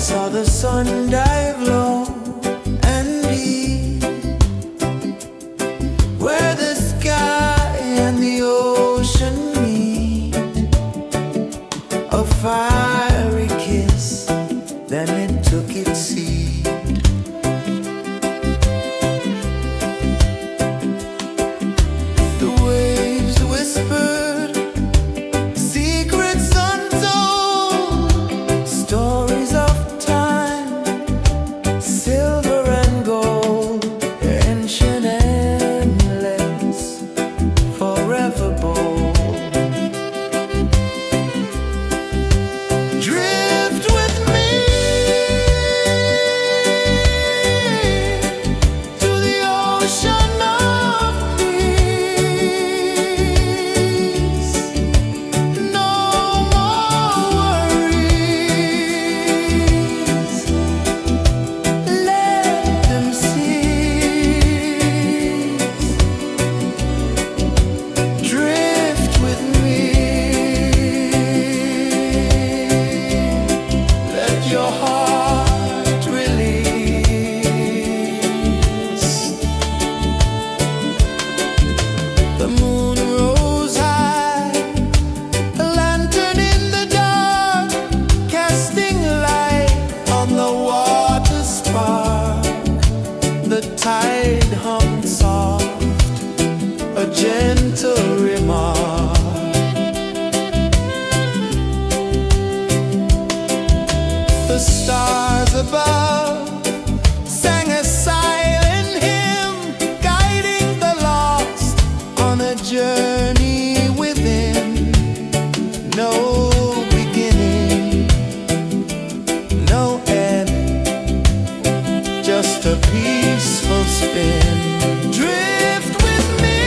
saw the sun dive low and deep, where the sky and the ocean meet. A fiery kiss, then it took its seat. The waves whispered secrets untold, stories of time, silver and gold, ancient, endless, forever bold. Drift with me to the ocean of peace. No more worries, let them cease. Drift with me, let your heart release. The moon rose high, a lantern in the dark, casting light on the water spark. The tide hummed soft, a gentle remark. The stars above sang a silent hymn, guiding the lost on a journey within. No beginning, no end, just a peaceful spin. Drift with me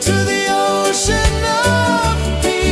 to the ocean of peace.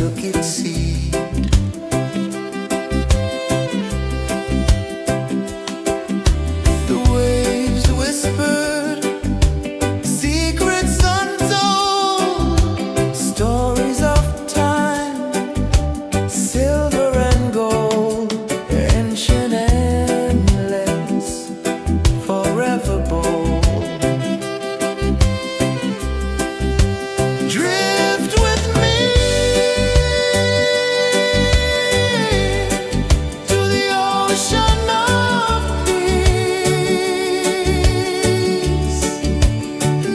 took its seed. The waves whispered secrets untold, stories of time, silver and gold, ancient, endless, forever bold. Drift with me to the ocean of peace.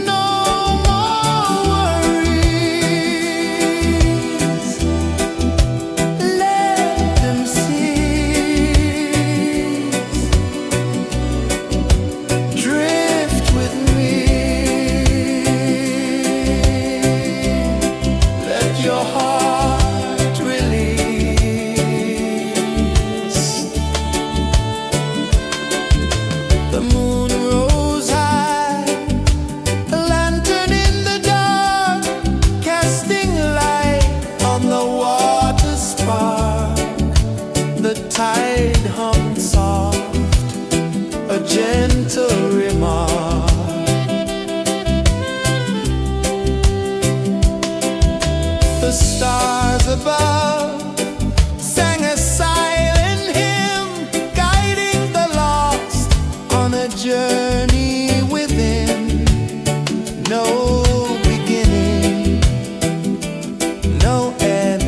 No more worries. Let them cease. Drift with me. Let your heart release. The moon rose high, a lantern in the dark, casting light on the water spark. The tide hummed soft, a gentle remark. The stars above sang a silent hymn, guiding the lost on a journey within. No beginning, no end,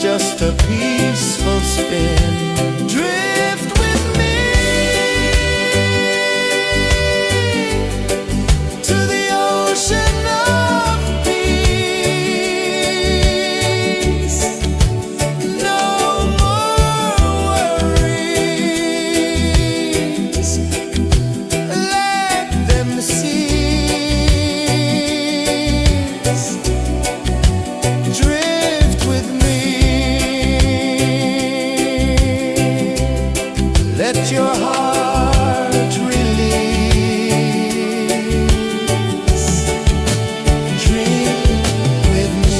just a peaceful spin. Drift with me to the ocean of peace. No more worries. Let them cease. Drift with me. Let your heart release. Dream with me.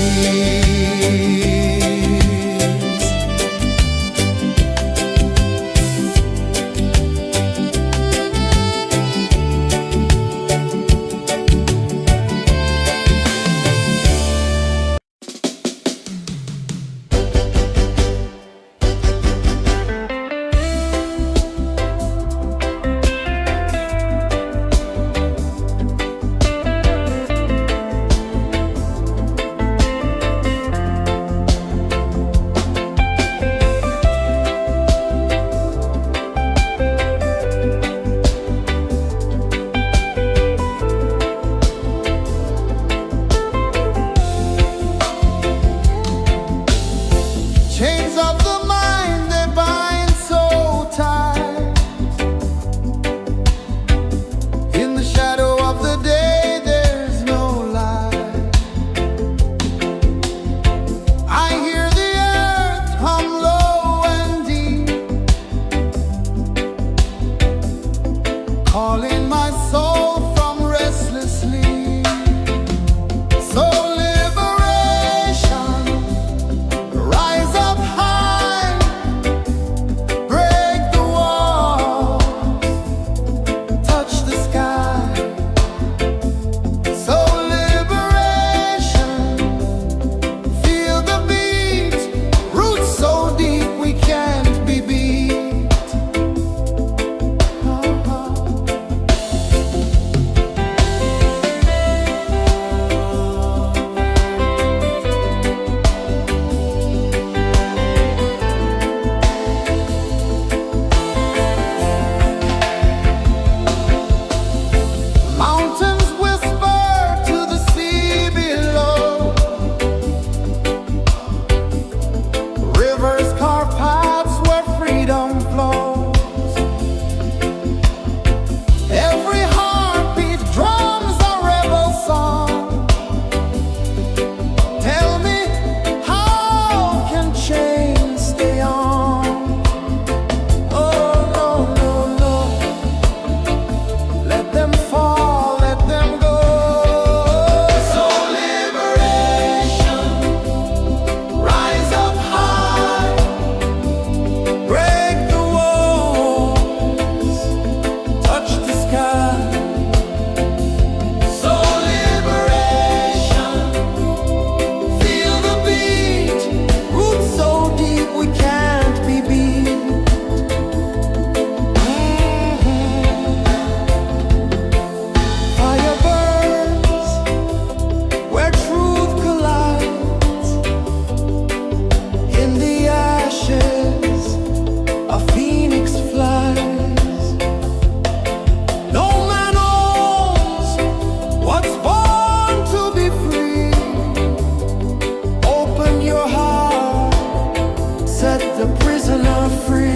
Chains of the mind, they bind so tight. In the shadow of the day, there's no light. I hear the earth hum low and deep, calling my soul from restless sleep. So liberation, rise up high. the prisoner free.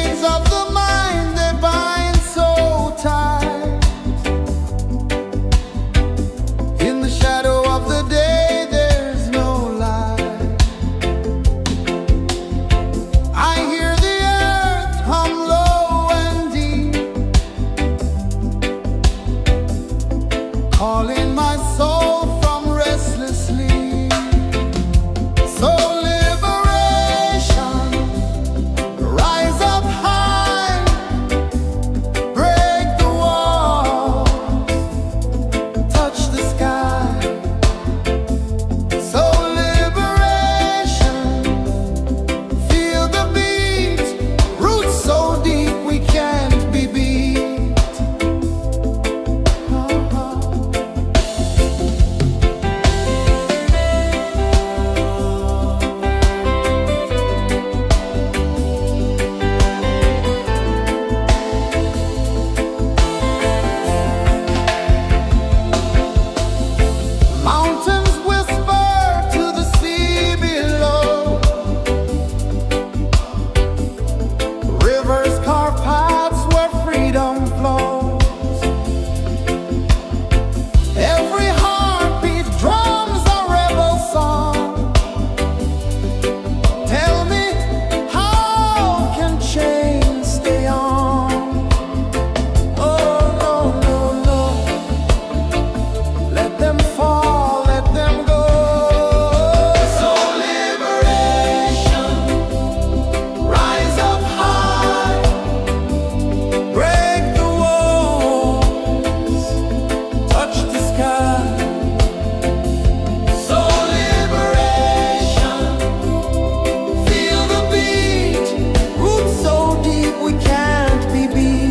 chains of the mind, they bind so tight. In the shadow of the day, there's no light. I hear the earth hum low and deep, calling my soul from restless sleep. So liberation, rise up high, break the walls, touch the sky. So liberation, feel the beat, roots so deep we can't be beat. Mountains whisper to the sea below, rivers carve paths where freedom flows. Every heartbeat drums a rebel song. Tell me, how can chains stay on? Oh no, no, no, let them fall, let them go. So liberation, rise up high, break the walls, touch the sky. So liberation, feel the beat, roots so deep we can't be beat.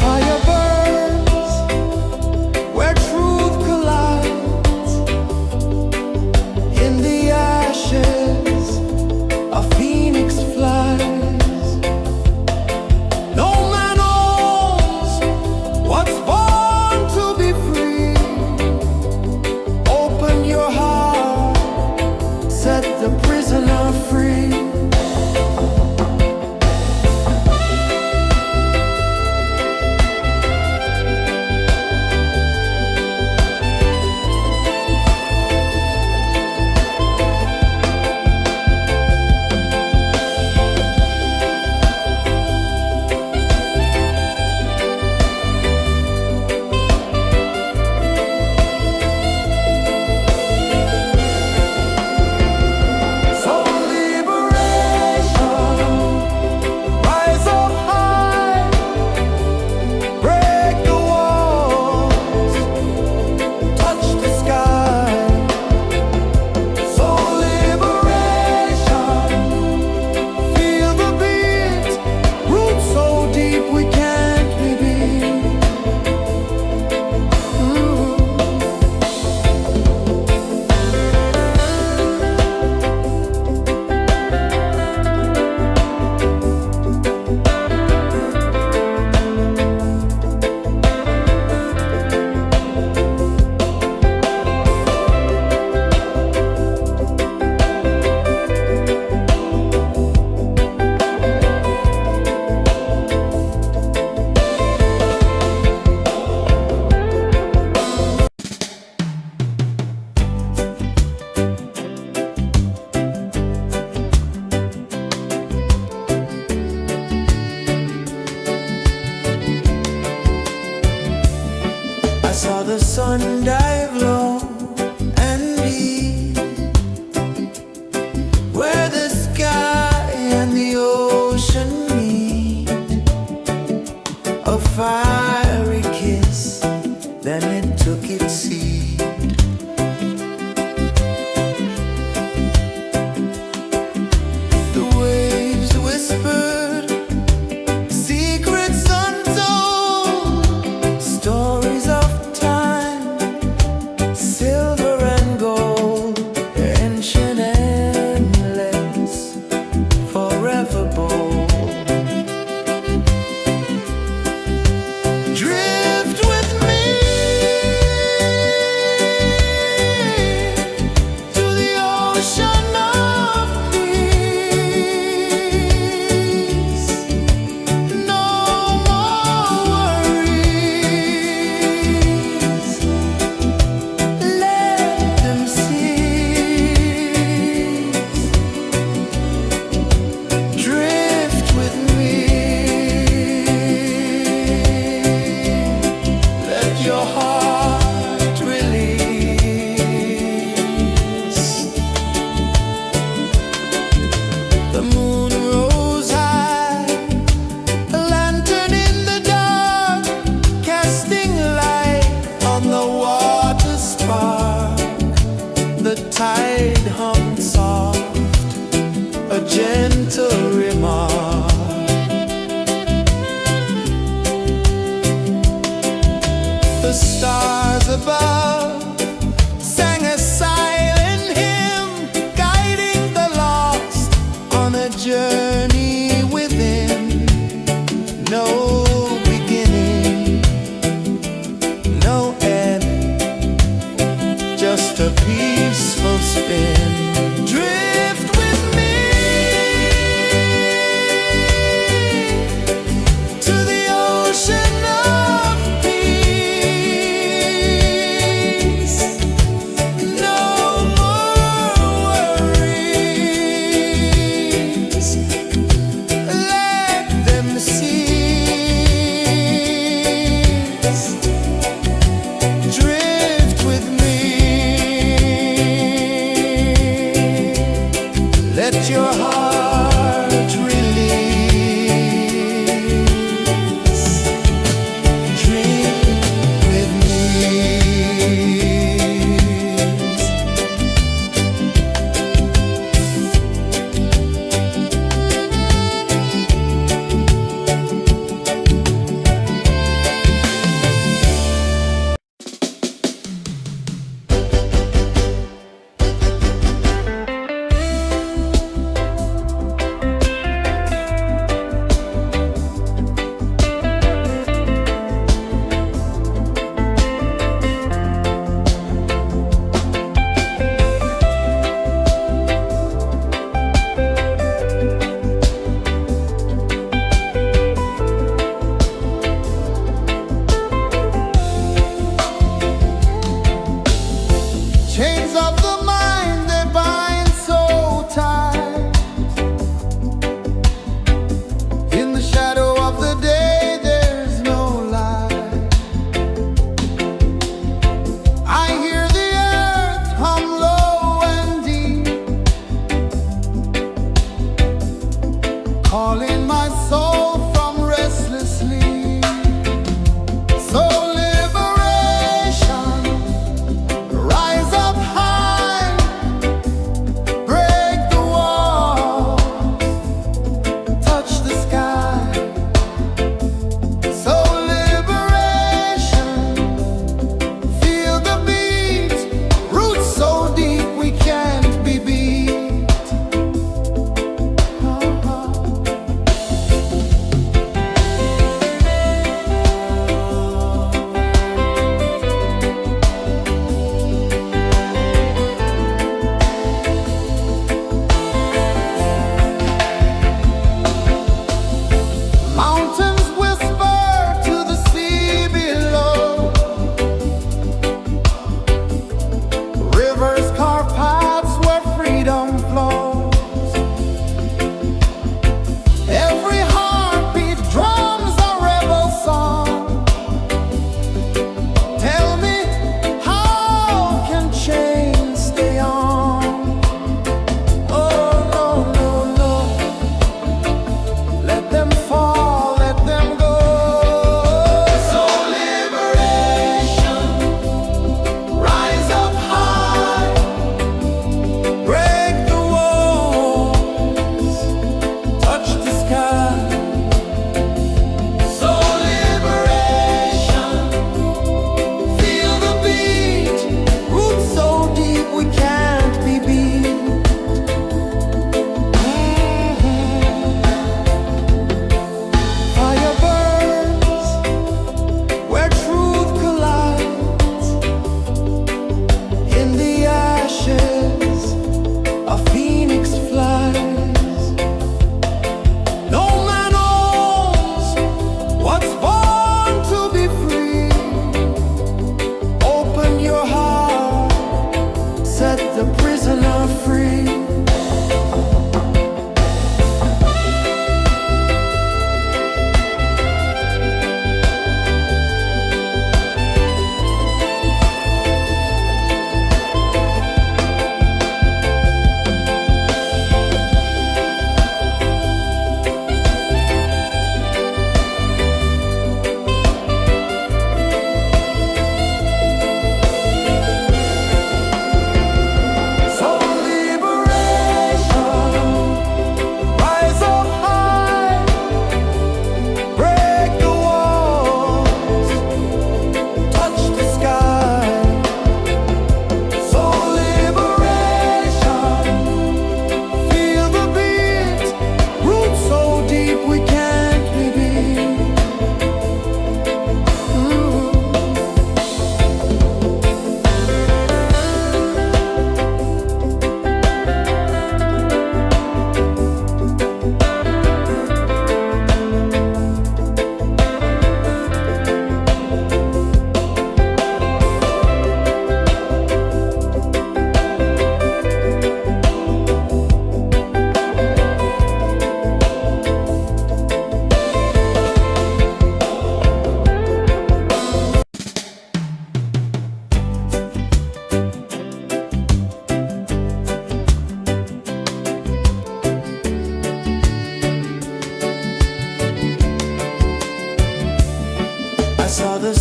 Fire burns where truth collides. In the ashes, a phoenix flies. No man owns what's born to be free. Open your heart, set the prisoner free. So liberation. let your heart release. Dream with me.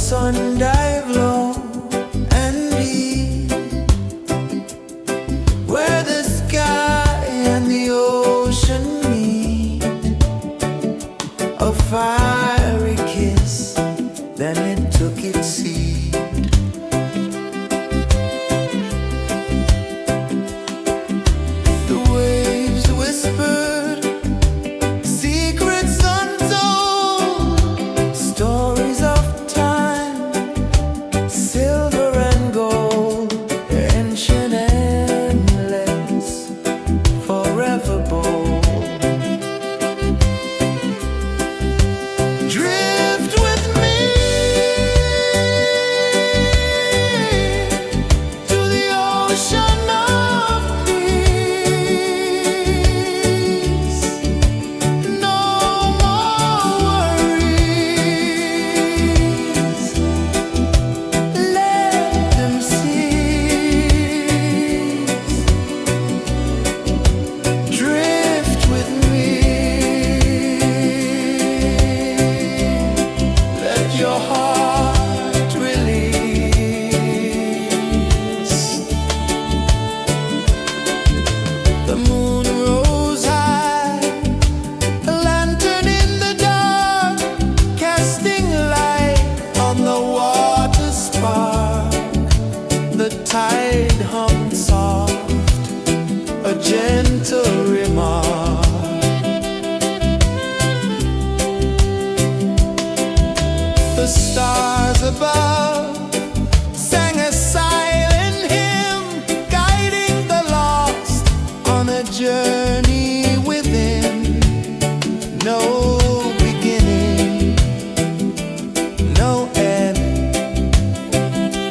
sun dive low and deep, where the sky and the ocean meet. A fiery kiss, then it took its seat. The waves whispered secrets untold, stories of time, silver and gold, ancient, endless, forever bold. Drift with me to the ocean of peace. No more worries, let them cease. Drift with me, let your heart release. The moon rose high, a lantern in the dark, casting light on the water spark. The tide hummed soft, a gentle remark. The stars above sang a silent hymn, guiding the lost on a journey within. No beginning, no end,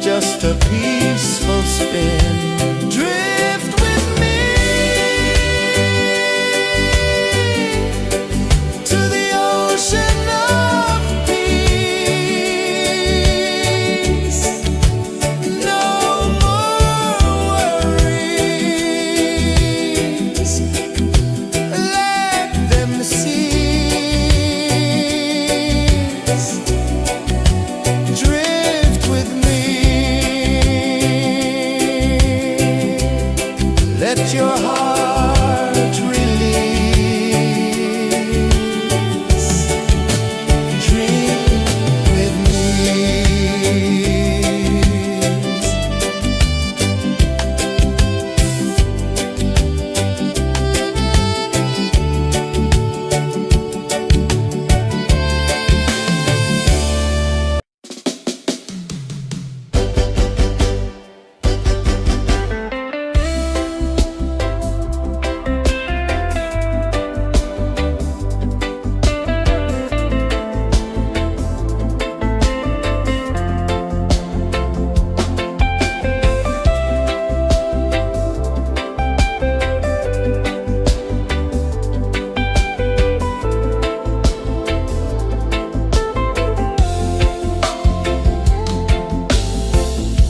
just a peaceful spin. Drift with me to the ocean of peace. No more worries, let them cease. Drift with me, let your heart release. Dream with me.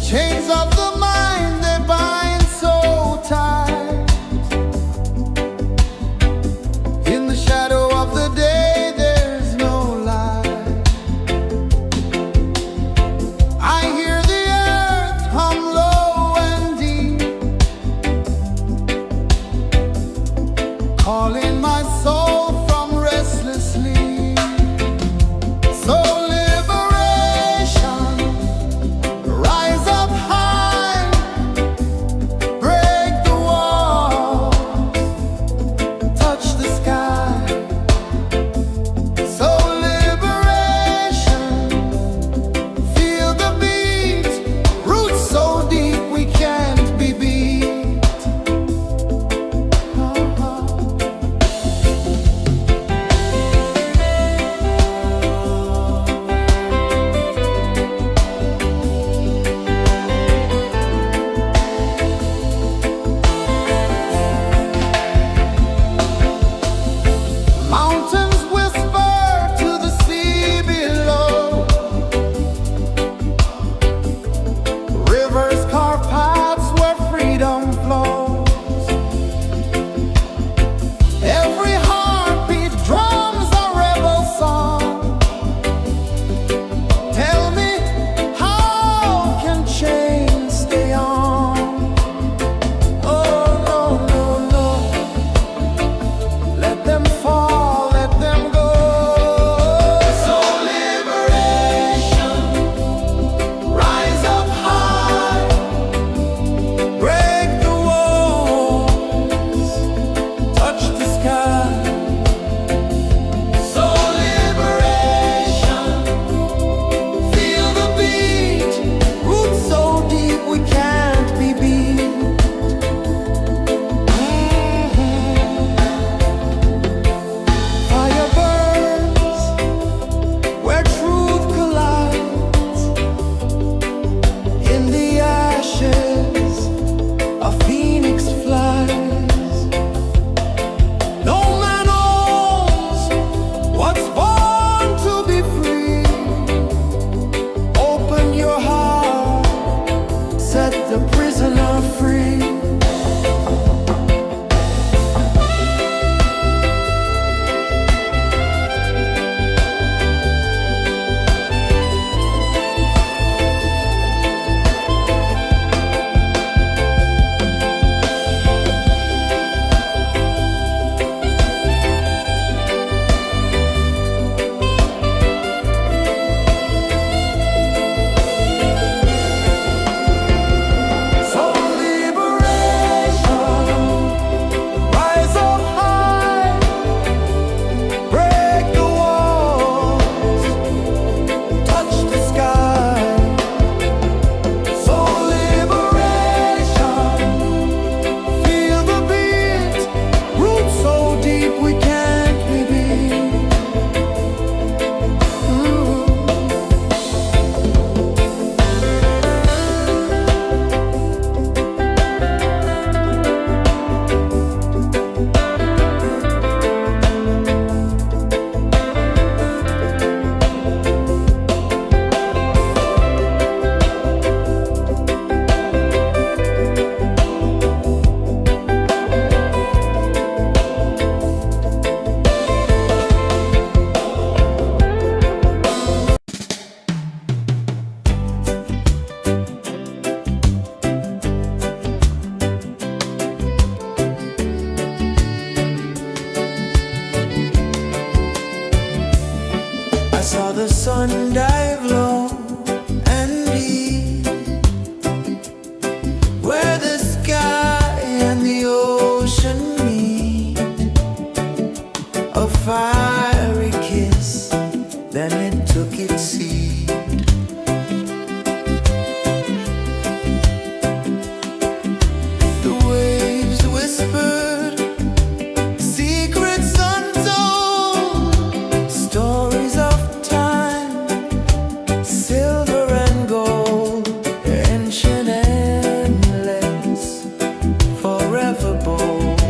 Chains of the mind, they bind so tight. In the shadow of the day, there's no light. I hear the earth hum low and deep, calling my soul from restless sleep. So liberation, rise up high, break the walls, touch the sky. So liberation, feel the beat, roots so deep we can't be beat. sun dive low and deep, where the sky and the ocean meet, a fiery kiss, then it took its seat. The waves whispered secrets untold, stories of time, silver and gold, ancient, endless, forever bold.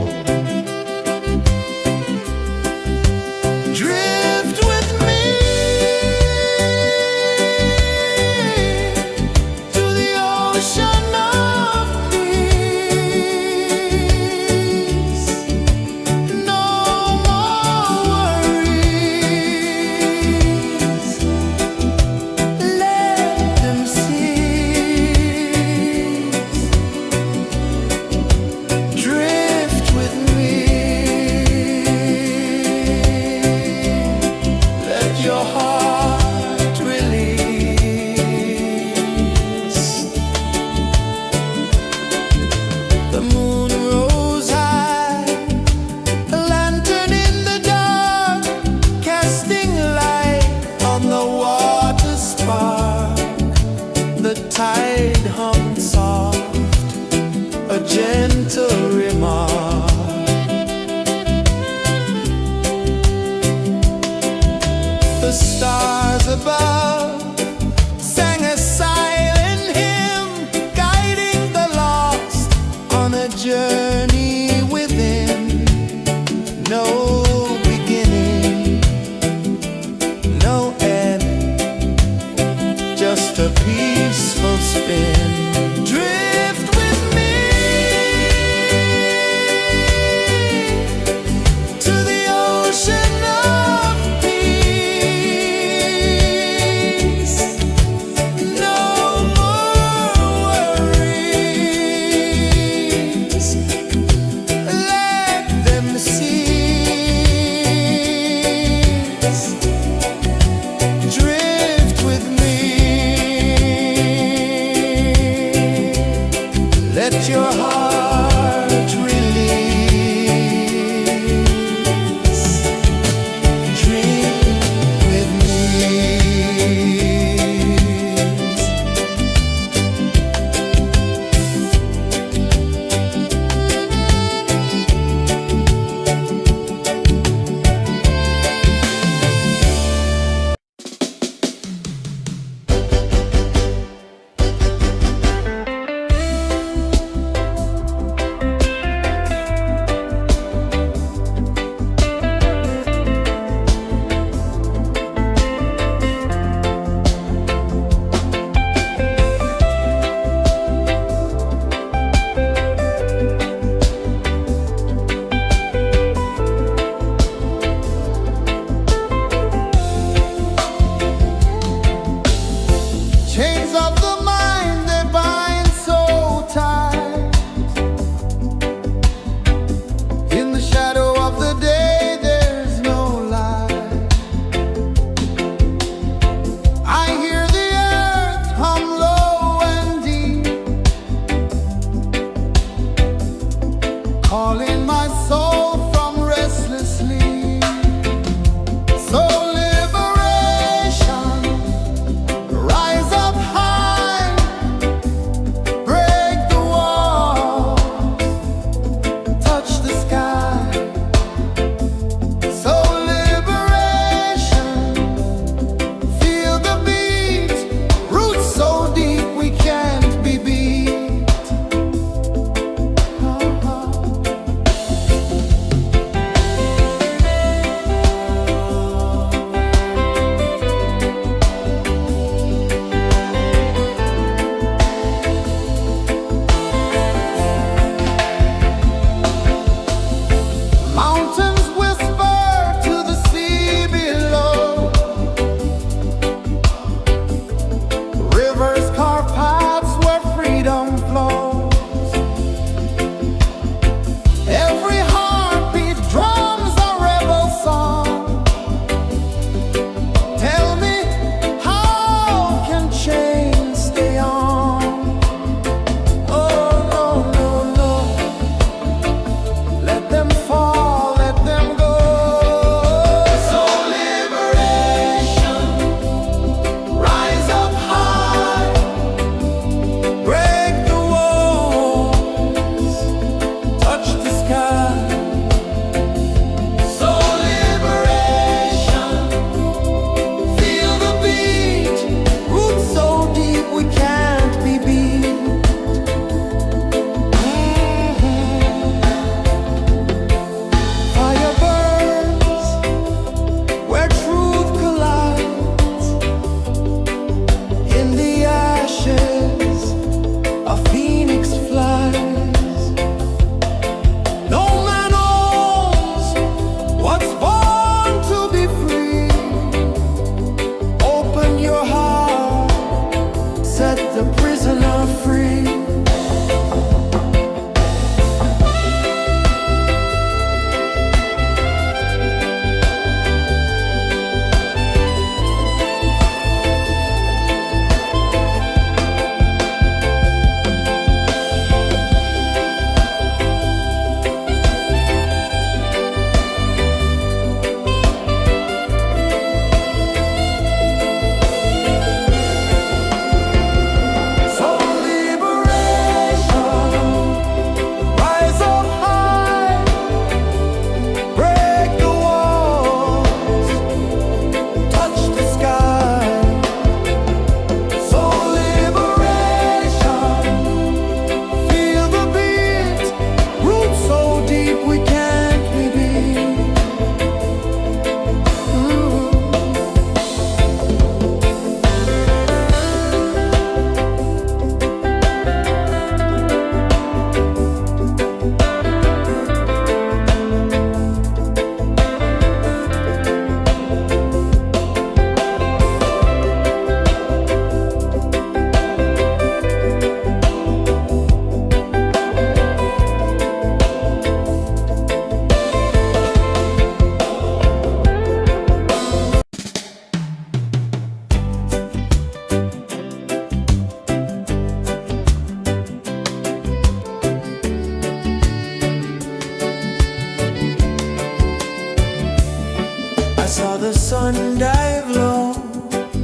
sun dive low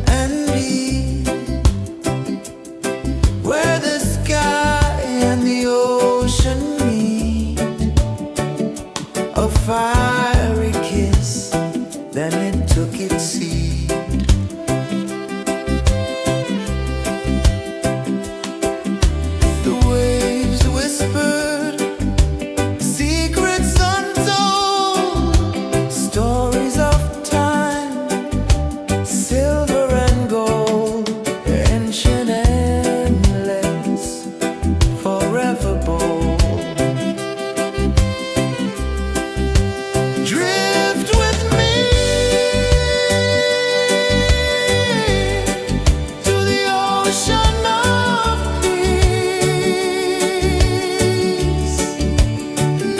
and deep, where the sky and the ocean meet. A fiery kiss, then it took its seat. The waves whispered secrets untold, stories of time, silver and gold, ancient, endless, forever bold. Drift with me to the ocean of peace.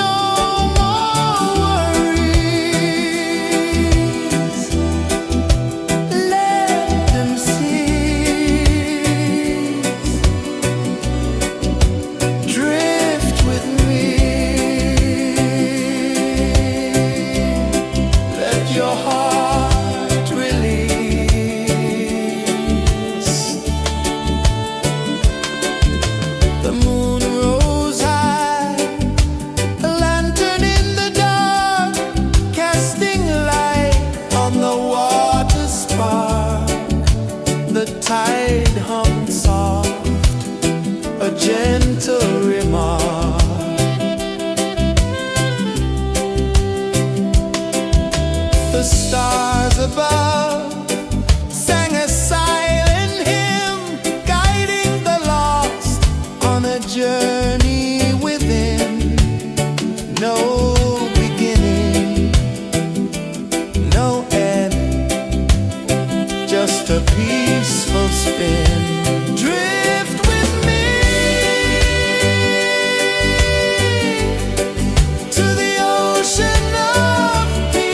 No more worries, let them cease. Drift with me, let your heart release. The moon rose high, a lantern in the dark, casting light on the water spark. The tide hummed soft, a gentle remark. The stars above sang a silent hymn, guiding the lost on a journey within. No beginning, no end, just a peaceful spin. Drift with me to the ocean of peace.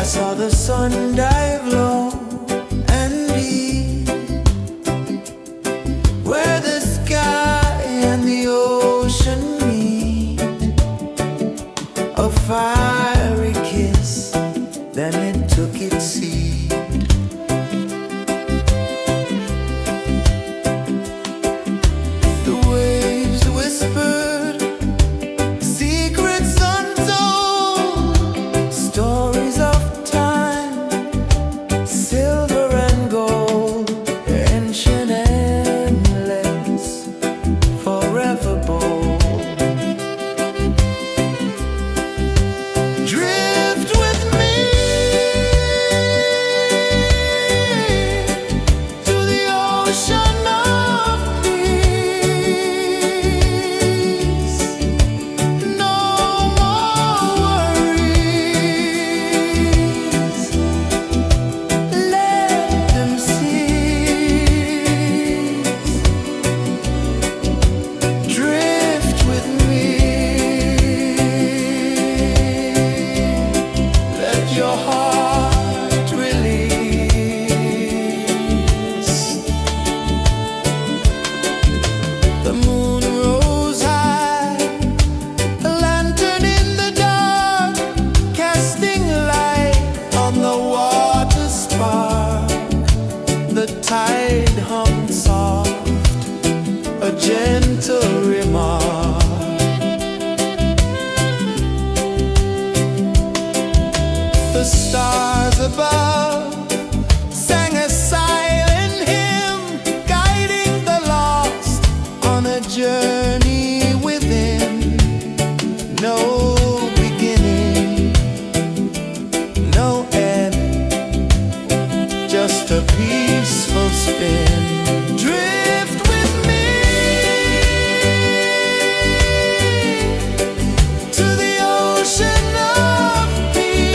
saw the sun dive low and deep, where the sky and the ocean meet. A fiery kiss, then it took its seat. The waves whispered secrets untold, stories of time, silver and gold, ancient, endless, forever bold. Drift with me to the ocean of peace. No more worries, let them cease. Drift with me, let your heart release. The moon rose high, a lantern in the dark, casting light on the water spark. The tide hummed soft, a gentle remark. The stars above sang a silent hymn, guiding the lost on a journey within. No beginning, no end, just a peaceful spin. Drift with me to the ocean of peace.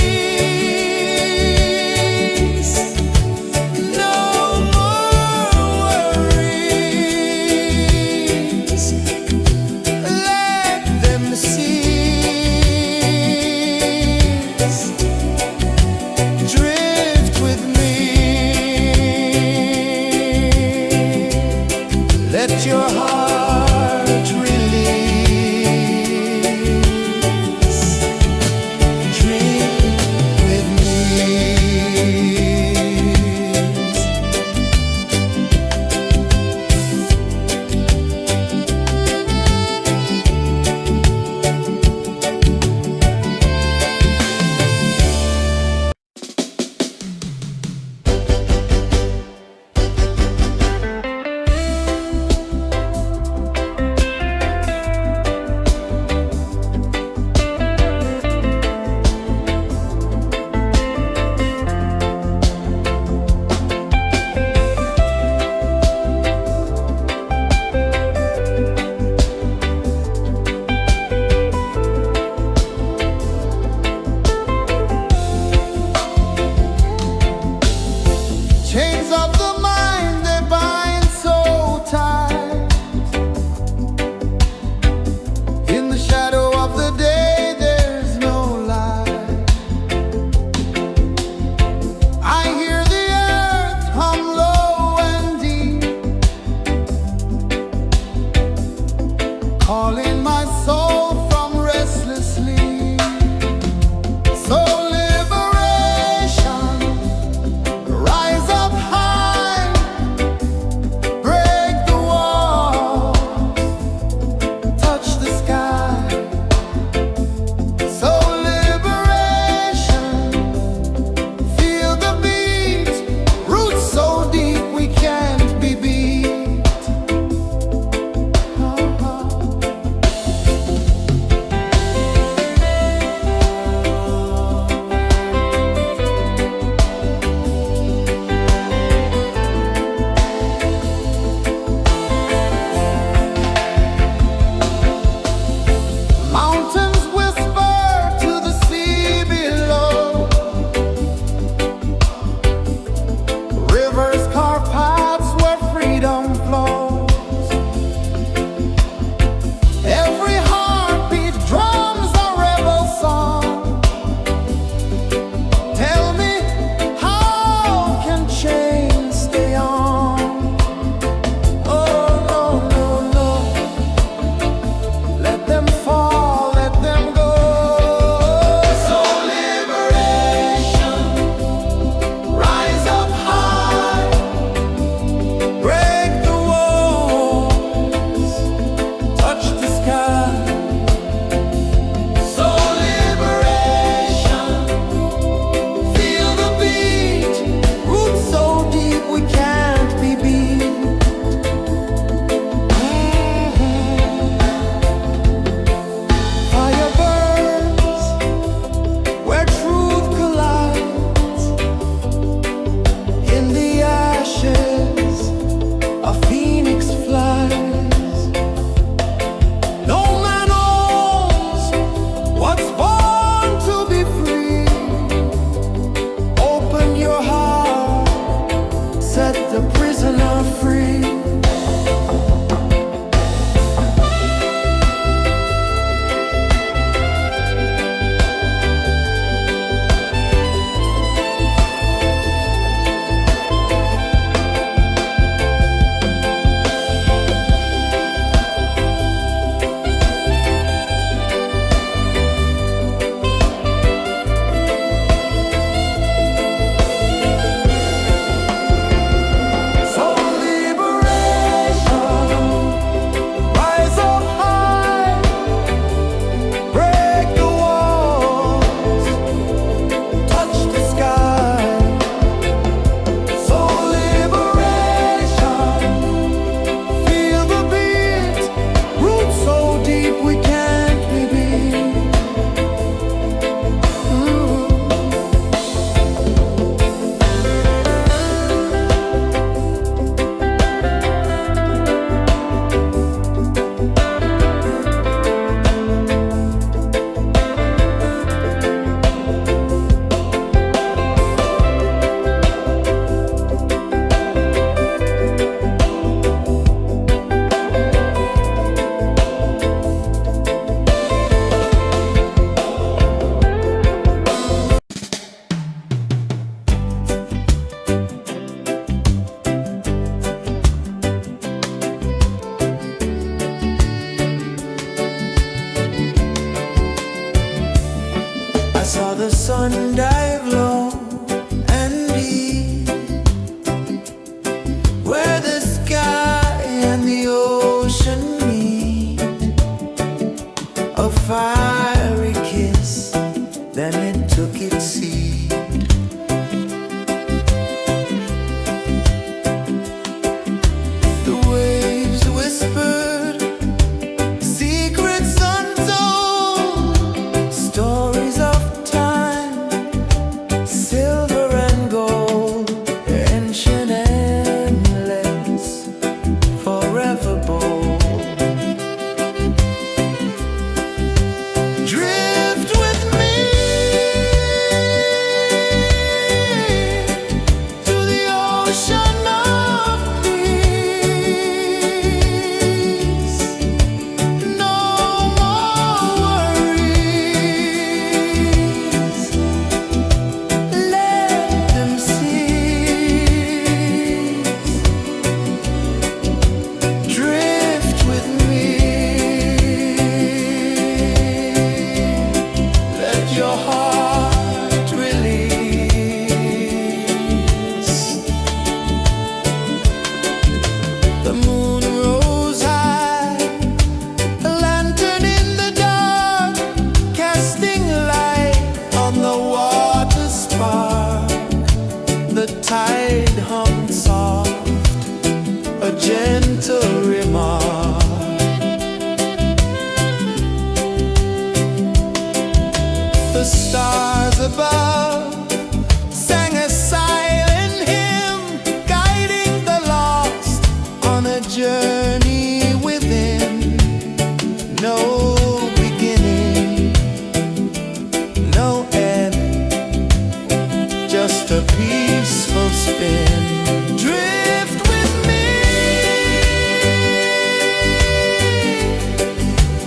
a peaceful spin. Drift with me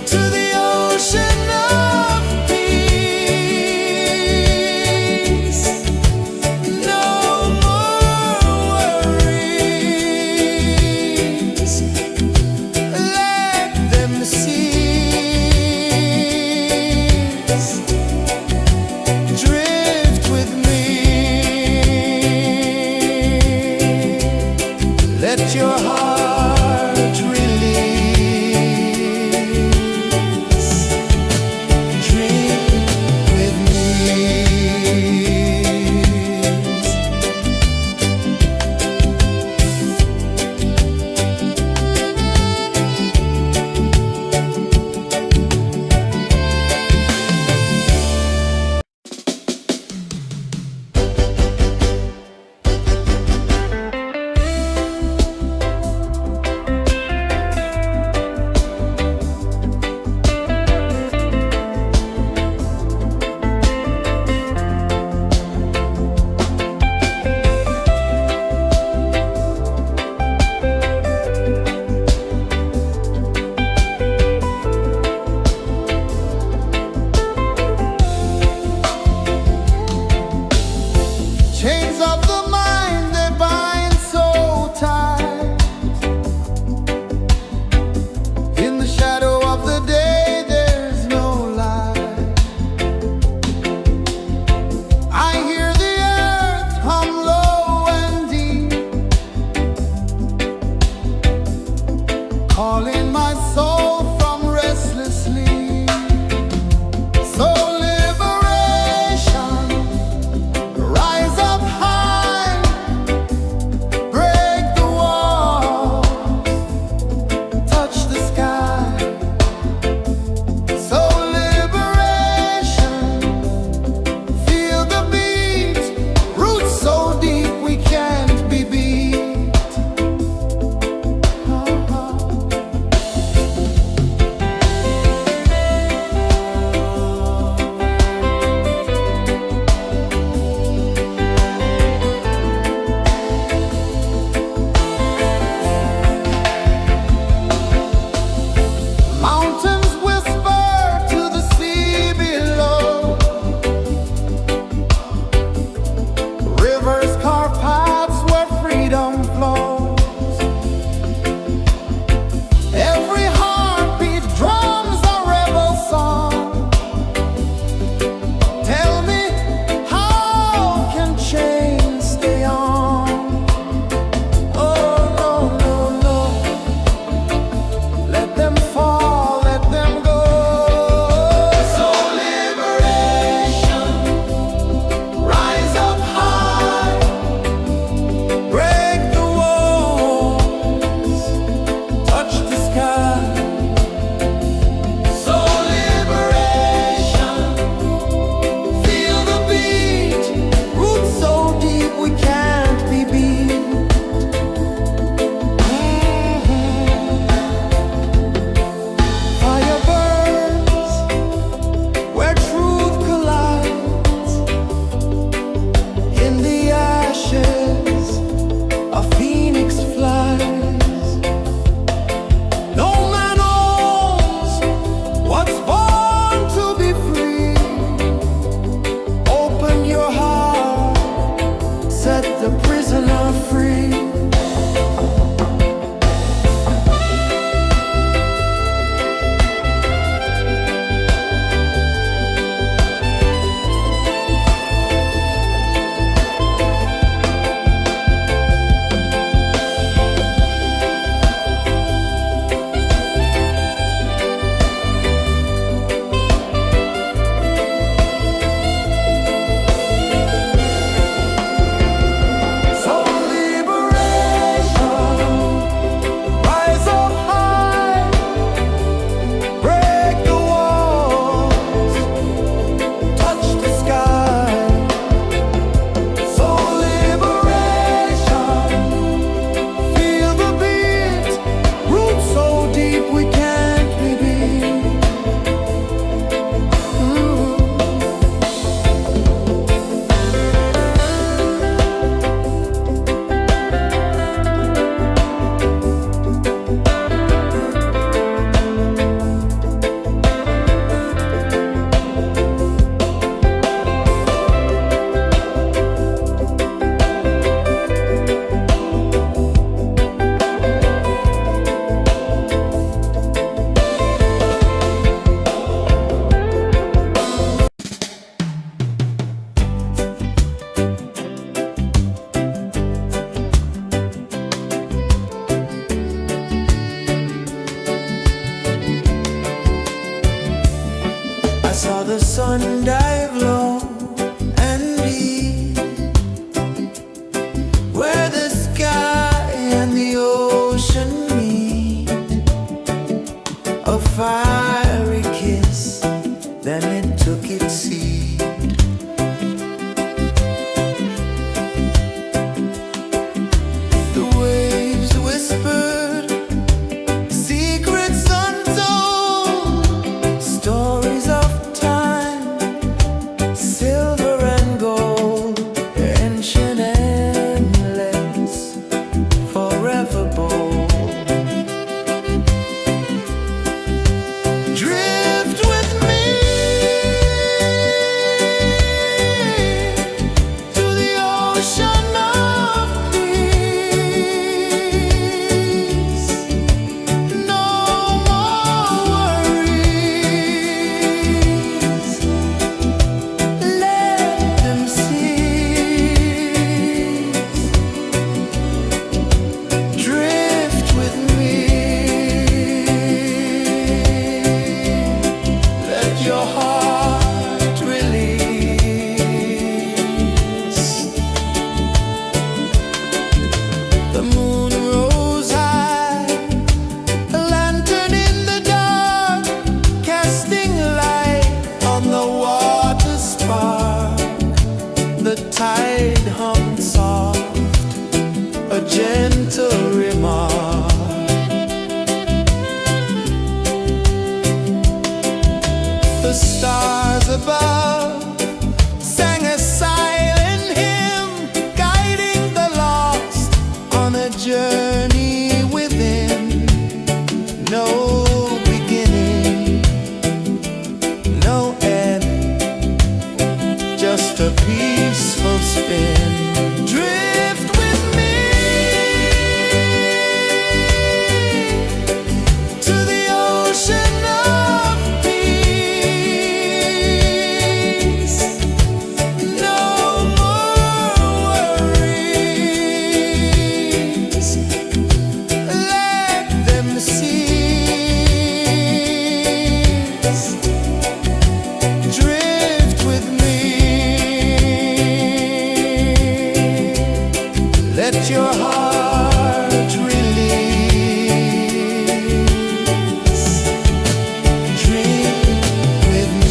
to the ocean of peace. No more worries, let them cease. Drift with me, let your heart release. Drift with me. Chains of the mind, they bind so tight. In the shadow of the day, there's no light. I hear the earth hum low and deep, calling my soul from restless sleep. So liberation, rise up high. ocean of peace. No more worries. Let them cease. Drift with me. Let your heart release. The moon rose high, a lantern in the dark, casting light on the water spark. The tide hummed soft, a gentle remark. The stars above sang a silent hymn, guiding the lost on a journey within. No beginning, no end, just a peaceful spin. Drift with me to the ocean of peace. No more worries. Let them cease. Drift with me. Let your heart release. Dream with me.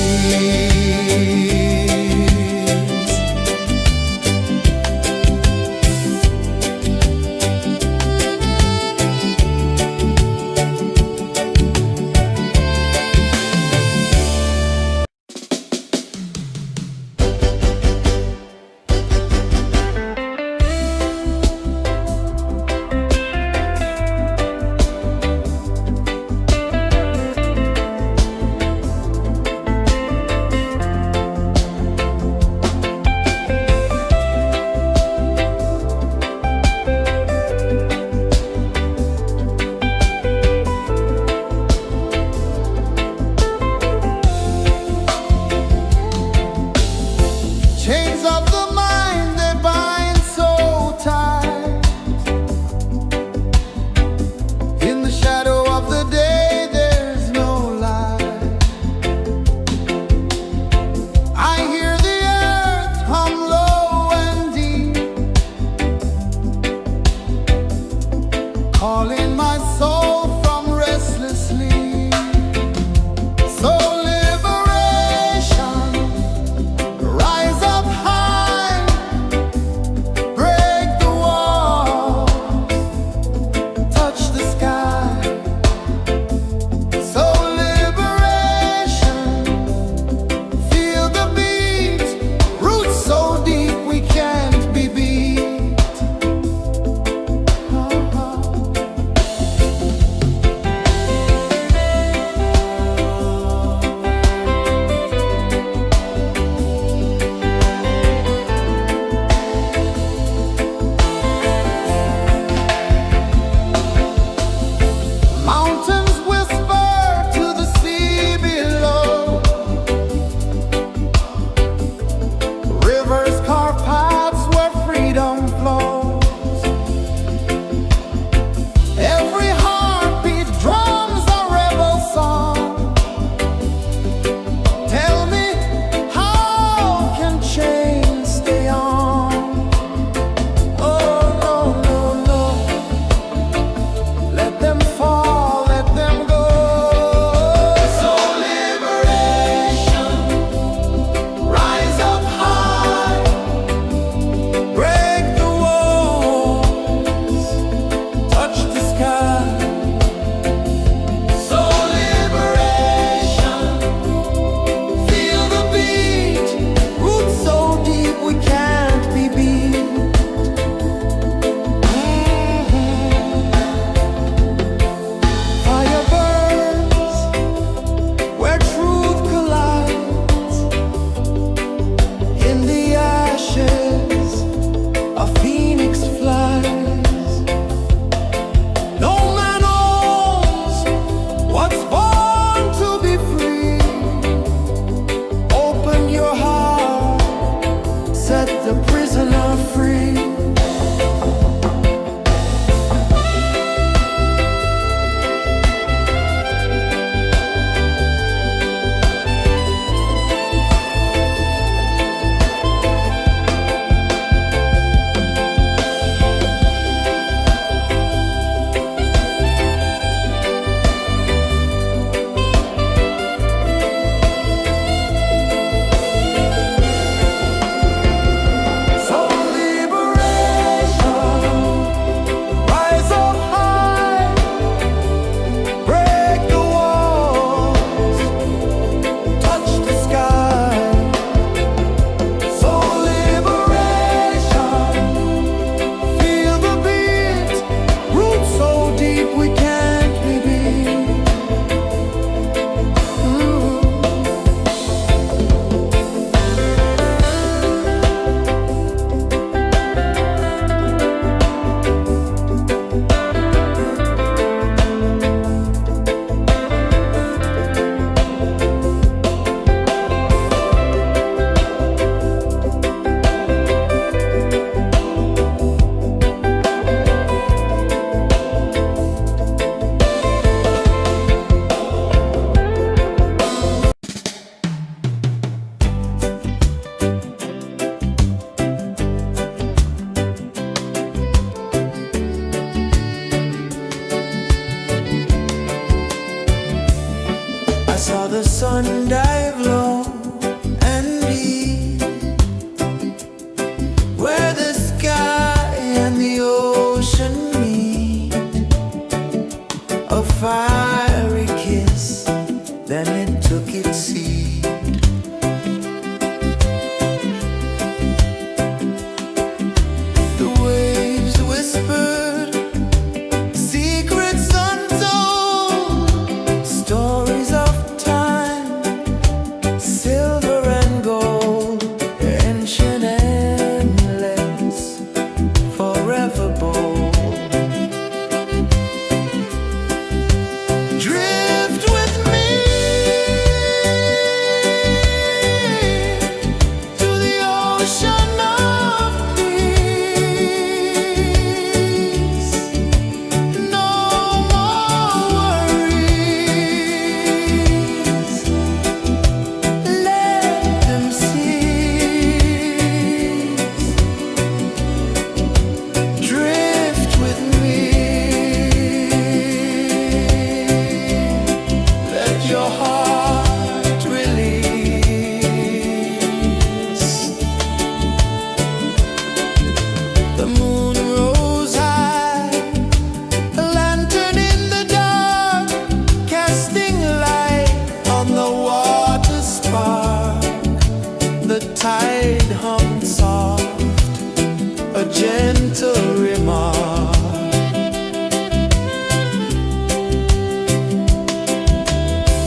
little remark.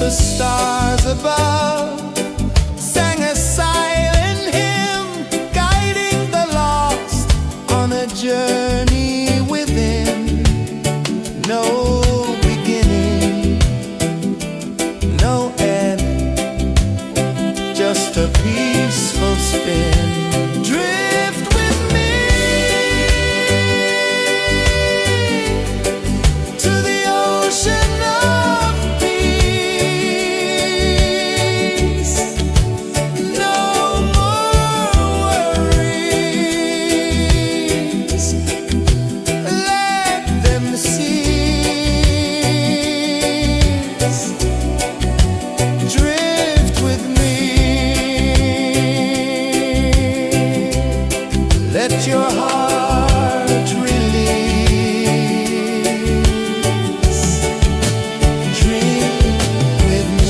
The stars above sang a silent hymn, guiding the lost on a journey within. No beginning, no end, just a peaceful spin. Drift with me to the ocean of peace. No more worries, let them cease. Drift with me, let your heart release. Dream with me.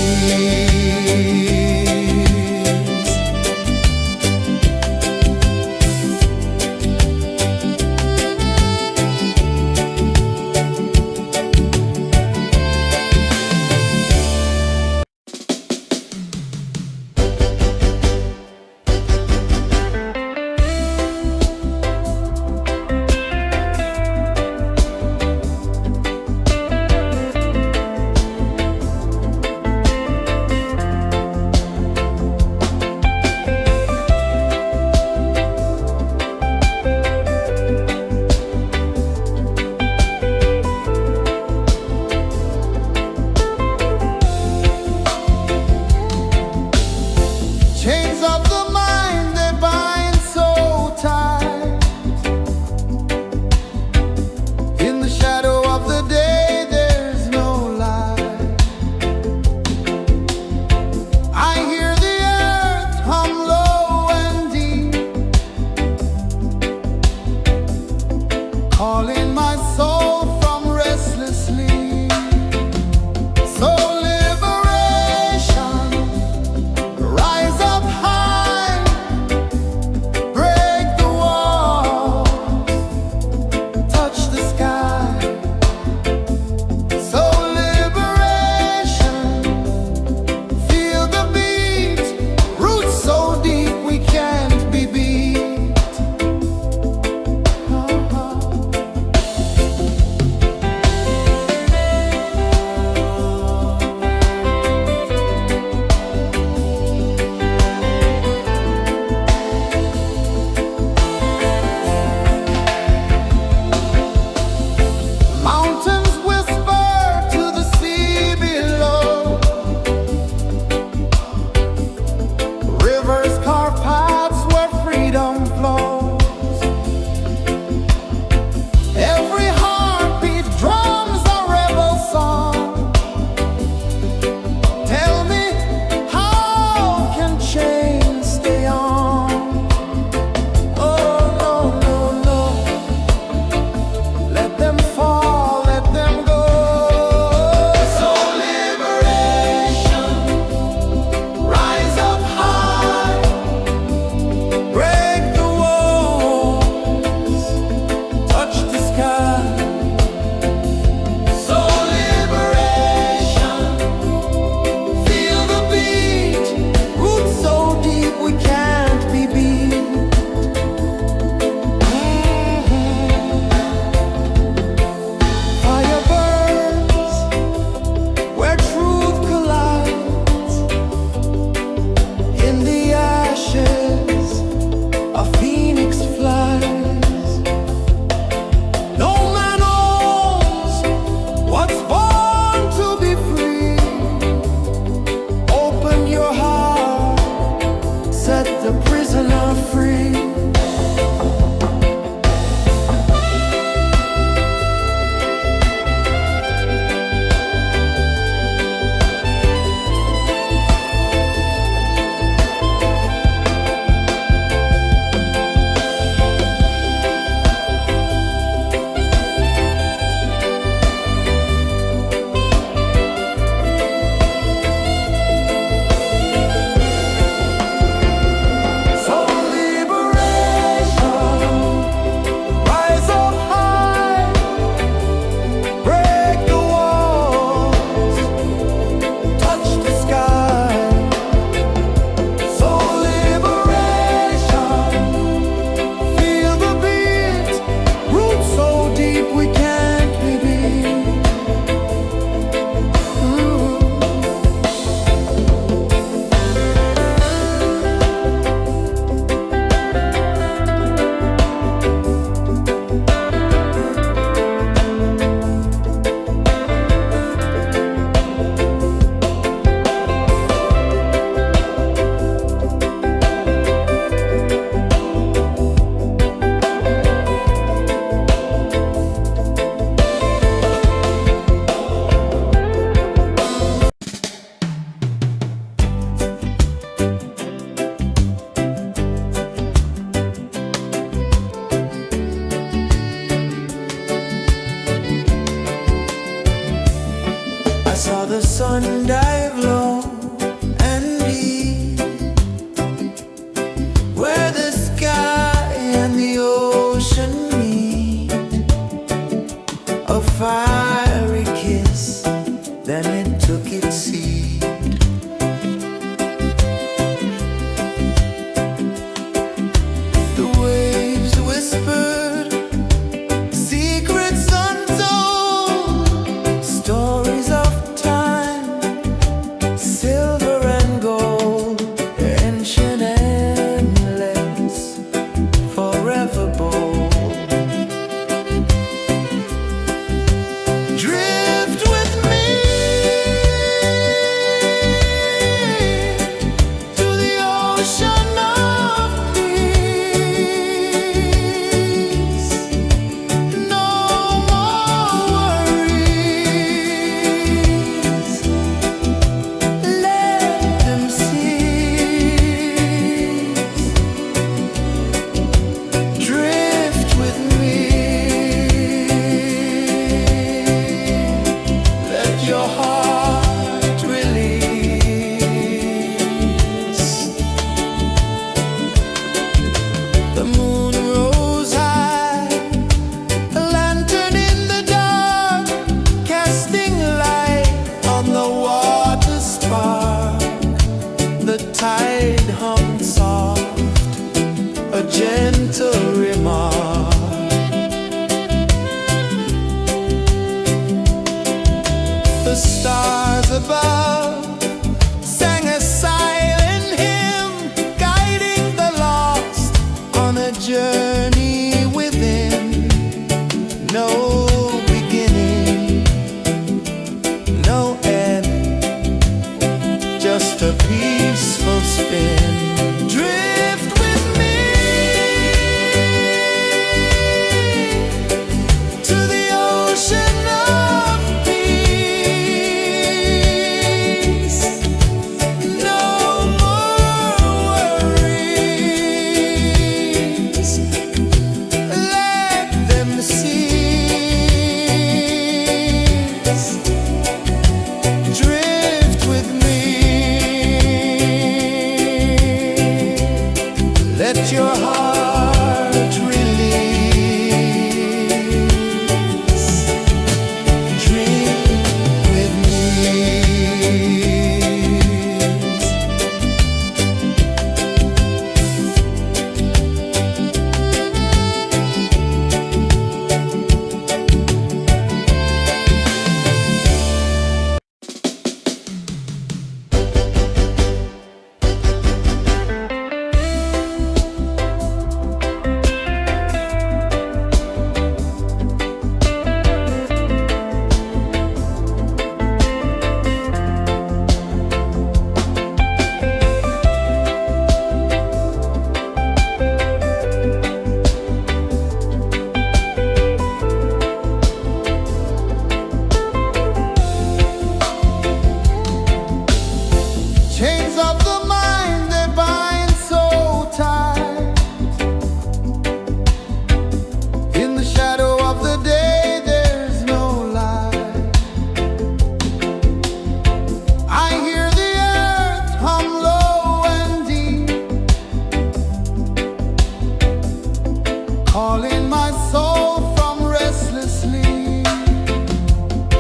calling my soul from restless sleep.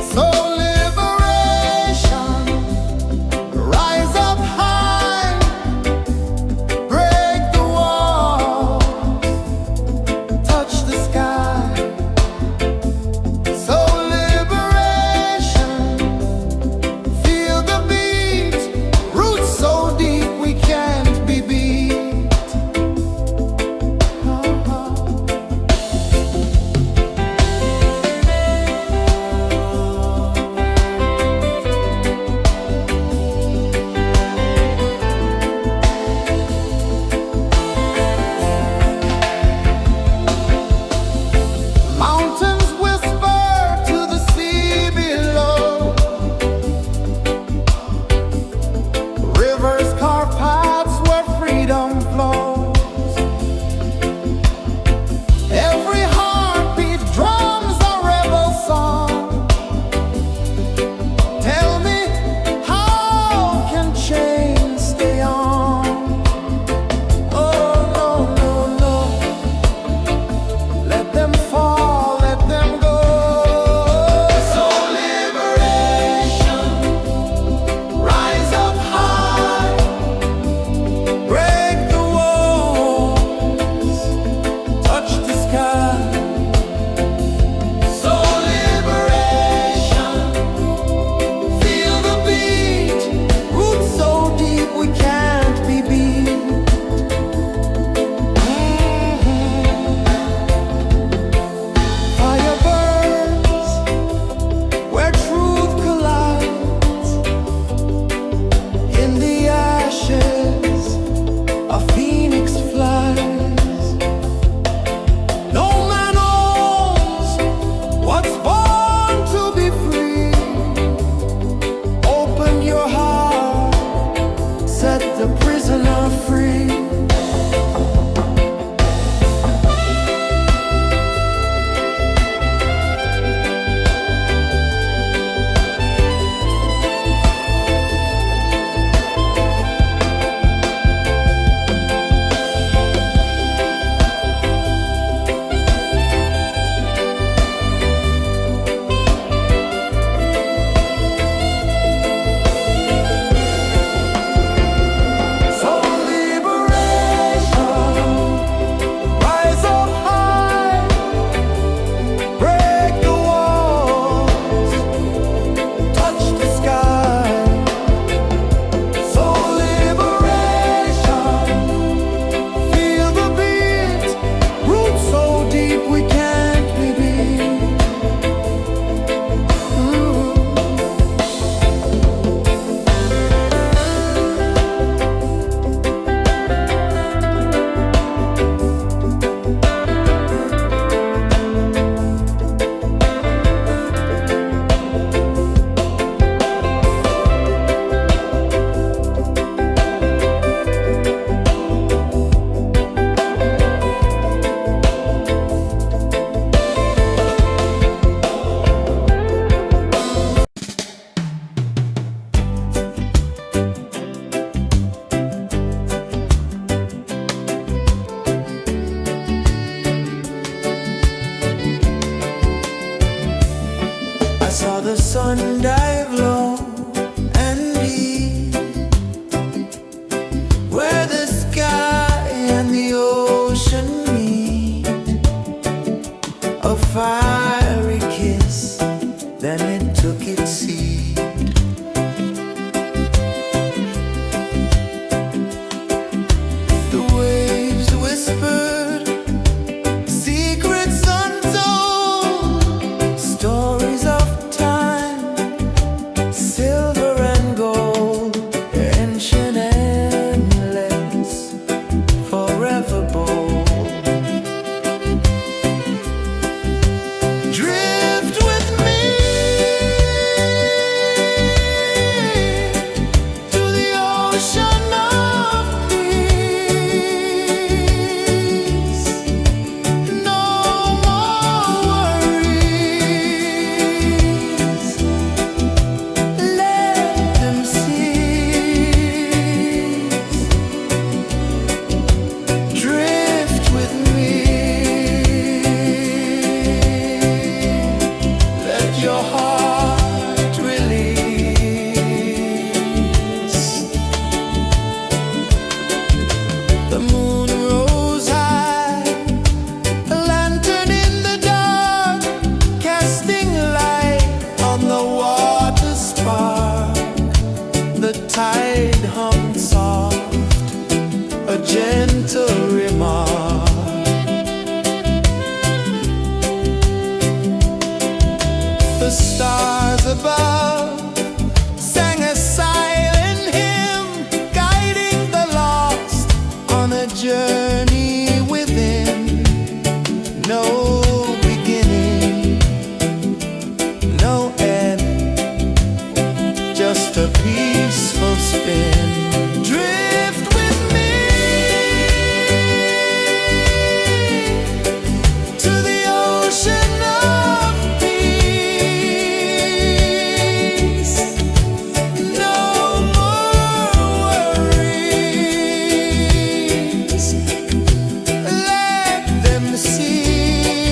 So liberation, rise up high, break the walls, touch the sky. So liberation, feel the beat, roots so deep we can't be beat. Mountains whisper to the sea below. Rivers carve paths where freedom flows. Every heartbeat drums a rebel song. Tell me, how can chains stay on? Oh, no, no, no. Let them fall, let them go. So liberation, rise up high, break the walls, touch the sky. So liberation, feel the beat, roots so deep we can't be beat. Fire burns where truth collides. In the ashes, a phoenix flies. No man owns what's born to be free. Open your heart, set the prisoner free. So liberation, rise up high, break the walls, touch the sky. So liberation, feel the beat, roots so deep we can't be beat. I saw the sun dive low and deep, where the sky and the ocean meet. A fiery kiss, then it took its seat. The waves whispered secrets untold, stories of time, silver and gold, ancient endless, forever bold. no beginning, no end, just a peaceful spin. Drift with me to the ocean of peace. No more worries, let them see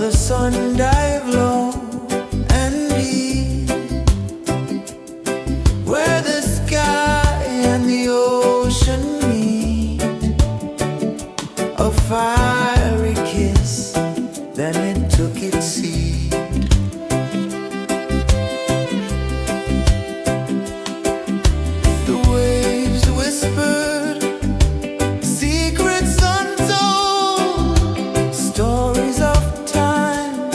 the sun dive low and deep, where the sky and the ocean meet, a fiery kiss, then it took its seat. The waves whispered secrets untold, stories of time,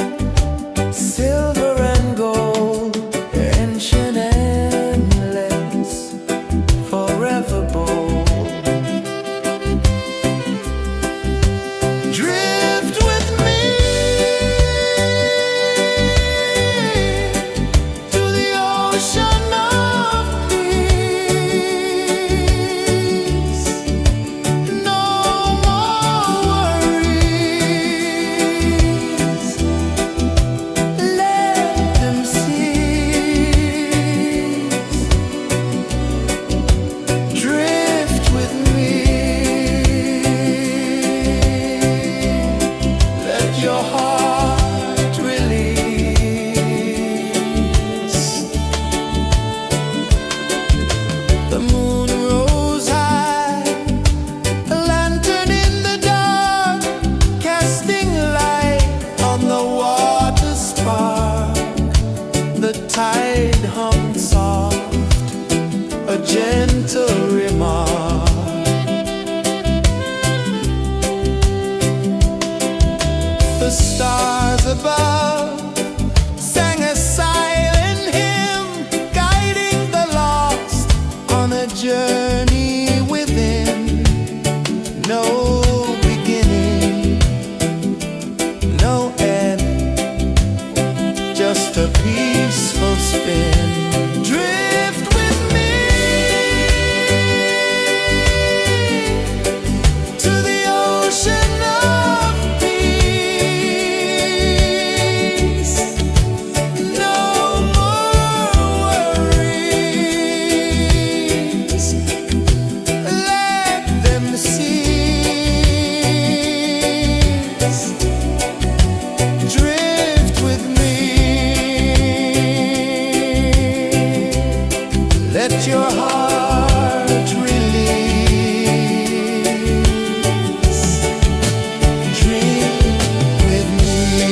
silver and gold, ancient, endless, forever bold. Drift with me to the ocean of peace. No more worries. Let them cease. Drift with me. Let your heart release. The moon rose high, a lantern in the dark, casting light on the water spark. The tide hummed soft, a gentle remark. The stars above sang a silent hymn, guiding the lost on a journey within. No beginning, no end, just a peaceful spin. Drift with me to the ocean of peace. No more worries. Let them cease. Drift with me. Let your heart release. Drift with me.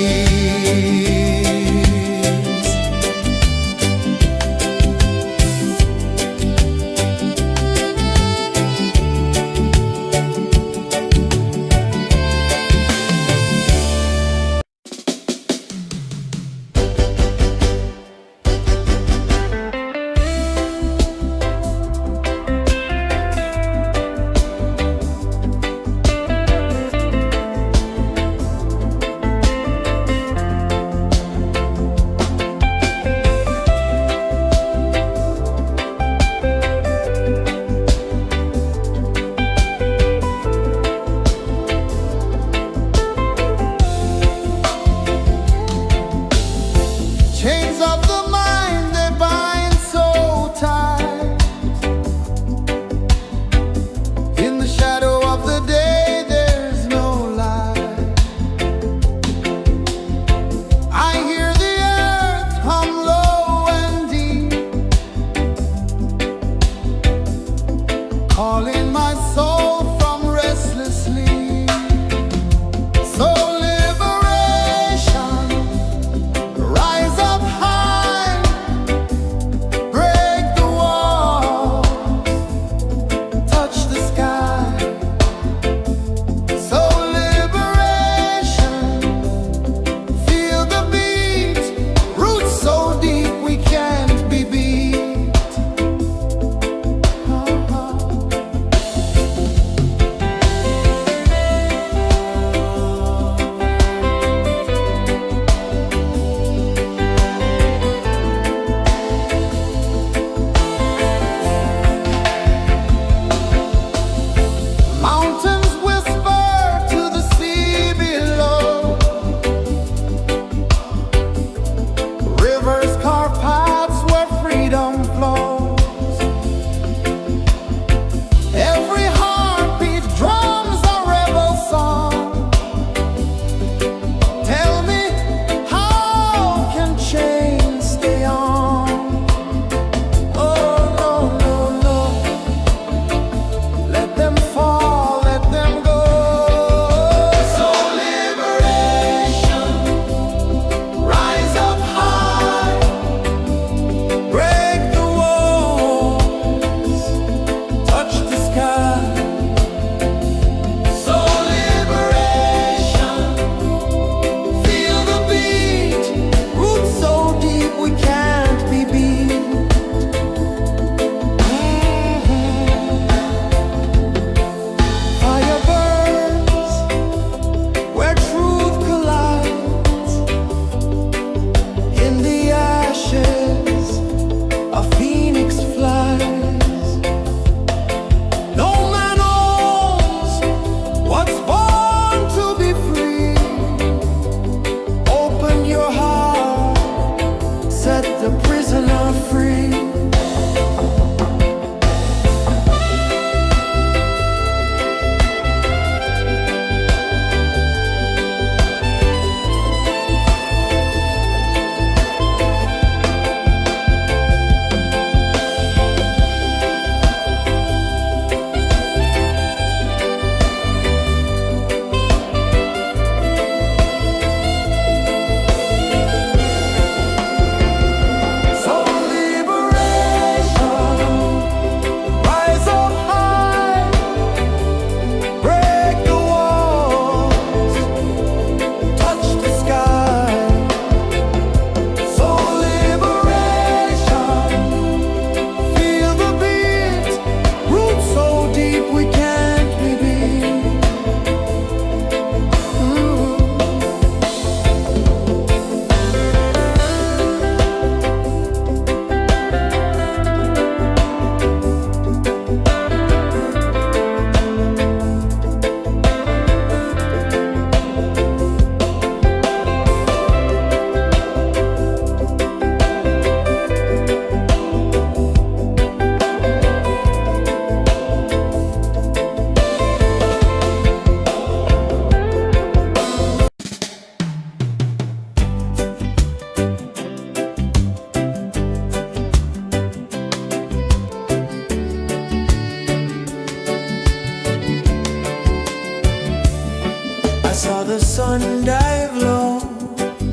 I saw the sun dive low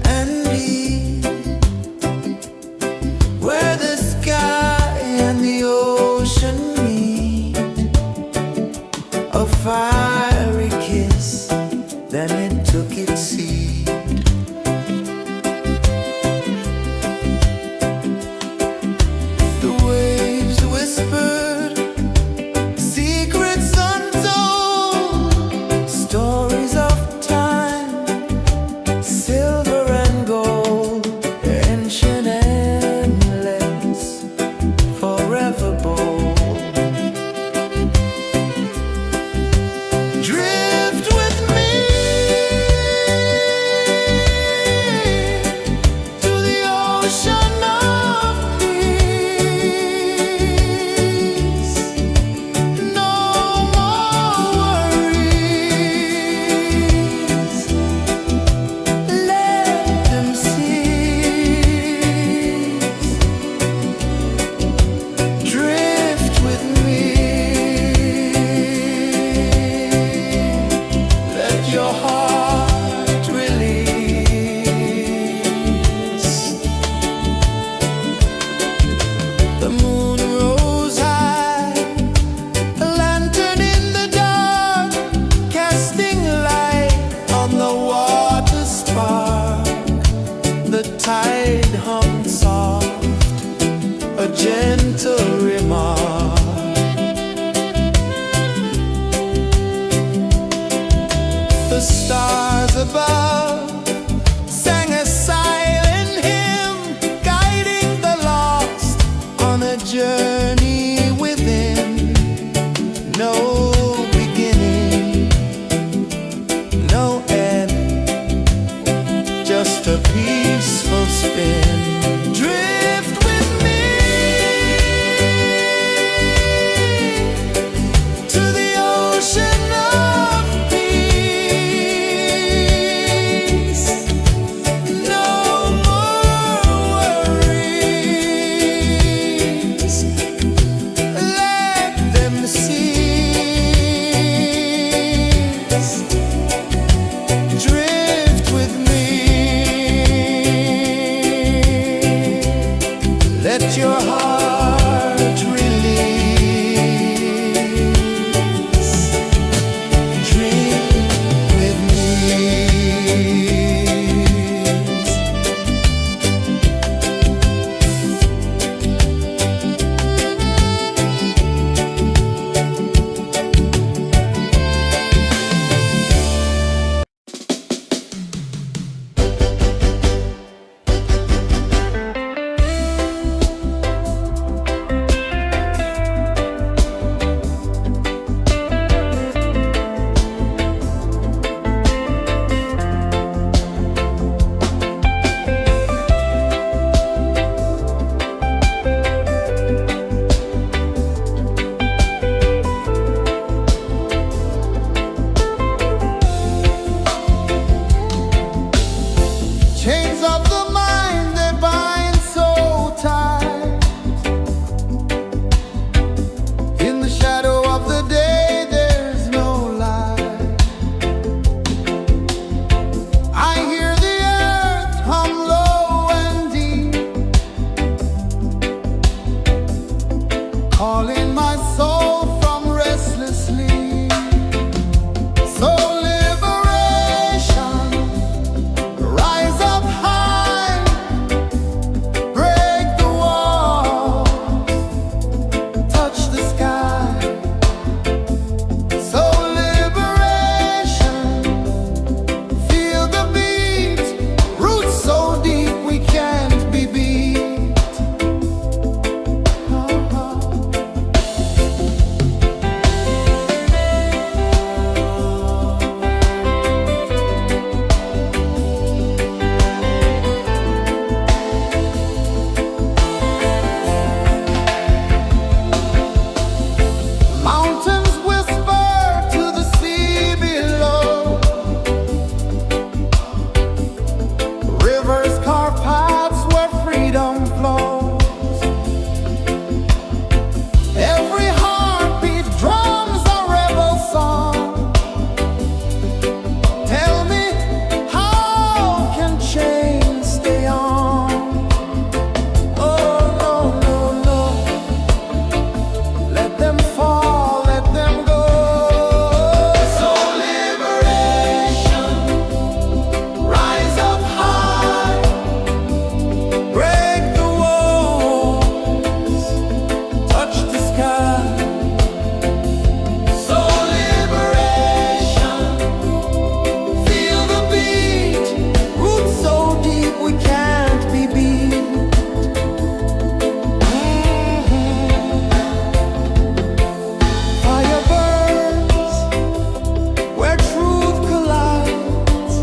and deep, where the sky and the ocean meet. A fiery kiss, then it took its seat. The waves whispered secrets untold, stories of time, silver and gold, ancient, endless, forever bold. Drift with me to the ocean of peace. No more worries, let them cease. Drift with me, let your heart release. The moon rose high, a lantern in the dark, casting light on the water spark. The tide hummed soft, a gentle remark. The stars above sang a silent hymn, guiding the lost on a journey within. No beginning, no end, just a peaceful spin. Drift with me to the ocean of peace. No more worries, let them cease. Drift with me. Tell me, how can chains stay on? Oh, no, no, no. Let them fall, let them go. So liberation, rise up high, break the walls, touch the sky. So liberation, feel the beat, roots so deep we can't be beat. Fire burns where truth collides.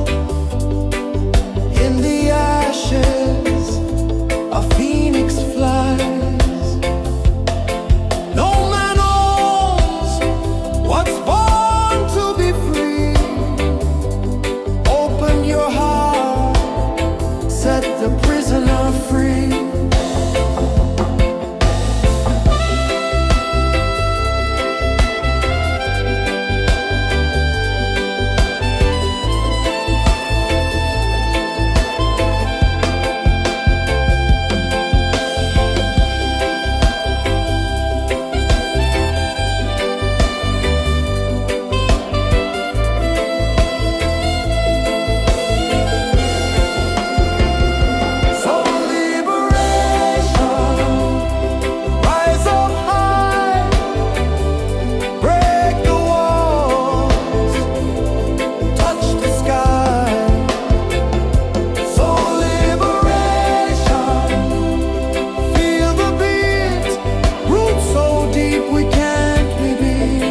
In the ashes, a phoenix flies. No man owns what's born to be free. Open your heart, set the prisoner free. So liberation, rise up high, break the walls, touch the sky. So liberation, feel the beat, roots so deep we can't be beat.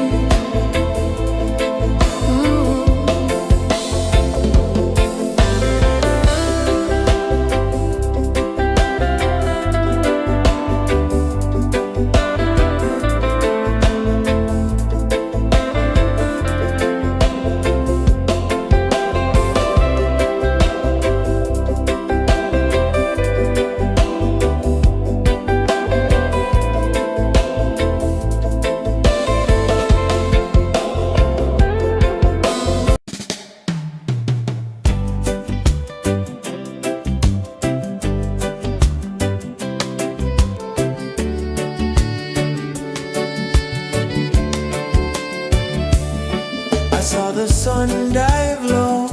I saw the sun dive low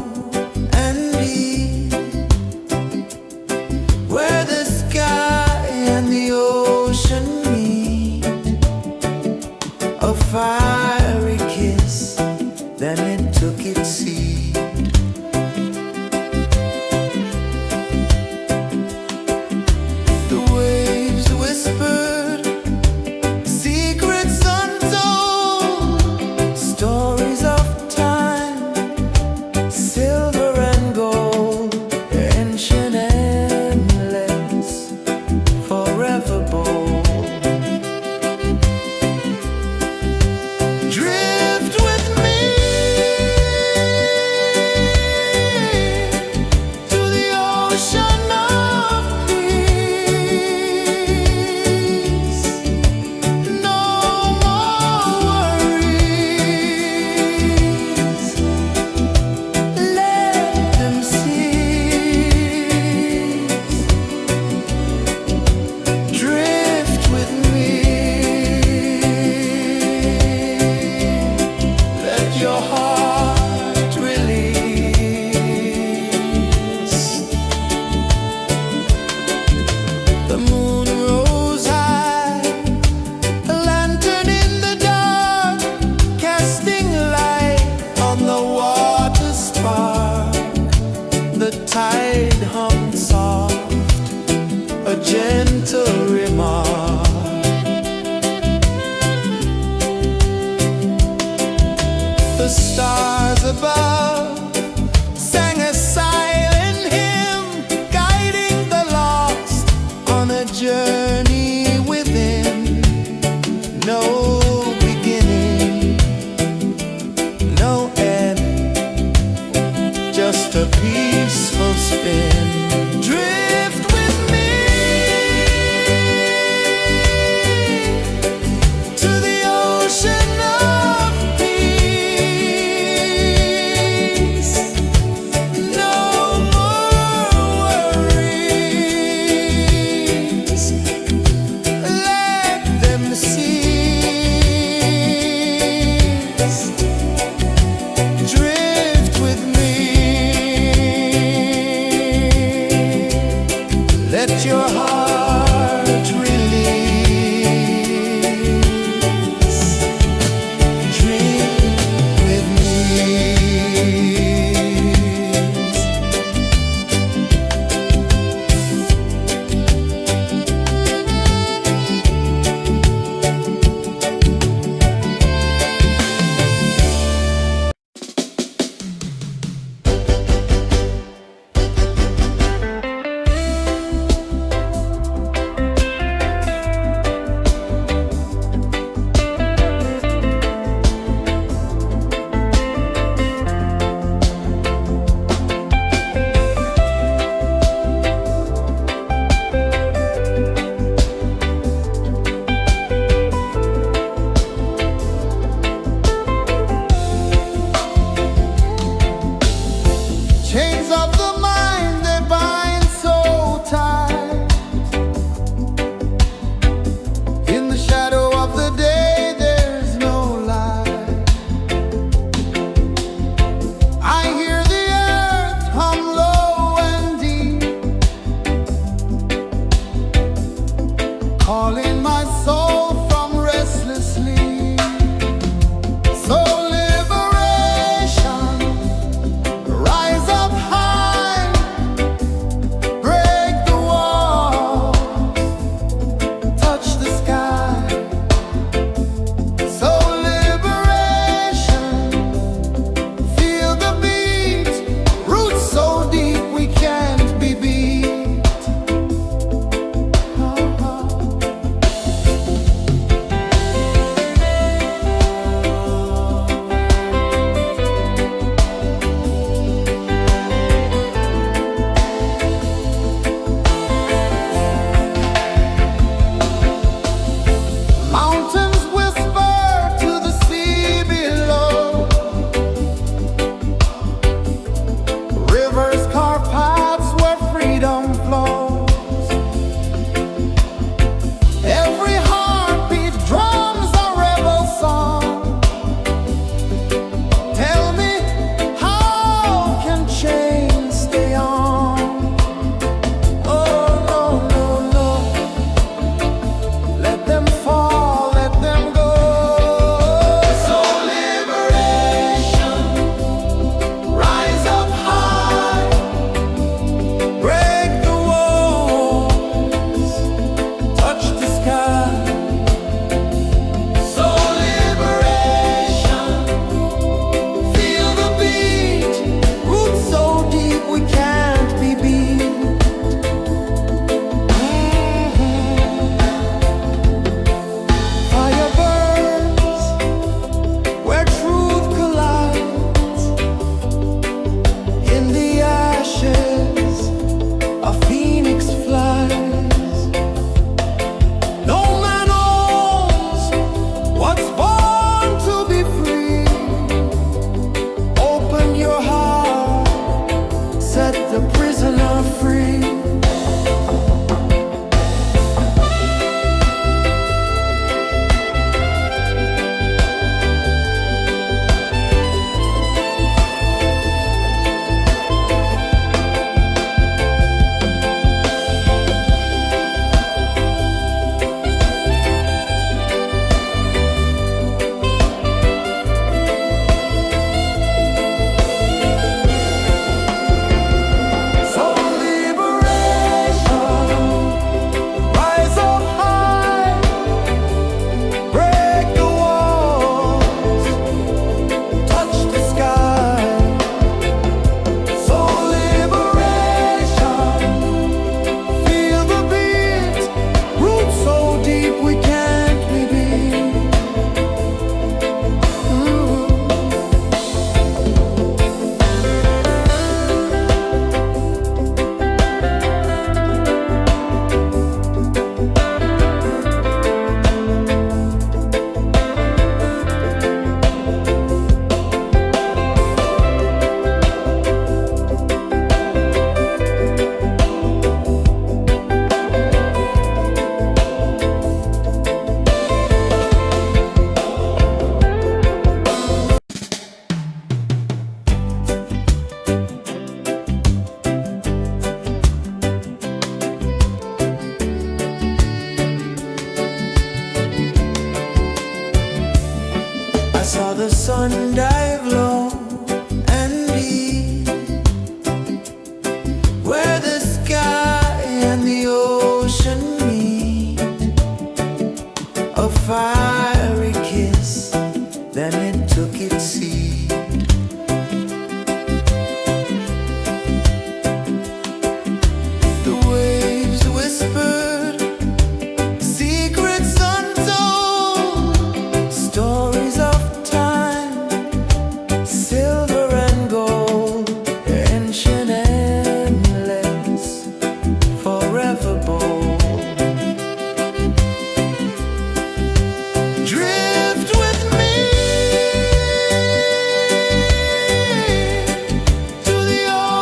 and deep, where the sky and the ocean meet. A fiery kiss, then it took its seat. The waves whispered secrets untold, stories of time, silver and gold, ancient, endless, forever bold. Drift with me to the ocean of peace. No more worries, let them cease. Drift with me, let your heart release. The moon rose high, a lantern in the dark, casting light on the water spark. The tide hummed soft, a gentle remark. The stars above sang a silent hymn, guiding the lost on a journey within. No beginning, no end, just a peaceful spin. Drift with me to the ocean of peace.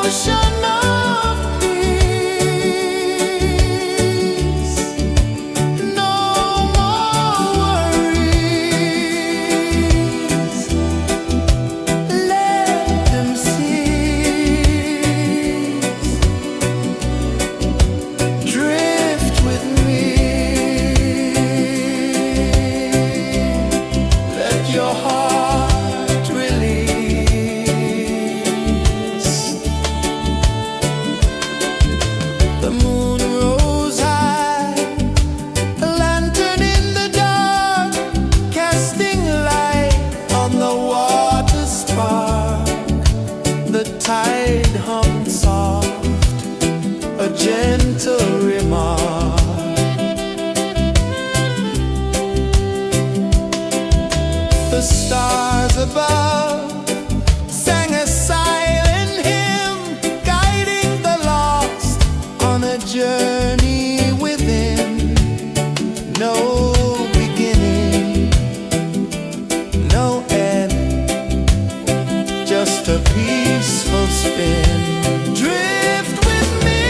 ocean of peace. No more worries. Let them cease. Drift with me. Let your heart release. The moon rose high, a lantern in the dark, casting light on the water spark. The tide hummed soft, a gentle remark. The stars above sang a silent hymn, guiding the lost on a journey within. No beginning, no end, just a peaceful spin. Drift with me.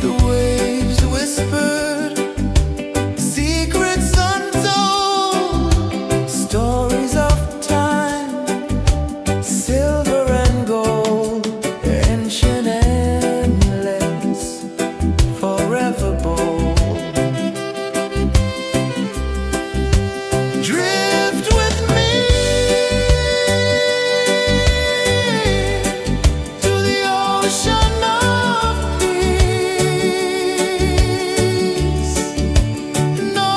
The waves whispered secrets untold, stories of time, silver and gold, ancient, endless, forever bold. Drift with me to the ocean of peace. No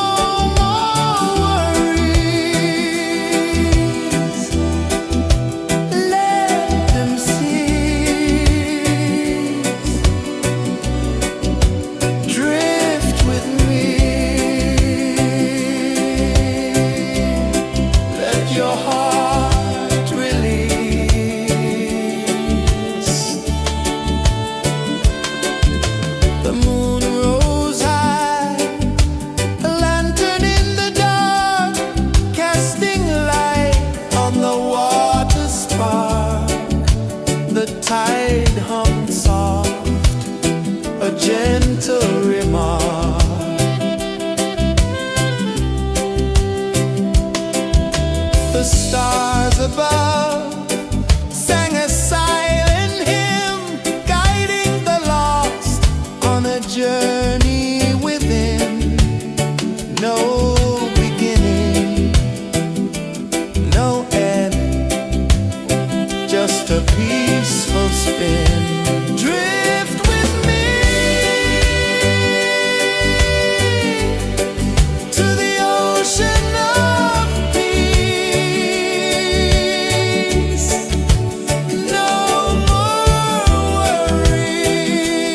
more worries. Let them cease. Drift with me. Let your heart release. The moon rose high, a lantern in the dark, casting light on the water spark. The tide hummed soft, a gentle remark. The stars above sang a silent hymn, guiding the lost on a journey within. No beginning, no end, just a peaceful spin. Drift with me to the ocean of peace. No more worries.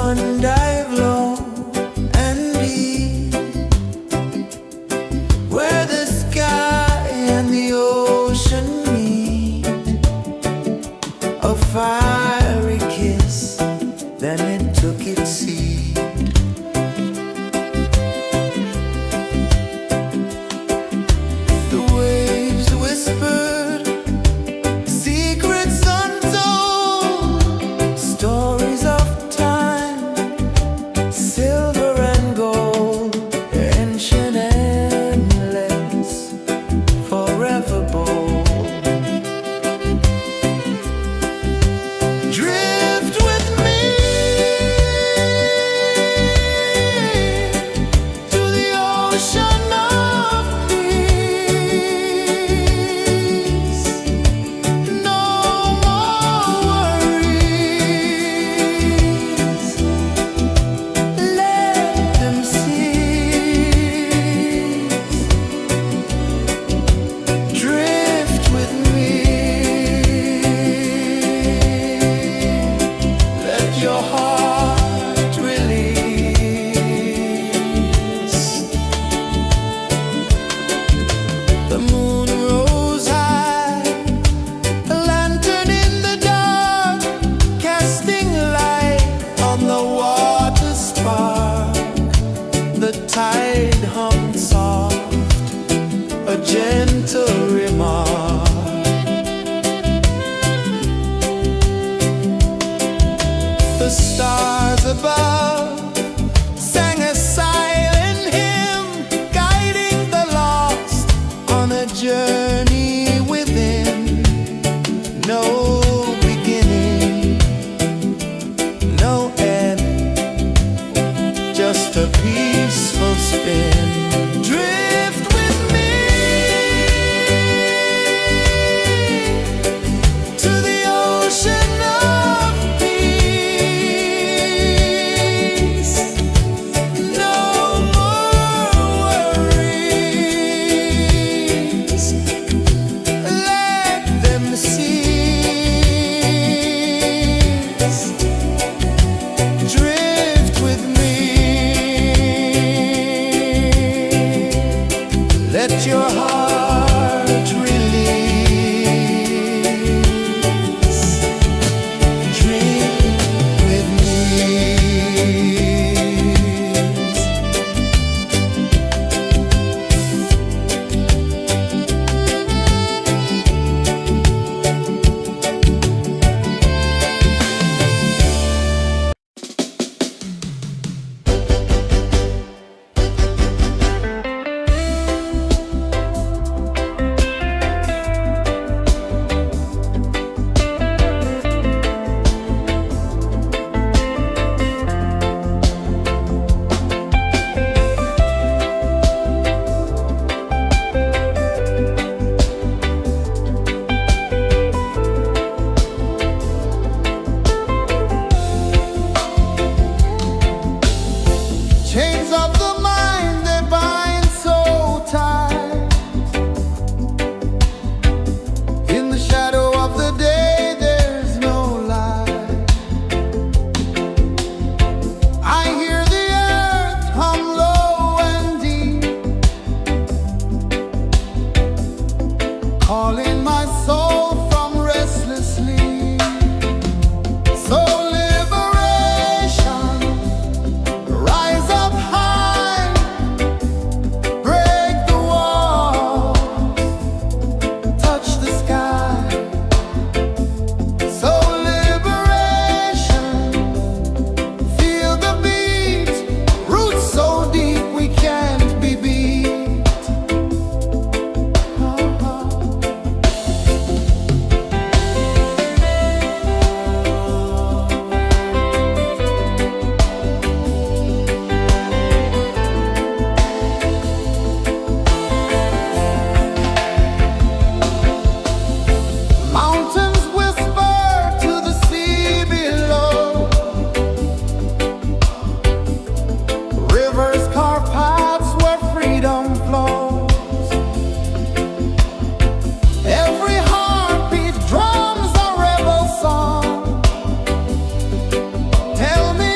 One dive low and deep, where the sky and the ocean meet. A fiery kiss, then it took its seat. The waves whispered secrets untold, stories of time, silver and gold, ancient, endless, forever bold. Drift with me to the ocean of peace. No more worries, let them cease. Drift with me, let your heart release. The moon rose high, a lantern in the dark, casting light on the water spark. The tide hummed soft, a gentle remark. The stars above sang a silent hymn, guiding the lost on a journey within. No beginning, no end, just a peaceful spin. Drift with me to the ocean of peace. No more worries, let them cease. Drift with me, let your heart release. Drift with me. Chains of the mind, they bind so tight. In the shadow of the day, there's no light. I hear the earth hum low and deep, calling my soul from restless sleep. So liberation, rise up high, break the walls, touch the sky. So liberation, feel the beat, roots so deep we can't be beat. Mountains whisper to the sea below, rivers carve paths where freedom flows. Every heartbeat drums a rebel song. Tell me,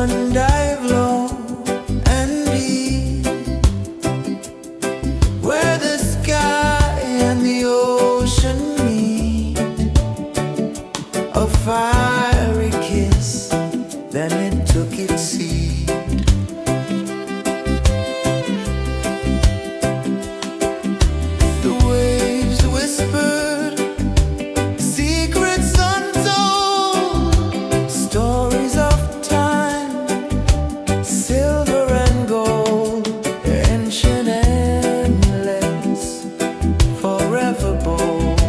sun dive low and deep, where the sky and the ocean meet. A fiery kiss, then it took its seed. The waves whispered secrets untold, stories of time, silver and gold, ancient, endless, forever bold.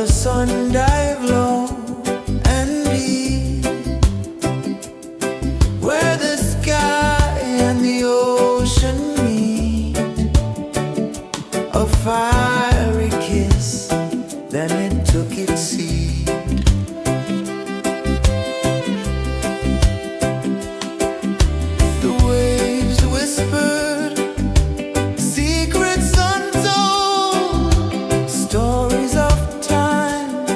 the sun dive low and deep, where the sky and the ocean meet. A fiery kiss, then it took its seed. The waves whispered secrets untold, stories of time,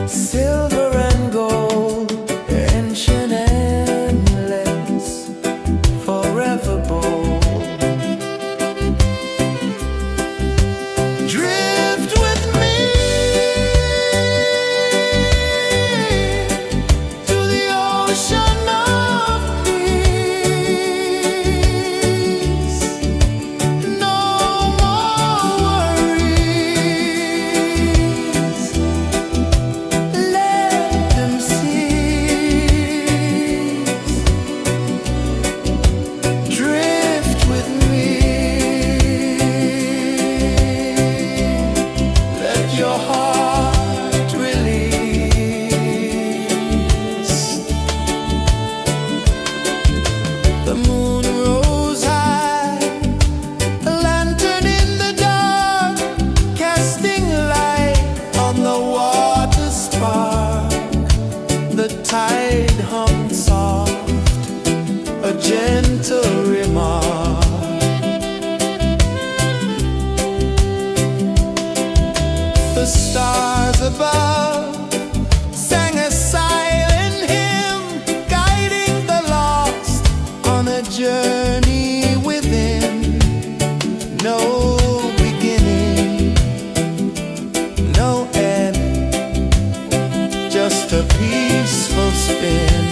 silver and gold, ancient, endless, forever bold. Drift with me to the ocean of peace. No more worries, let them cease. Drift with me, let your heart release. The moon rose high, a lantern in the dark, casting light on the water spark. The tide hummed soft, a gentle remark. The stars above sang a silent hymn, guiding the lost on a journey within. No beginning, no end, just a peaceful spin.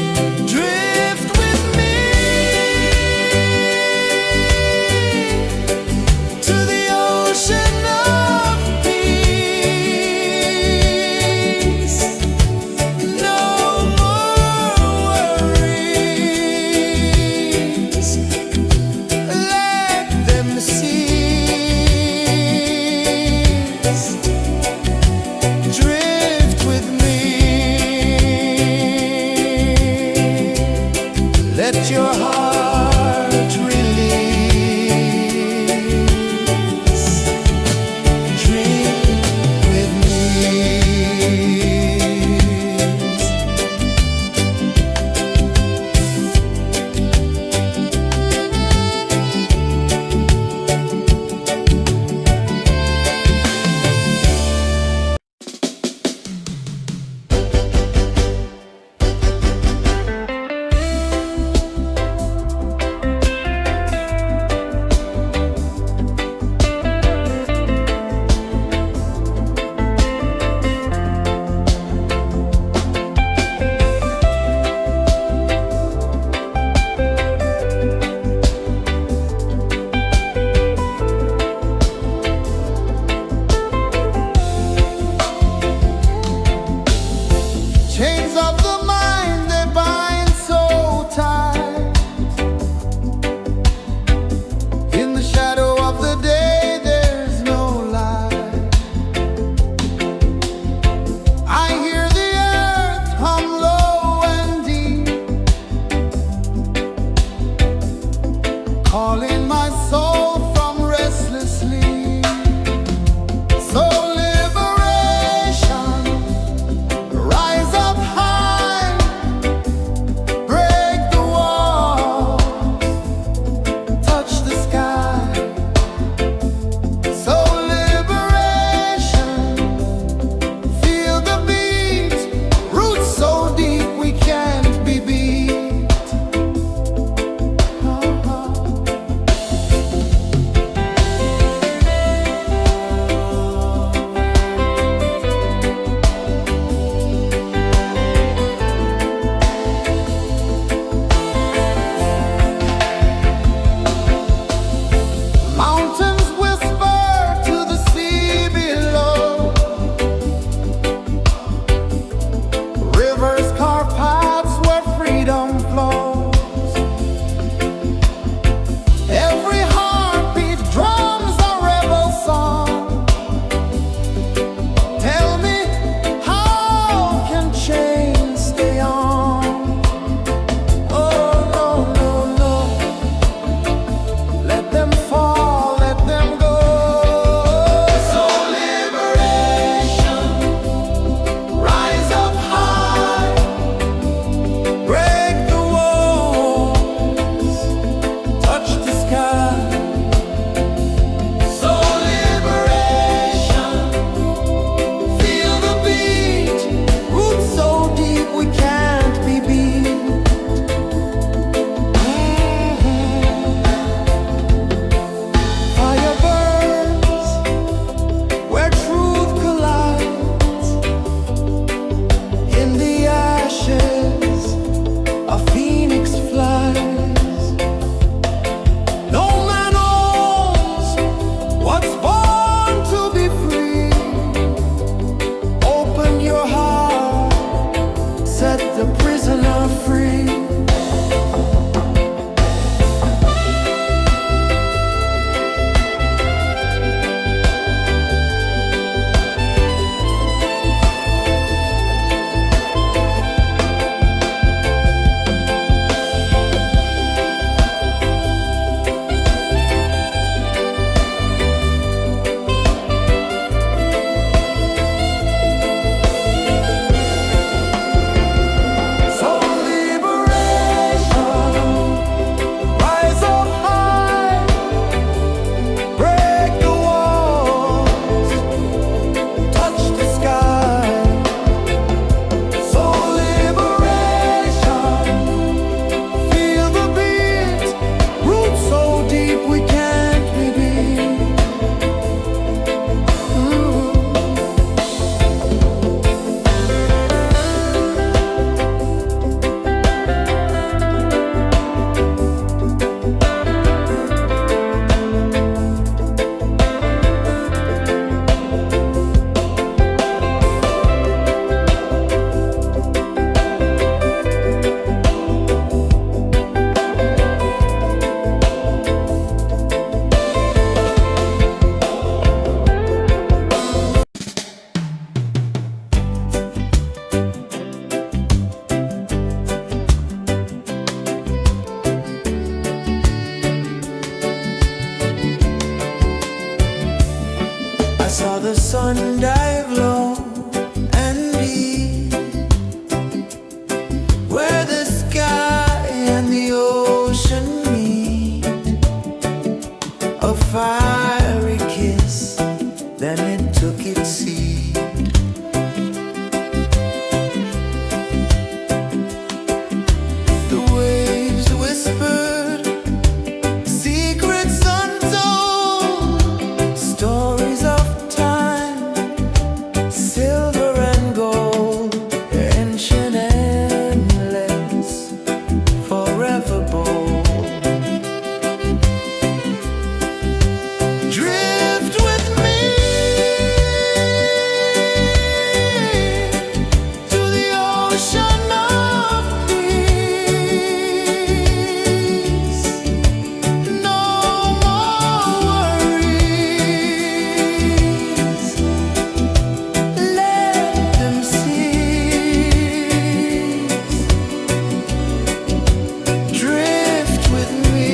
Drift with me to the ocean of peace. sun dive low and deep, where the sky and the ocean meet, a fiery kiss, then it took its seed. The waves whispered secrets untold, stories of time, silver and gold, ancient, endless, forever bold. Drift with me to the ocean of peace. No more worries. Let them cease. Drift with me.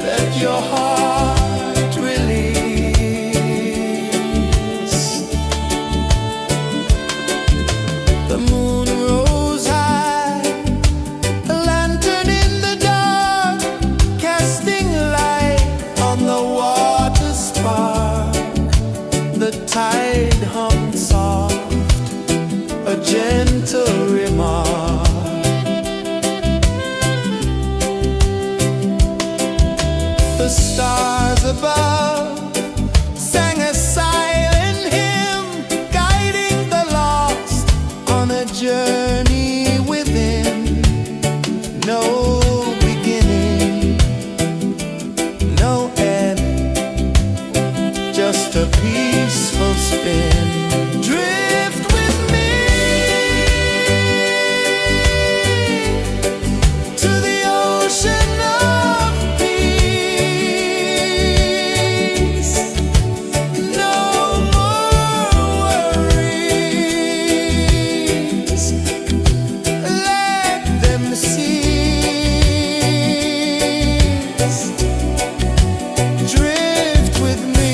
Let your heart release. The moon rose high, a lantern in the dark, casting light on the water spark. The tide hummed soft, a gentle remark. The stars above sang a silent hymn, guiding the lost on a journey within. No beginning, no end, just a peaceful spin. Drift with me to the ocean of peace. No more worries. Let them cease. Drift with me.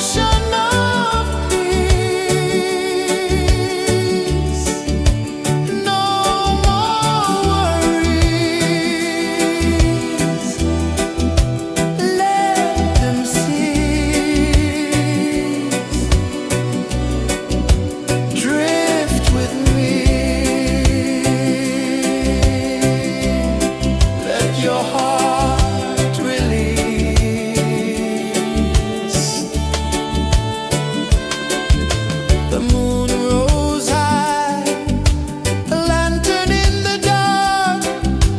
ocean of peace. No more worries. Let them cease. Drift with me. Let your heart release. The moon rose high, a lantern in the dark,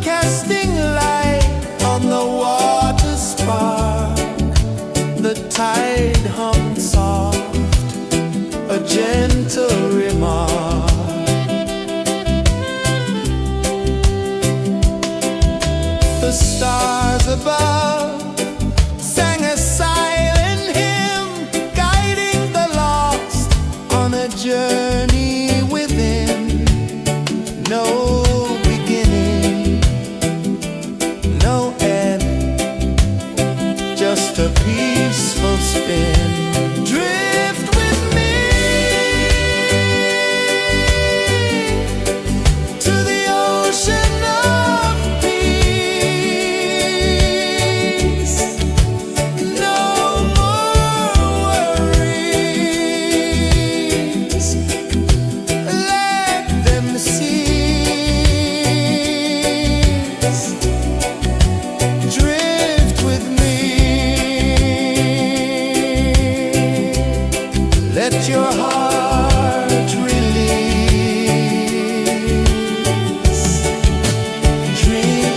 casting light on the water spark. The tide hummed soft, a gentle remark. The stars above sang a silent hymn, guiding the lost on a journey within. No beginning, no end, just a peaceful spin. Drift with me to the ocean of peace. No more worries. Let them cease. Drift with me. Let your heart release. Dream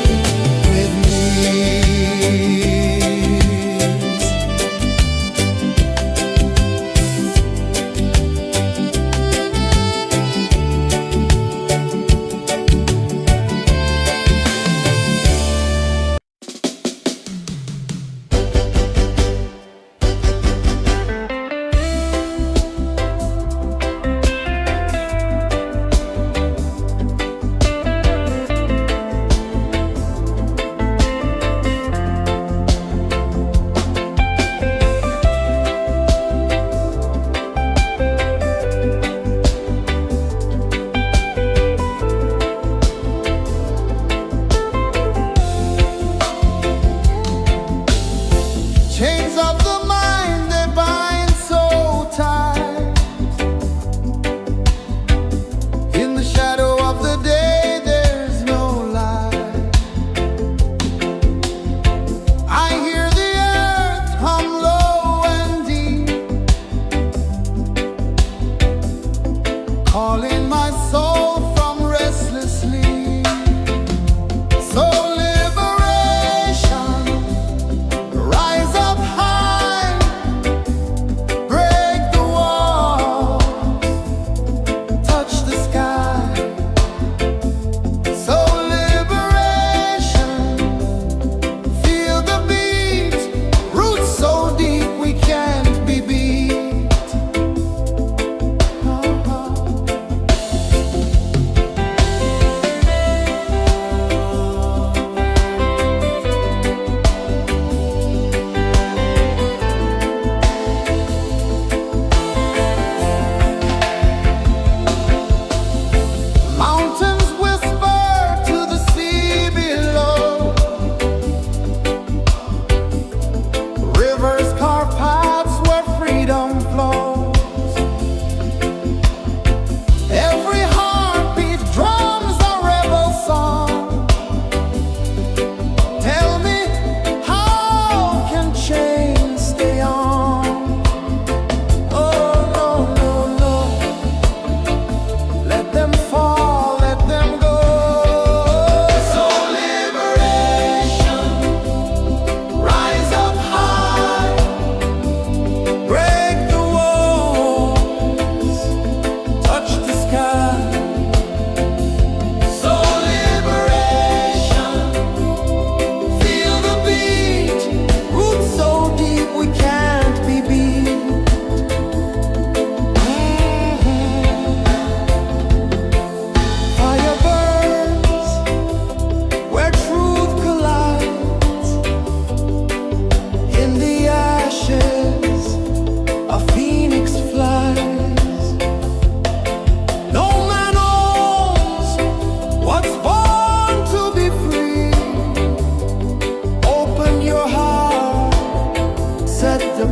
with me. Chains of the mind, they bind so tight. In the shadow of the day, there's no light. I hear the earth hum low and deep, calling my soul from restless sleep. So liberation, rise up high,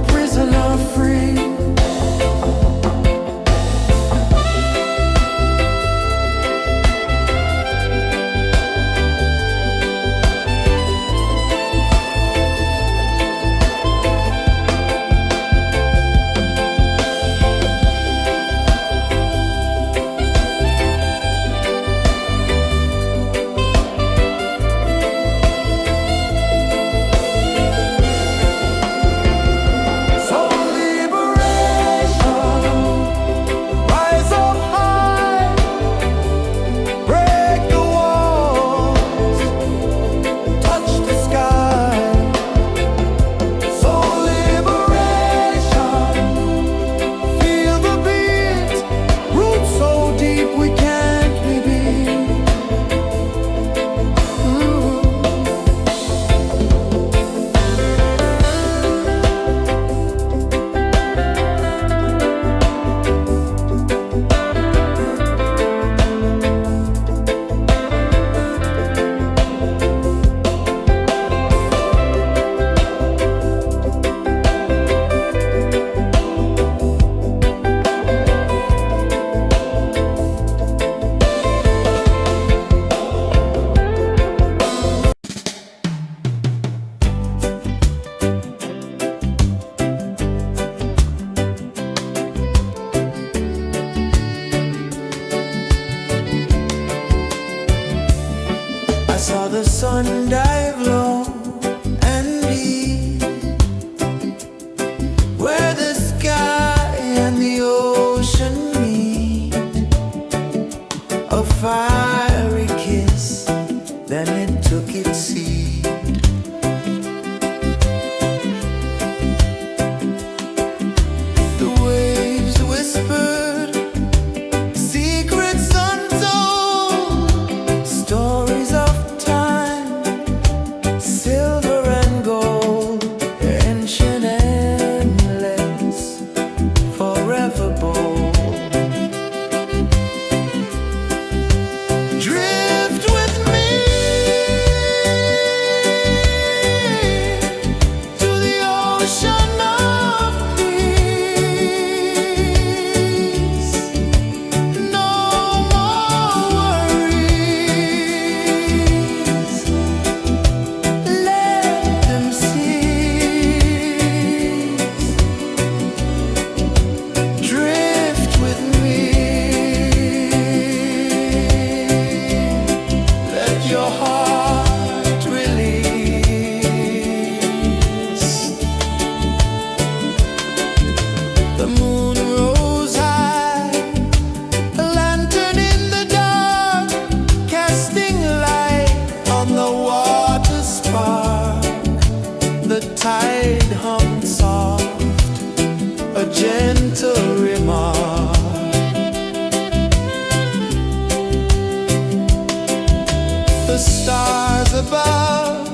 prisoner free. Saw the sun dive low and deep, where the sky and the ocean meet. A fiery kiss, then it took its seat. The waves whispered secrets untold, stories of silver and gold, ancient, endless, forever bold. Drift with me to the ocean of peace. No more worries. Drift with me. Let your heart release. The moon rose high, a lantern in the dark, casting light on the water spark. The tide hummed soft, a gentle remark. The stars above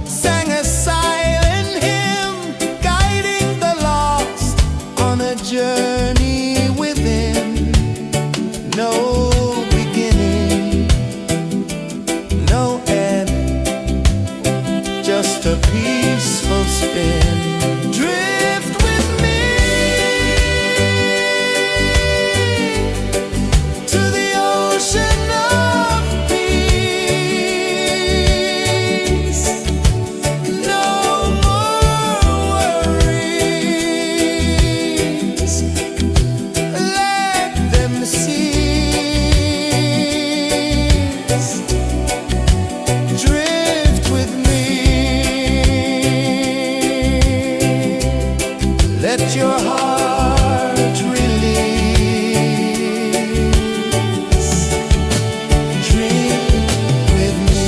sang a silent hymn, guiding the lost on a journey within. No beginning, no end, just a peaceful spin. Drift with me to the ocean of peace. No more worries. Let them cease. Drift with me. Let your heart release. Dream with me.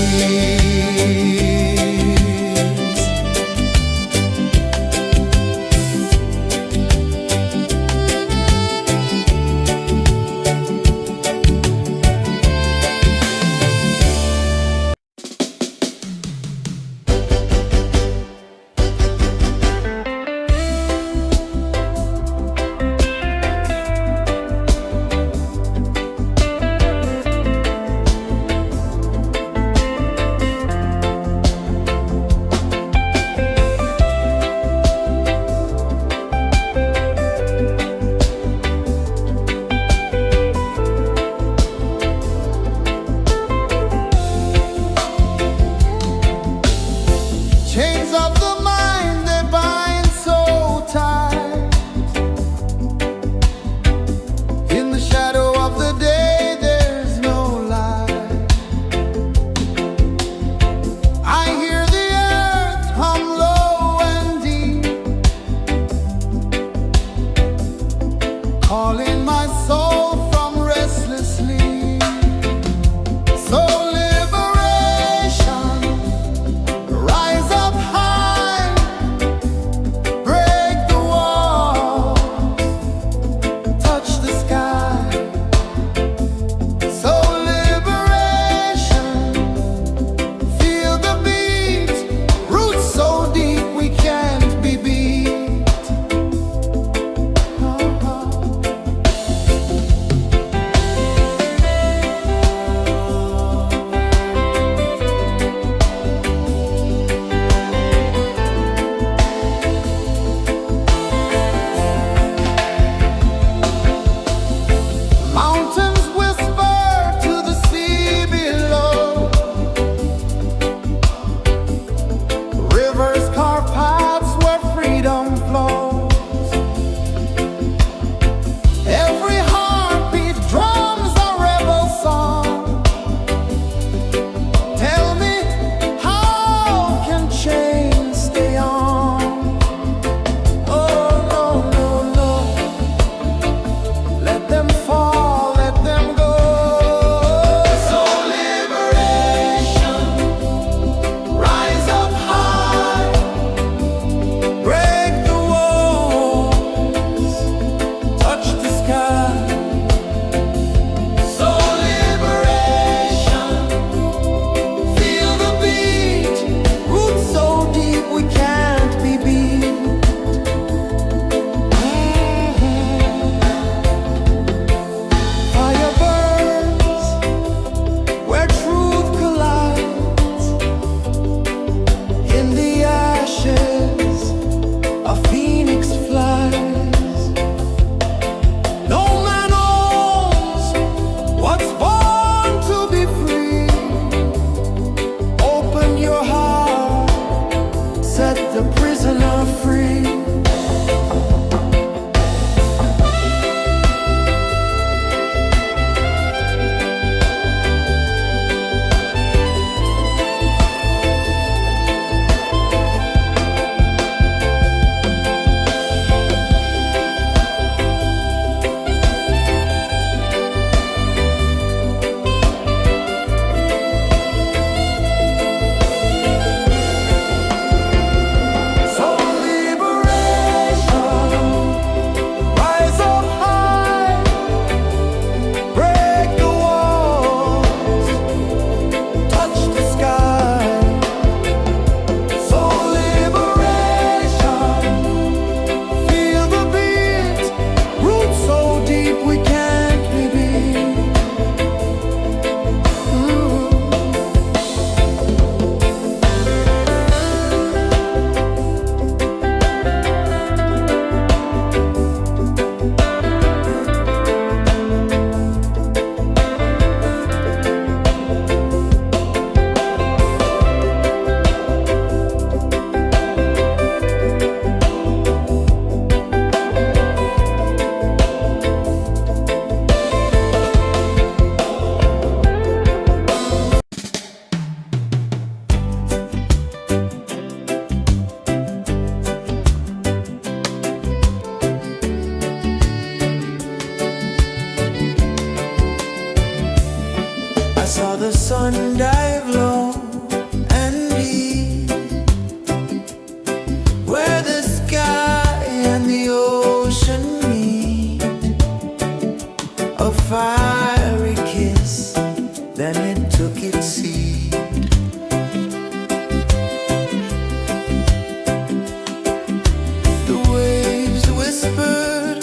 sun dive low and deep, where the sky and the ocean meet. A fiery kiss, then it took its seed. The waves whispered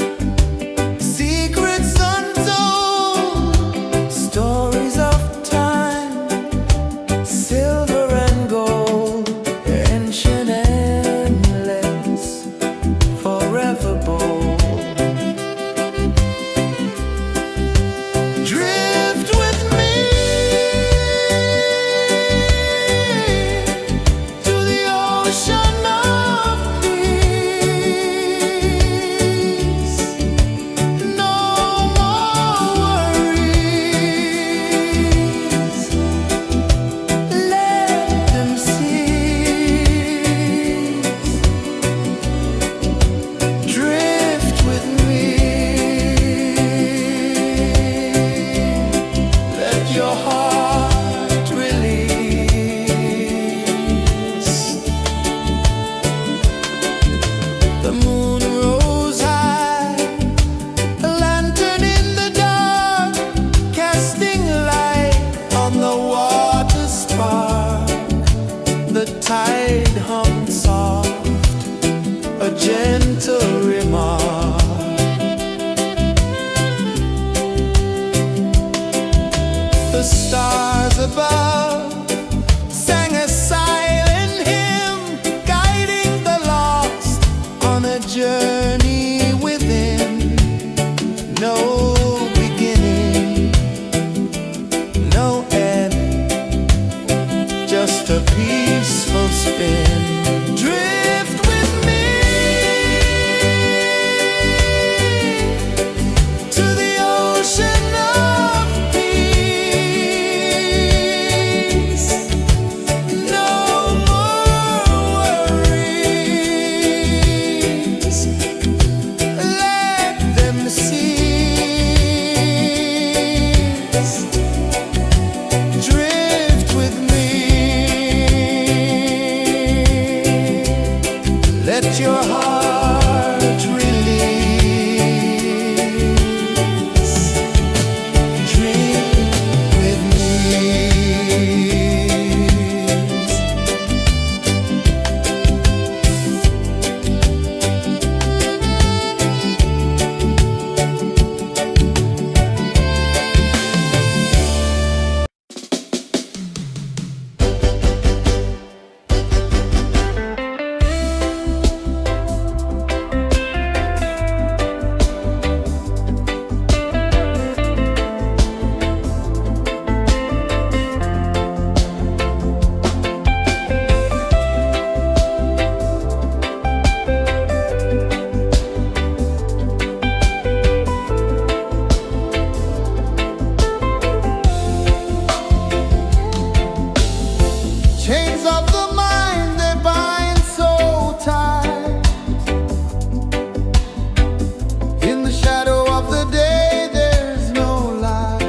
secrets untold, stories of time, silver and gold, ancient, endless, forever bold. Drift with me to the ocean of peace. No more worries. Let them cease. Drift with me. Let your heart release. The moon rose high, a lantern in the dark, casting light on the water spark. The tide hummed soft, a gentle remark. The stars above sang a silent hymn, guiding the lost on a journey within. No beginning, no end, just a peaceful spin. Drift with me to the ocean of peace. No more worries. Let them cease. Drift with me. Let your heart release. Drift with me. Chains of the mind, they bind so tight. In the shadow of the day, there's no light.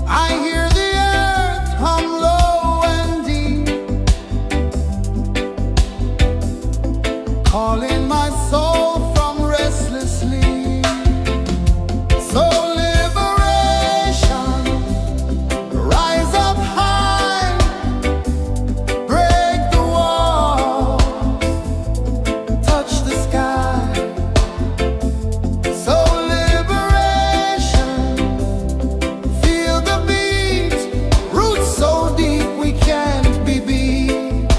I hear the earth hum low and deep, calling my soul from restless sleep. So liberation, rise up high, break the walls, touch the sky. So liberation, feel the beat, roots so deep we can't be beat.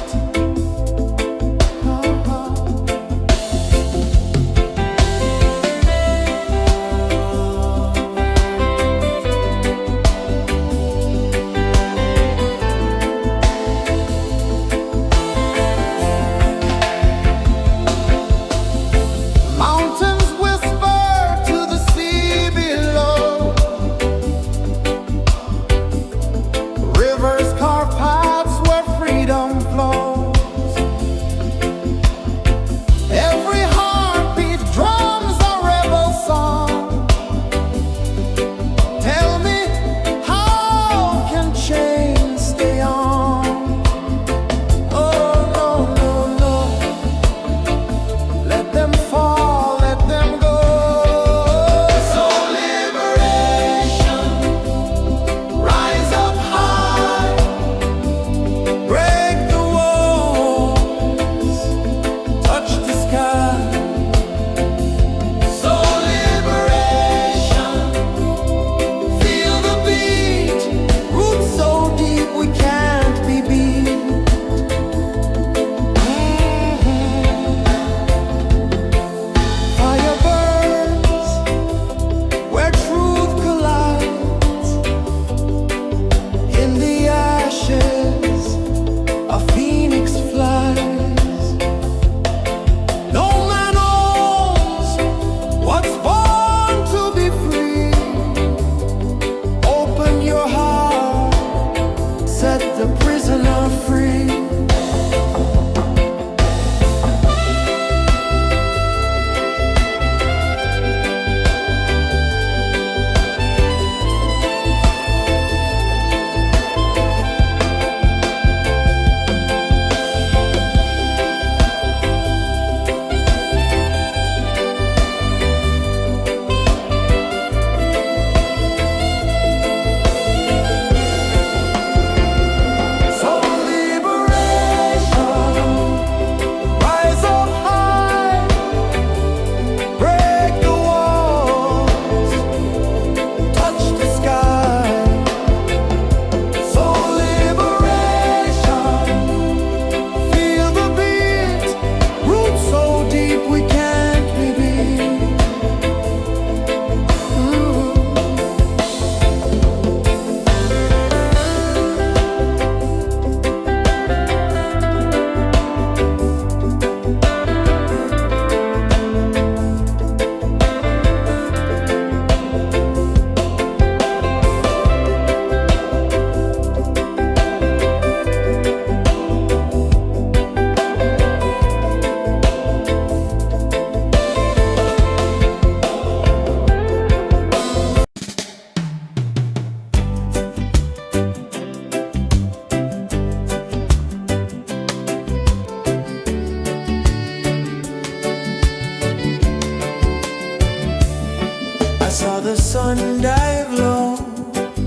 sun dive low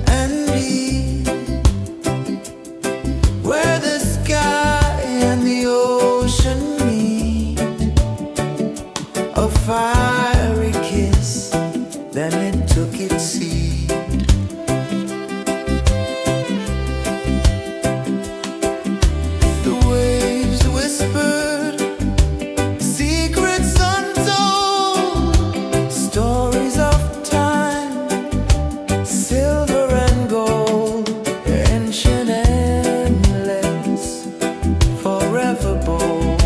and deep, where the sky and the ocean meet, a fiery kiss, then it took its seed. The waves whispered secrets untold, stories of time, silver and gold, ancient, endless, forever bold.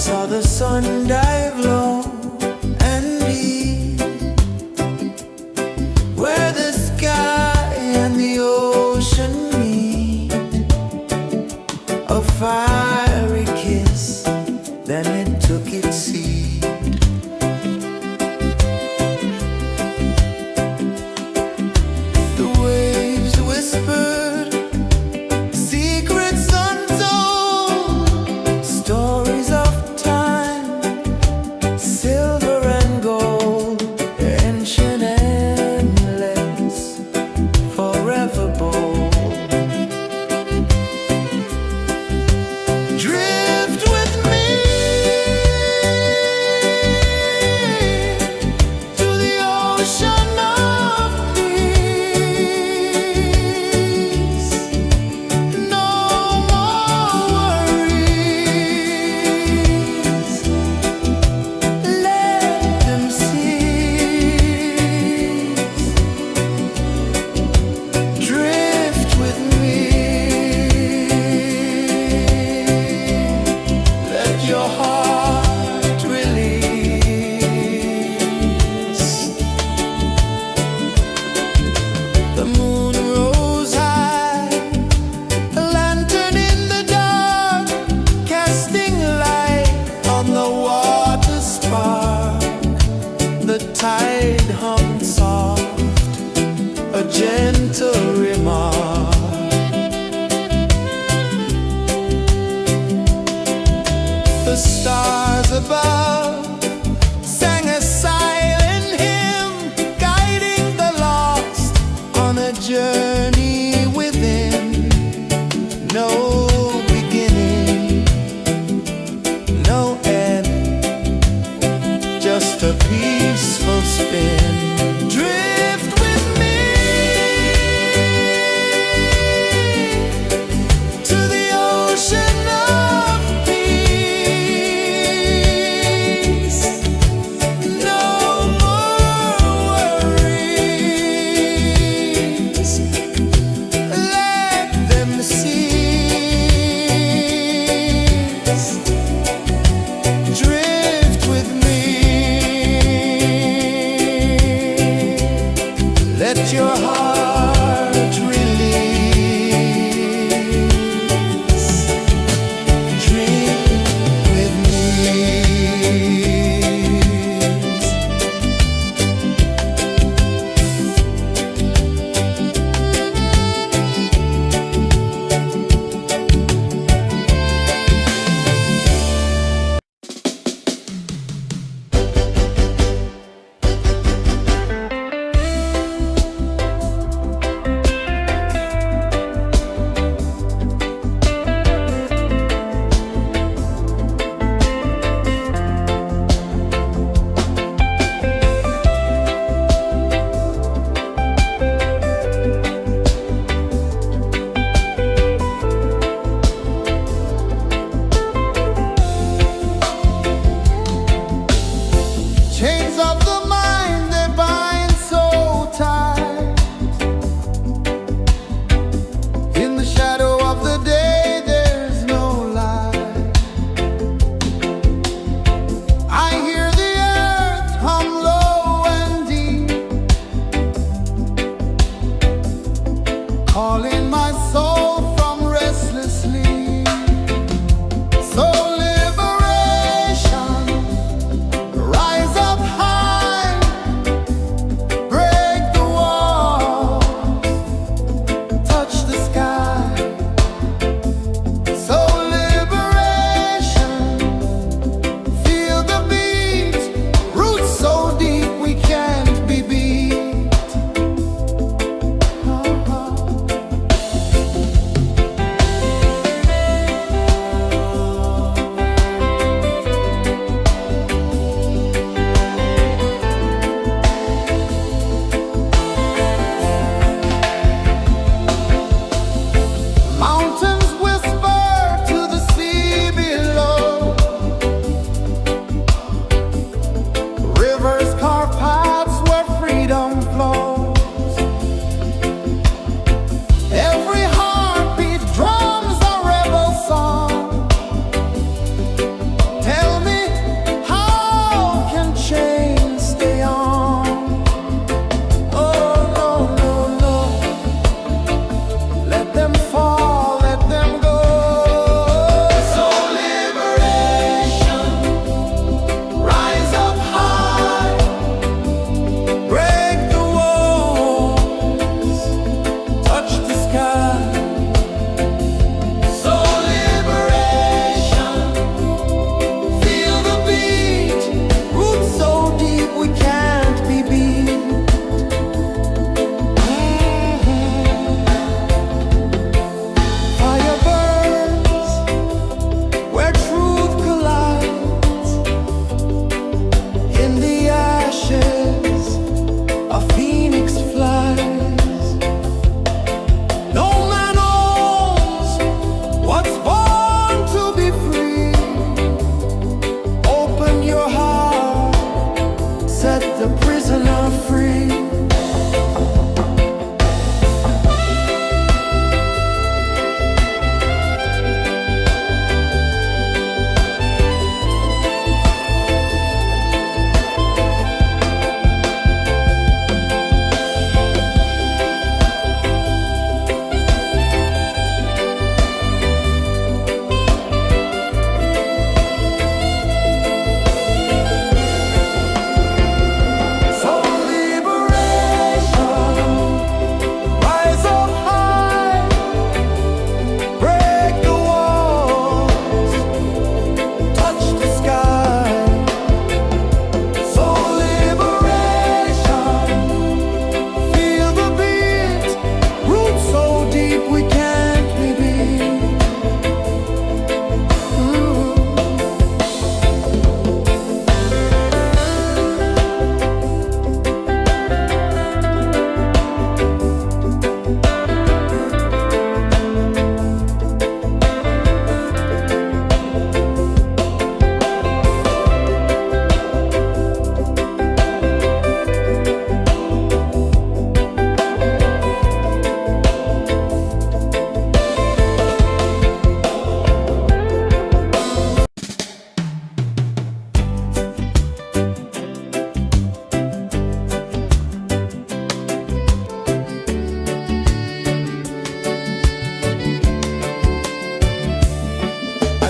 saw the sun dive low and deep, where the sky and the ocean meet. A fiery kiss, then it took its seed. The waves whispered secrets untold, stories of time, silver and gold, ancient, endless, forever bold. Drift with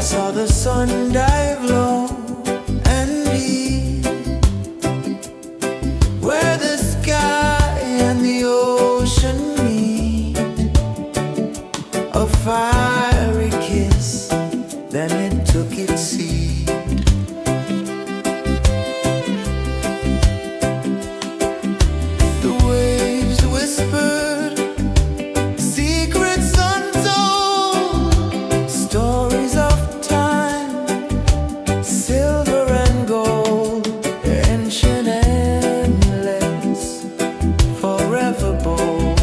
saw the sun dive low and deep, where the sky and the ocean meet. A fiery kiss, then it took its seed. The waves whispered secrets untold, stories of time, silver and gold, ancient, endless, forever bold.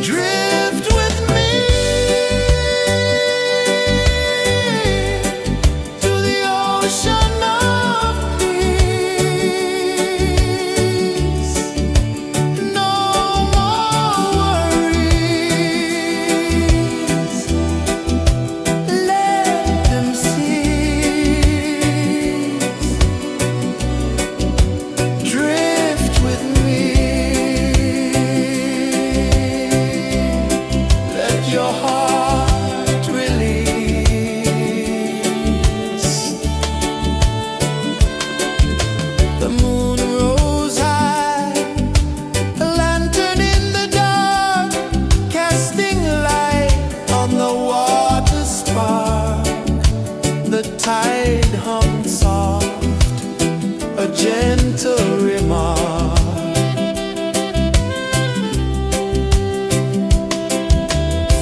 Drift with me to the ocean of peace. No more worries, let them cease. Drift with me, let your heart release. The moon rose high, a lantern in the dark, casting light on the water spark. The tide hummed soft, a gentle remark.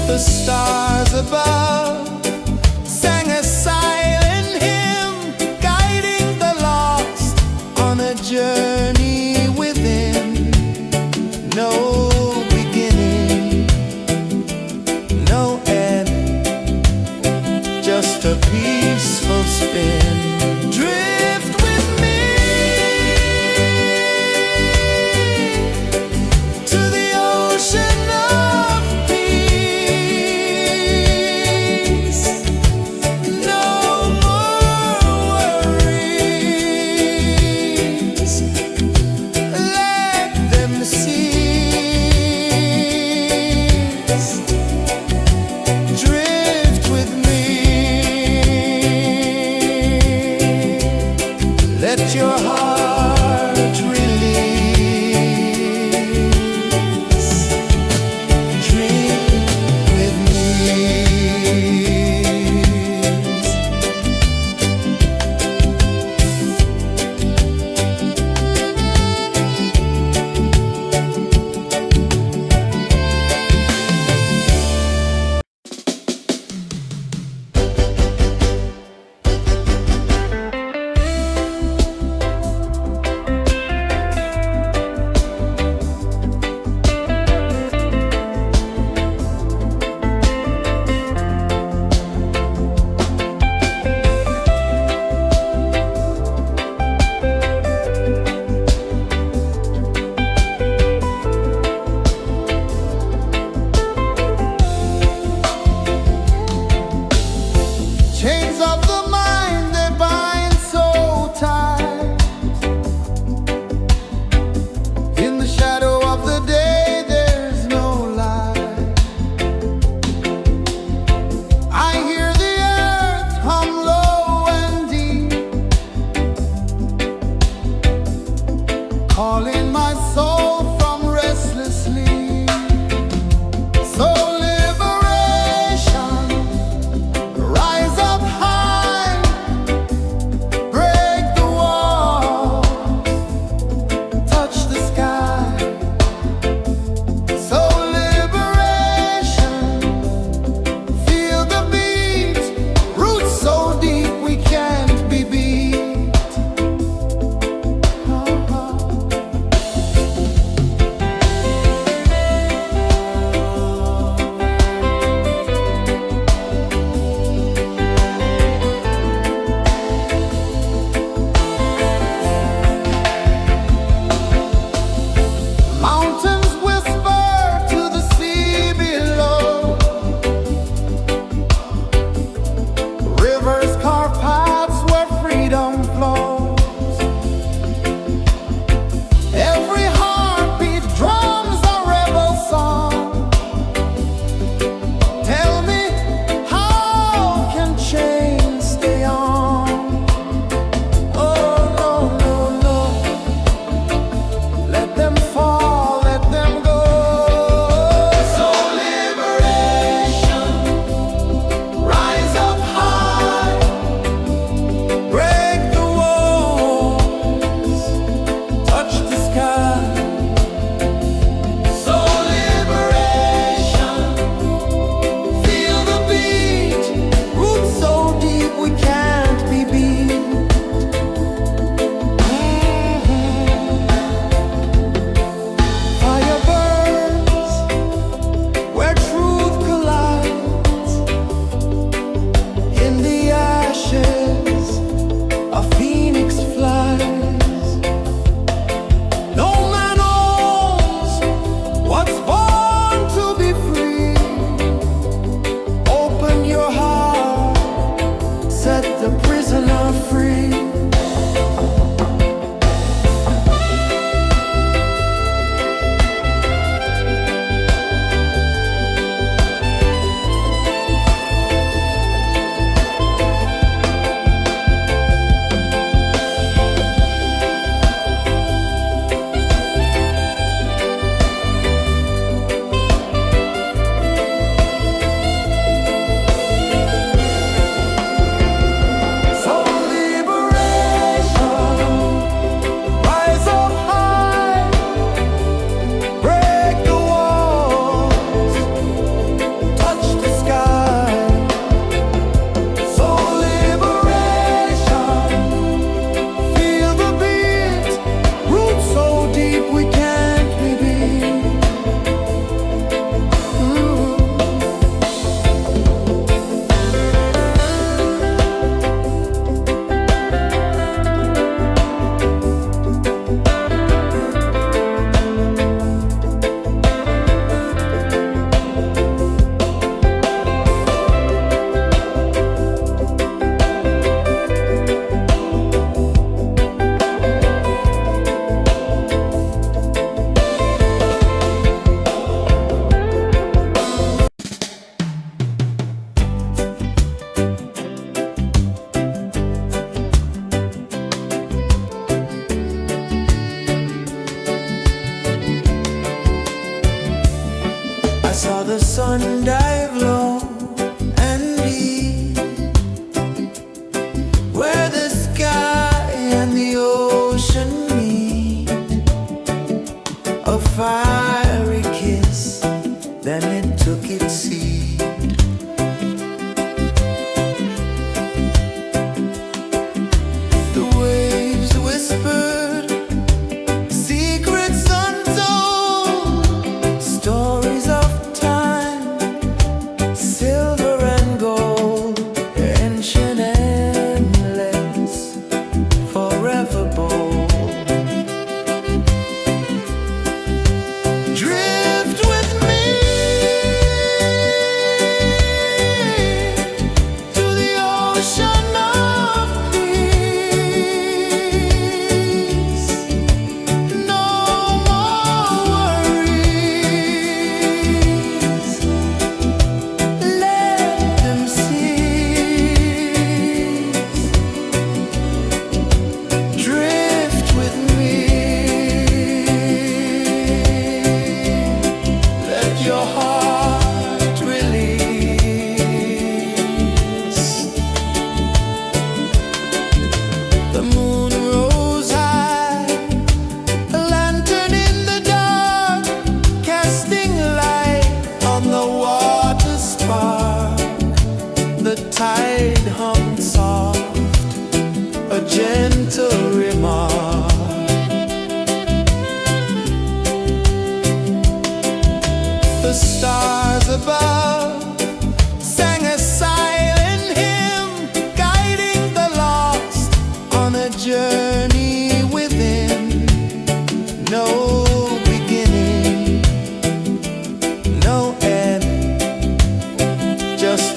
The stars above sang a silent hymn, guiding the lost on a journey within. No beginning, no end, just a peaceful spin. Drift with me to the ocean of peace. No more worries, let them cease.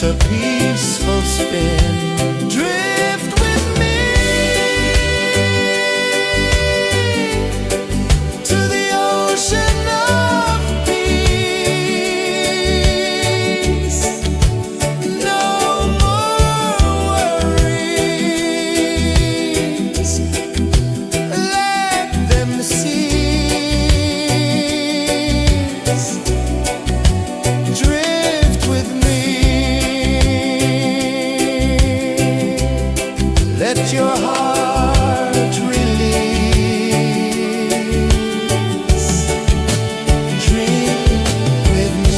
a peaceful spin. Drift with me to the ocean of peace. No more worries, let them cease. Drift with me, let your heart release. Drift with me.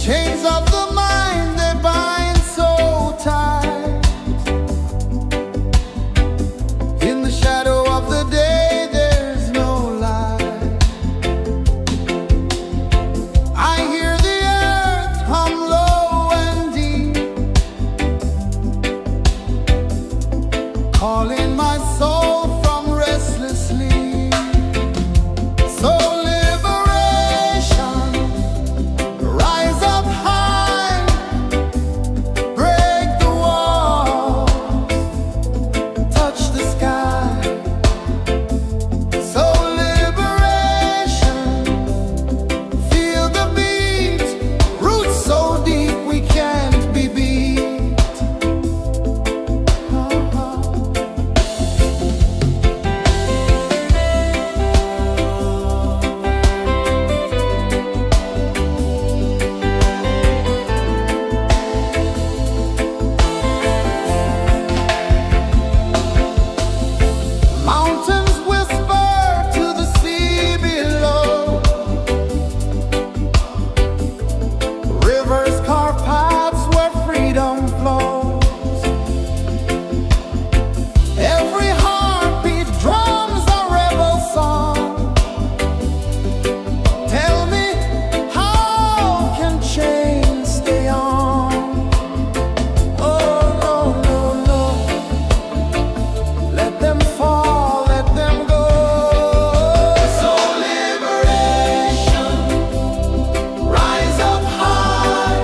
Chains of the mind, they bind so tight. In the shadow of the day, there's no light. I hear the earth hum low and deep, calling my soul from restless sleep. So liberation, rise up high, break the walls, touch the sky. So liberation, feel the beat, roots so deep we can't be beat. Mountains whisper to the sea below. Rivers carve paths where freedom flows. Every heartbeat drums a rebel song. Tell me, how can chains stay on? Oh, no, no, no. Let them fall, let them go. So liberation, rise up high,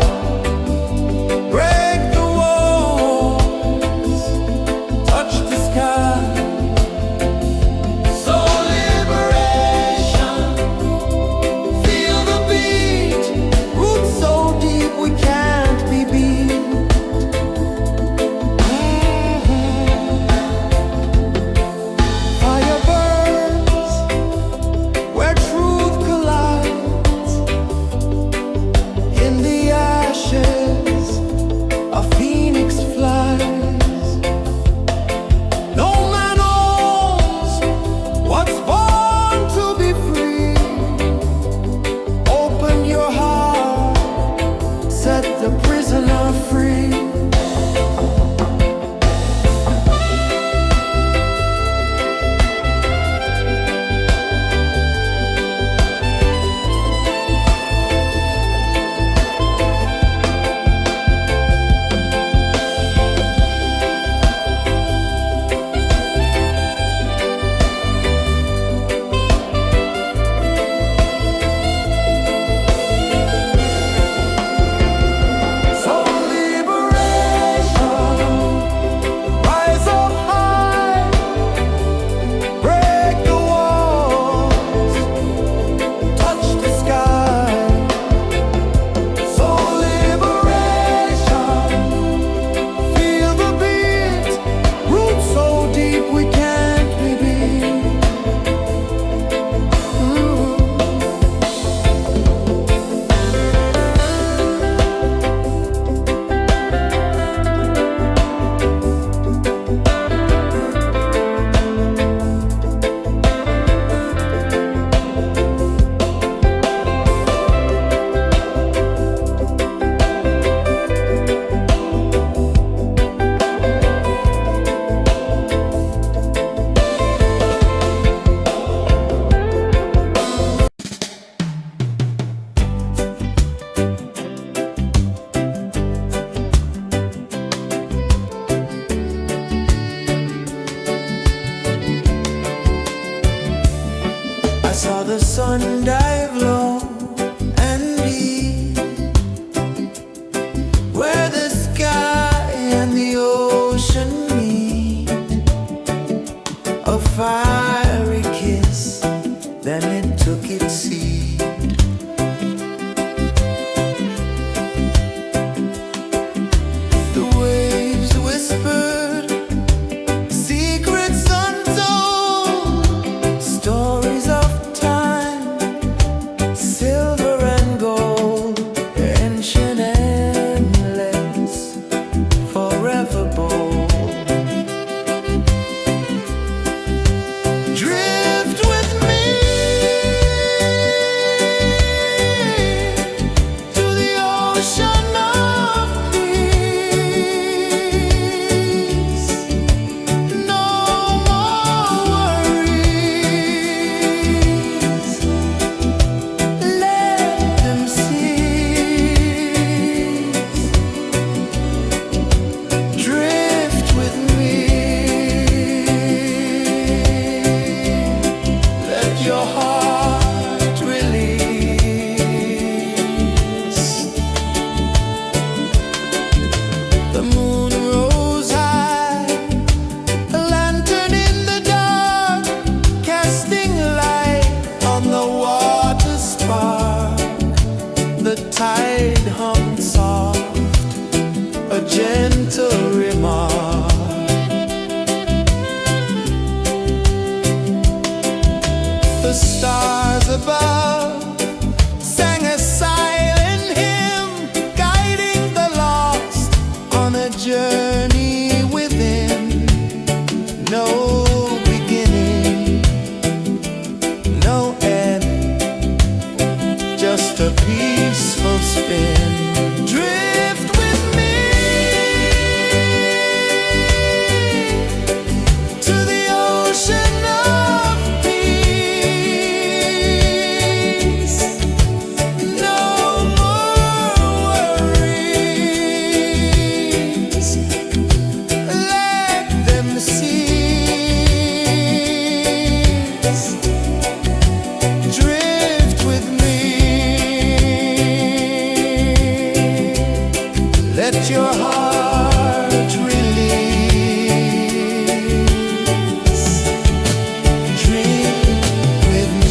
ocean of peace. No more worries. Let them cease. Drift with me. Let your heart release. The moon rose high, a lantern in the dark, casting light on the water spark. The tide hummed soft, a gentle remark. The stars above sang a silent hymn, guiding the lost on a journey within. No beginning, no end, just a peaceful spin. Drift with me to the ocean of peace. No more worries. Let them cease. Drift with me. Let your heart release. Dream with me.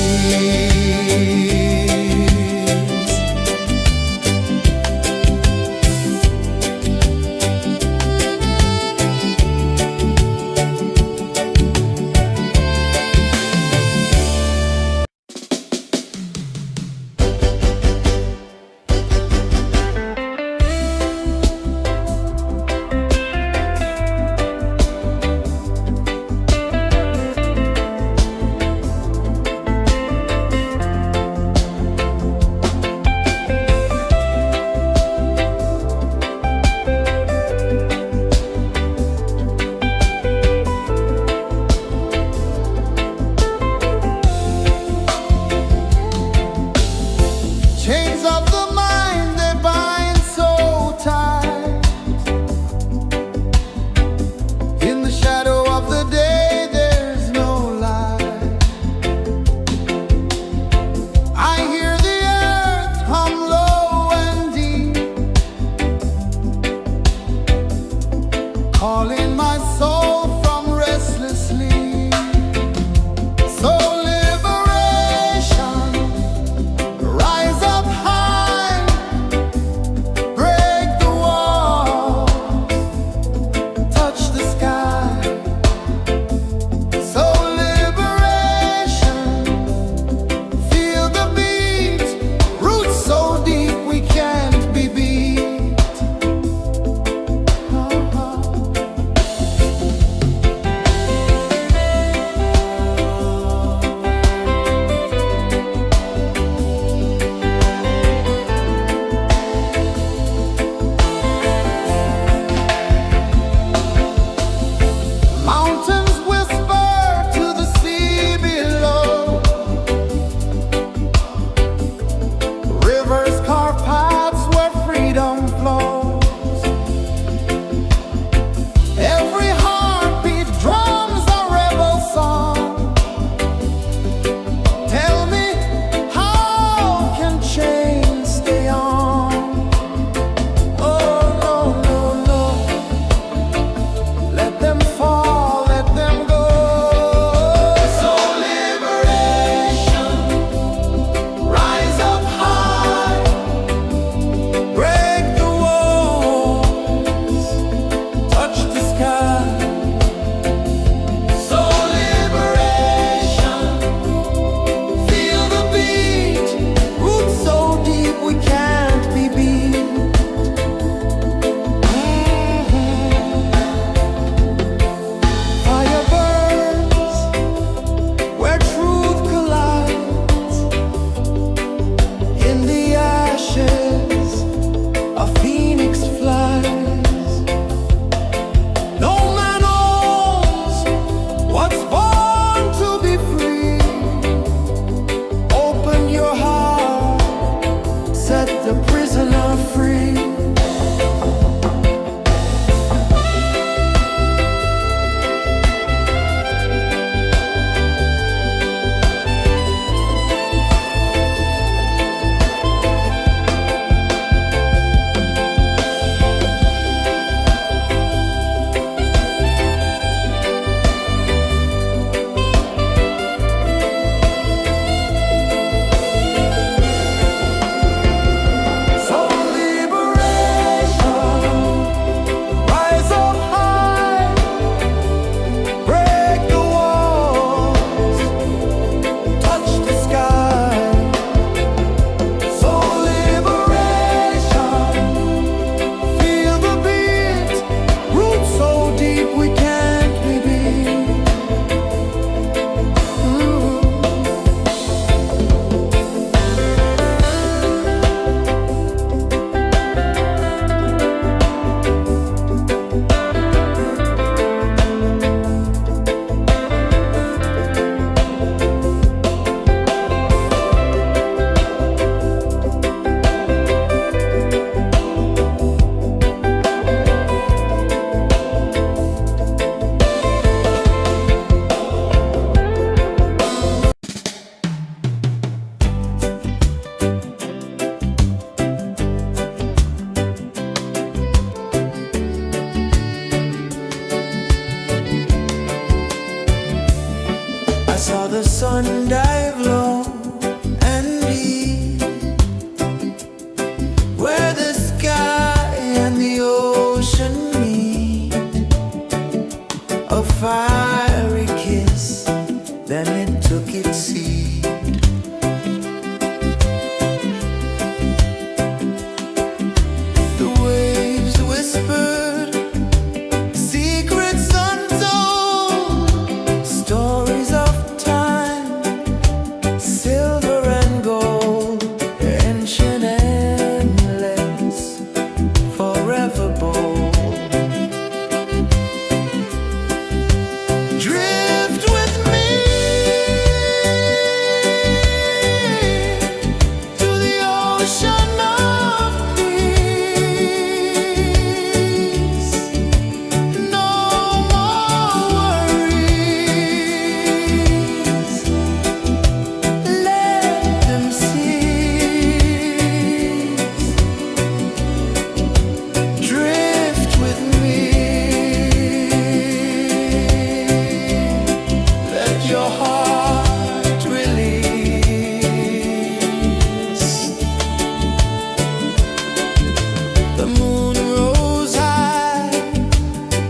The moon rose high,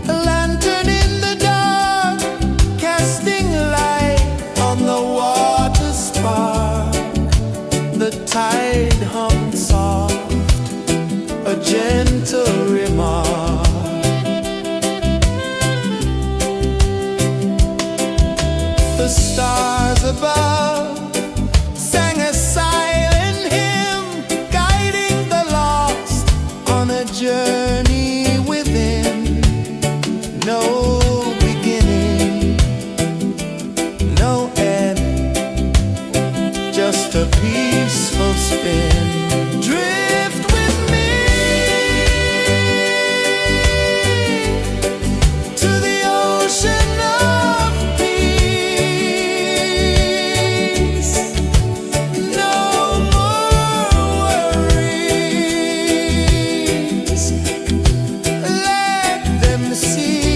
a lantern in the dark, casting light on the water spark. The tide hummed soft, a gentle remark. The stars above sang a silent hymn, guiding the lost on a journey within. No beginning, no end, just a peaceful spin. Drift with me to the ocean of peace. No more worries, let them cease.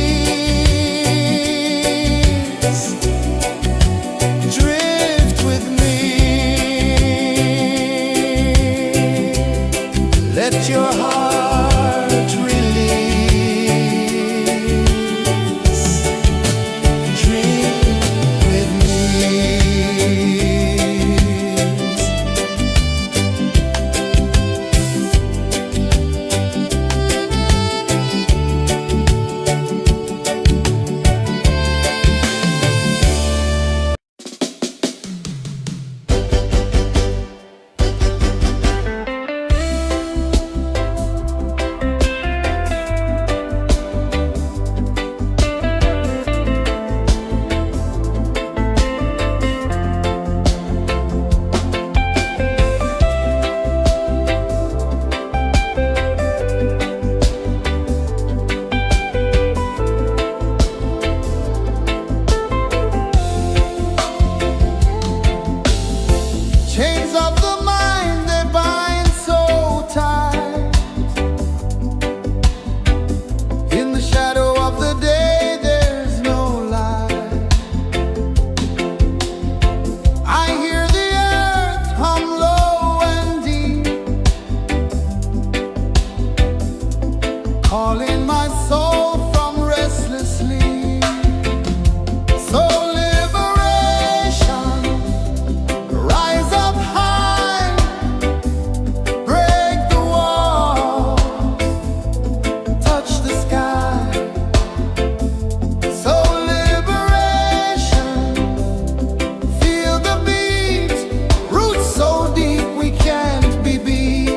Drift with me, let your heart release. Dream with me. Chains of the mind, they bind so tight. In the shadow of the day, there's no light. I hear the earth hum low and deep, calling my soul from restless sleep. So liberation, rise up high, break the wall, touch the sky. So liberation, feel the beat, roots so deep we can't be beat.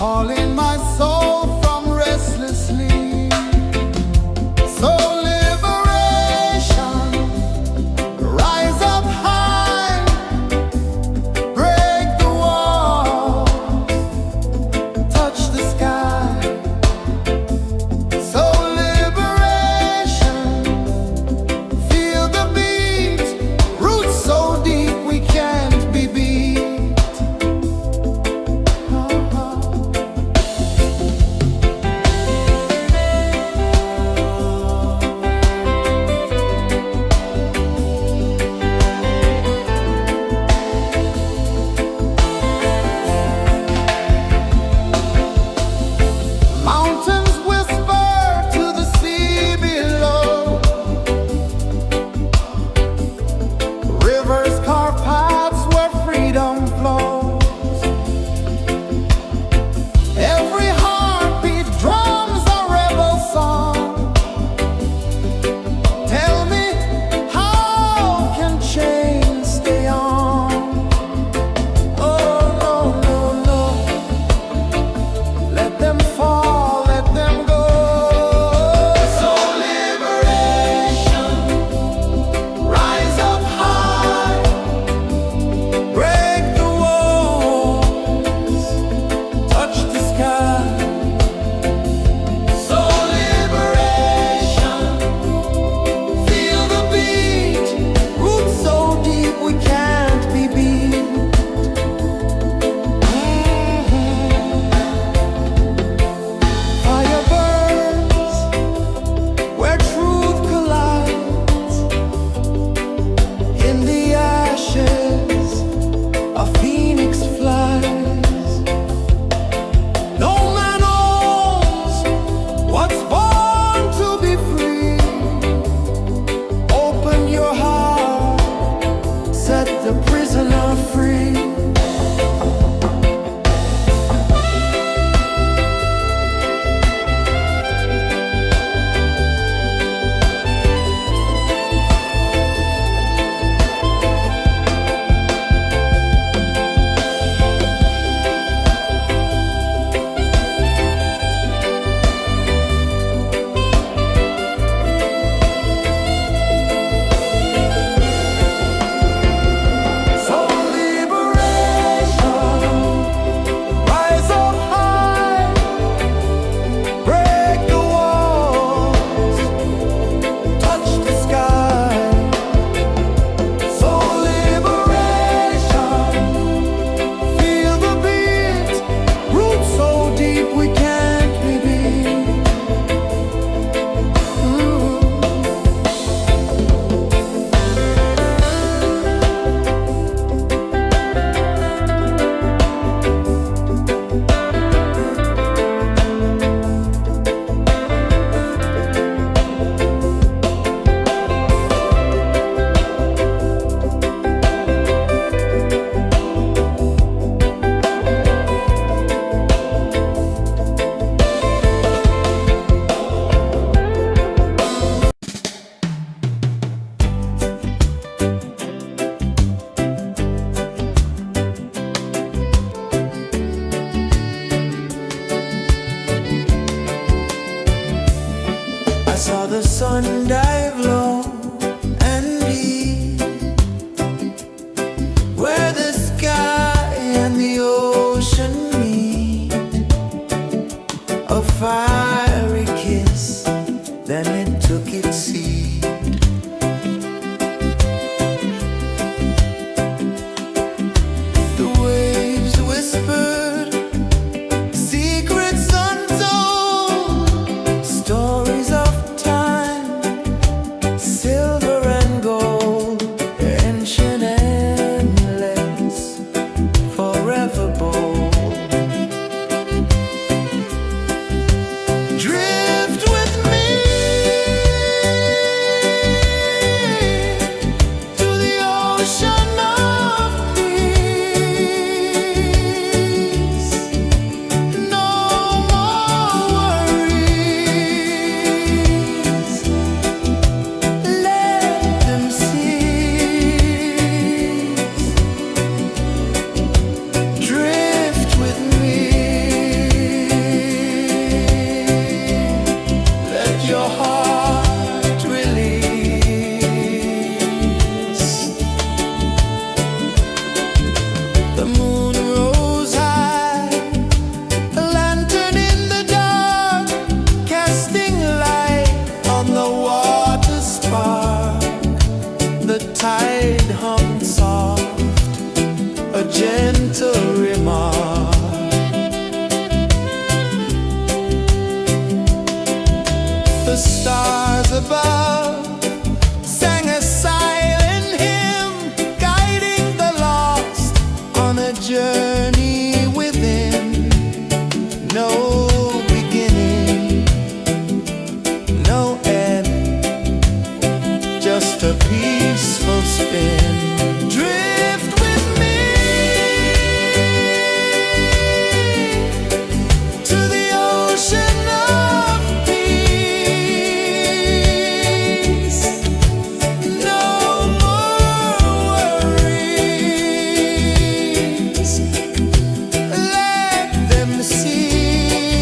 calling my soul from restless sleep. So liberation, rise up high, break the walls, touch the sky. So liberation, feel the beat, roots so deep we can't be beat. Mountains whisper to the sea below. Rivers carve paths where freedom flows. Every heartbeat drums a rebel song. Tell me, how can chains stay on? Oh, no, no, no. Let them fall, let them go. So liberation, rise up high, break the walls, touch the sky. So liberation, feel the beat, roots so deep we can't be beat. Fire burns where truth collides. In the ashes, a phoenix flies. No man owns what's born to be free. Open your heart, set the prisoner free. So liberation, rise up high, break the walls, touch the sky. So liberation, feel the beat, roots so deep we can't be beat. I saw the sun dive low and deep, where the sky and the ocean meet. A fiery kiss, then it took its seat. The waves whispered secrets untold, stories of time no beginning, no end, just a peaceful spin. Drift with me to the ocean of peace. No more worries, let them see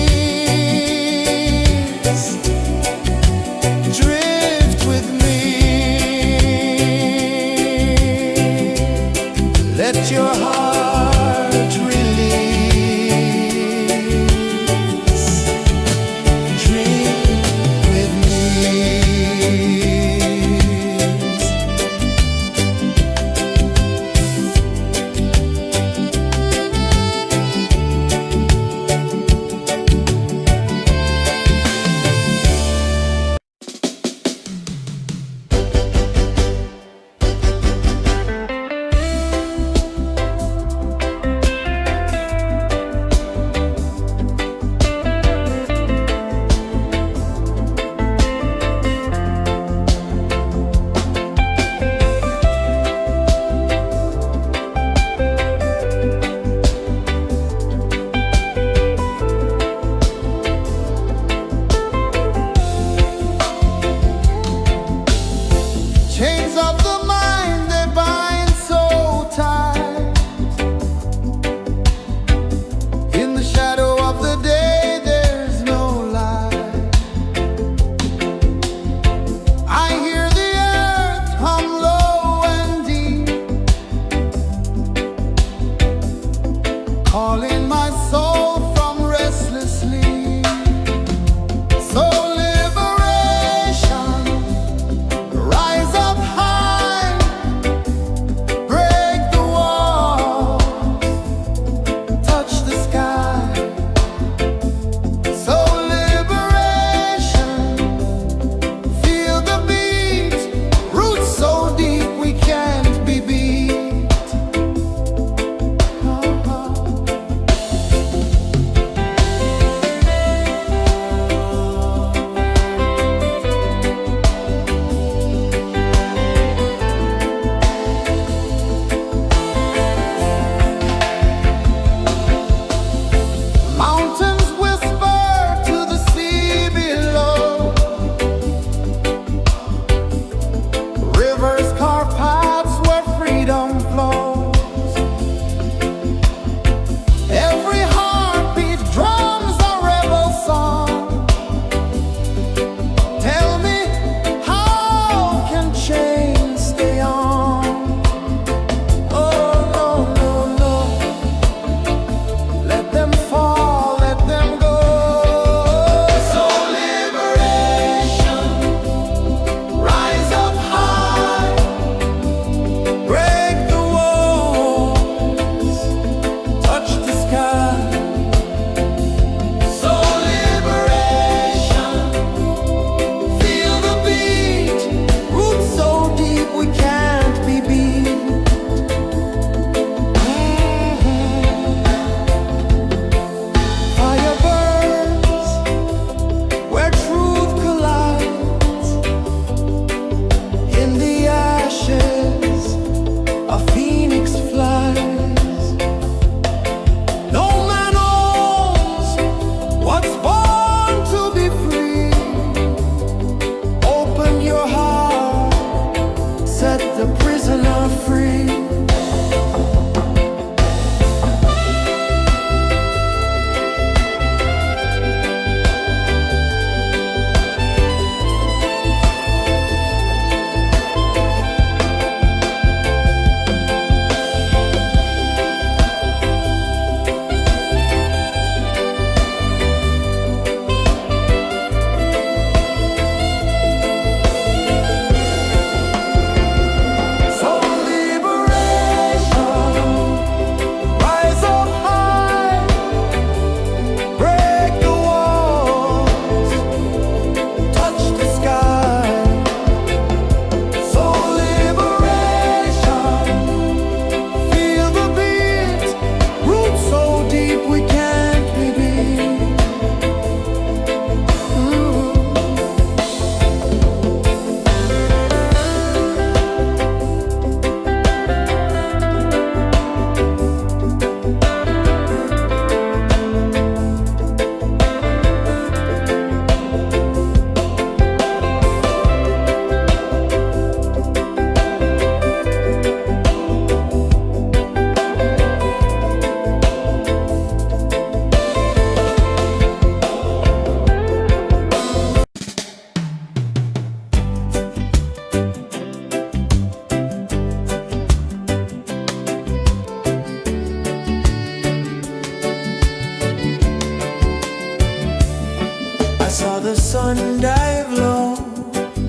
one dive low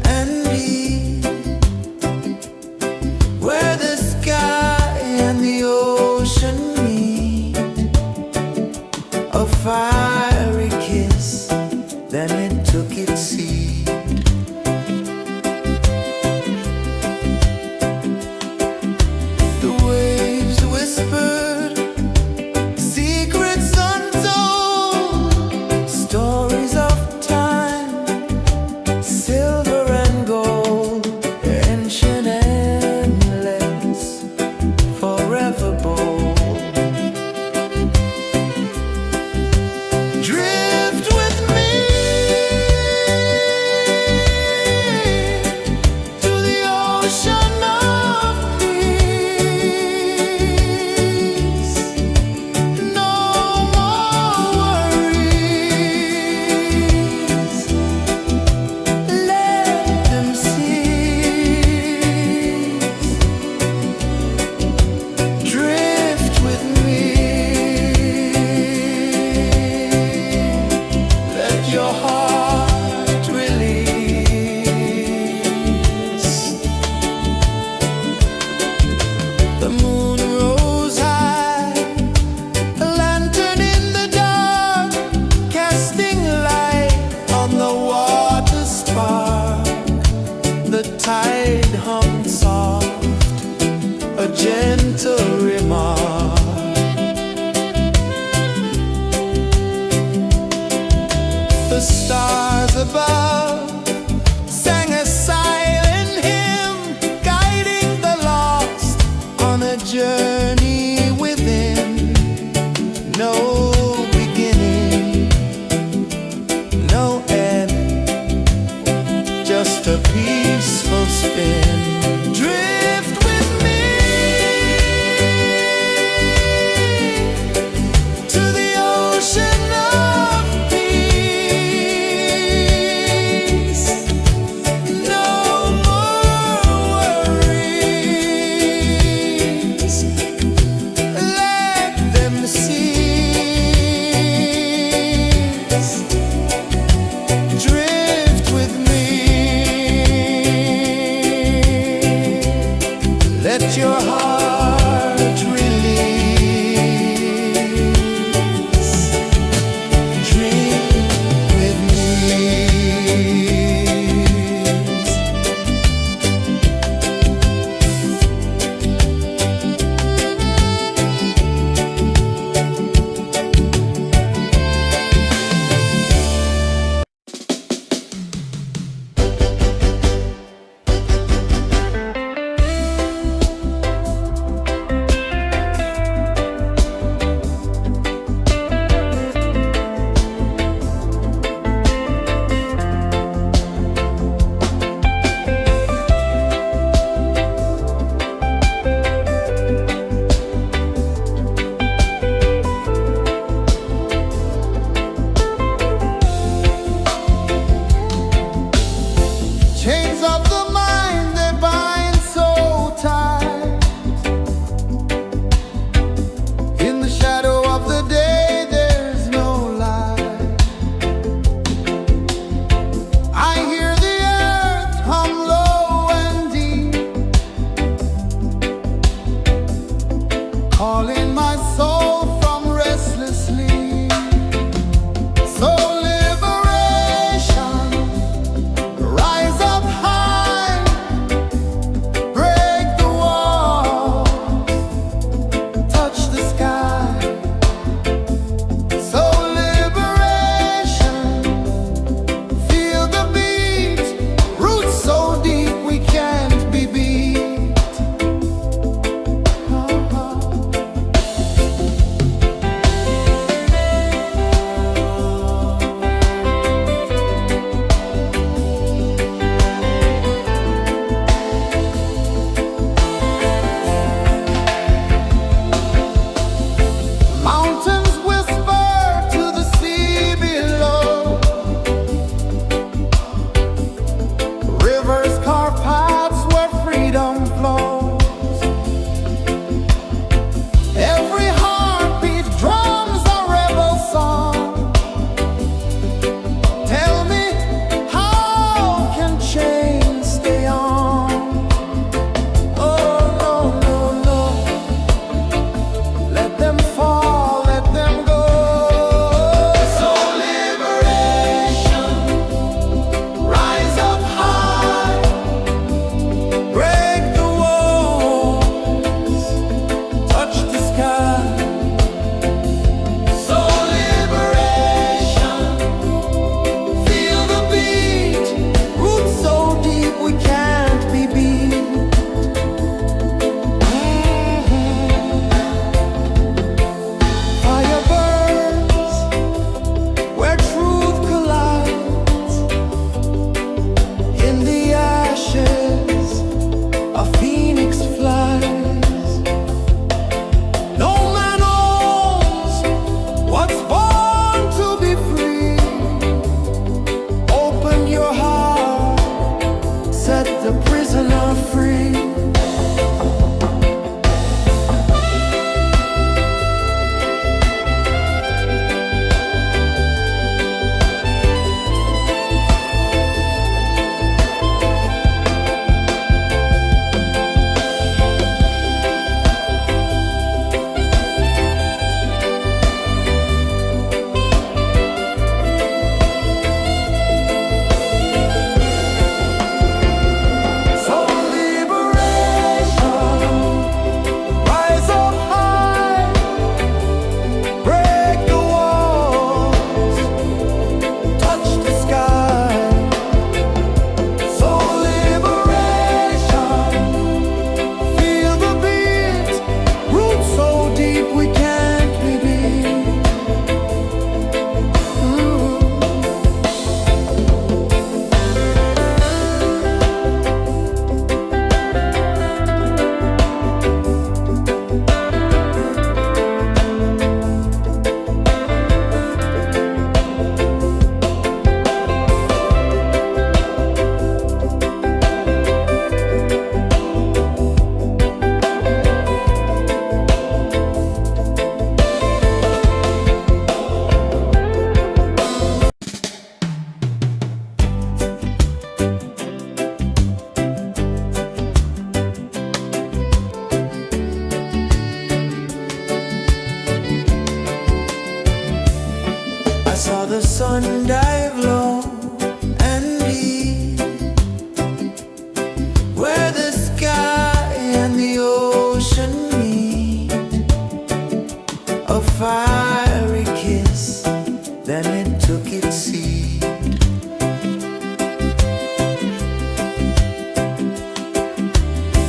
and deep, where the sky and the ocean meet. A fiery kiss, then it took its seat. The waves whispered secrets untold, stories of time, silver and gold, ancient, endless, forever bold. Drift with me saw the sun dive low and deep, where the sky and the ocean meet. A fiery kiss, then it took its seed.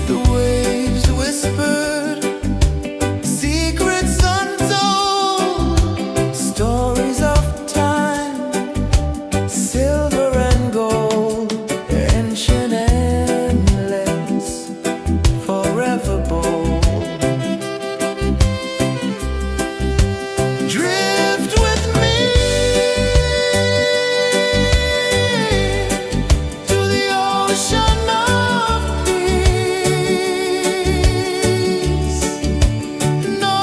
The waves whispered secrets untold, stories of time, silver and gold, ancient, endless, forever bold. Drift with me to the ocean of peace. No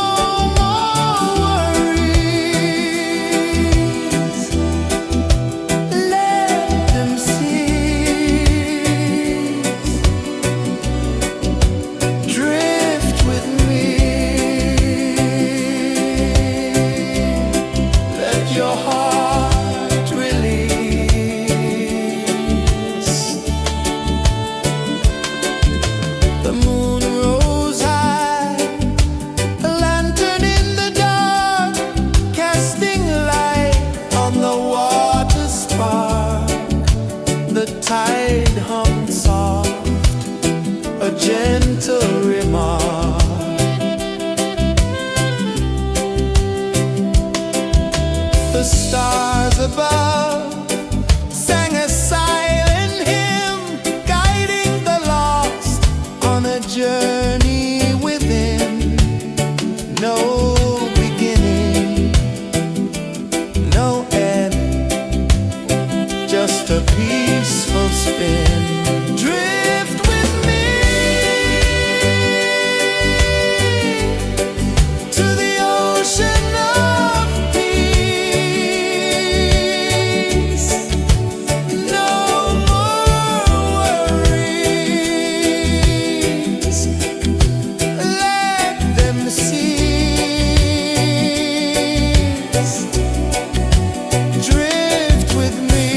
more worries, let them cease. Drift with me, let your heart release. The moon rose high, a lantern in the dark, casting light on the water spark. The tide hummed soft, a gentle remark. The stars above sang a silent hymn, guiding the lost on a journey within. No beginning, no end, just a peaceful spin. Drift with me to the ocean of peace. No more worries, let them cease. Drift with me.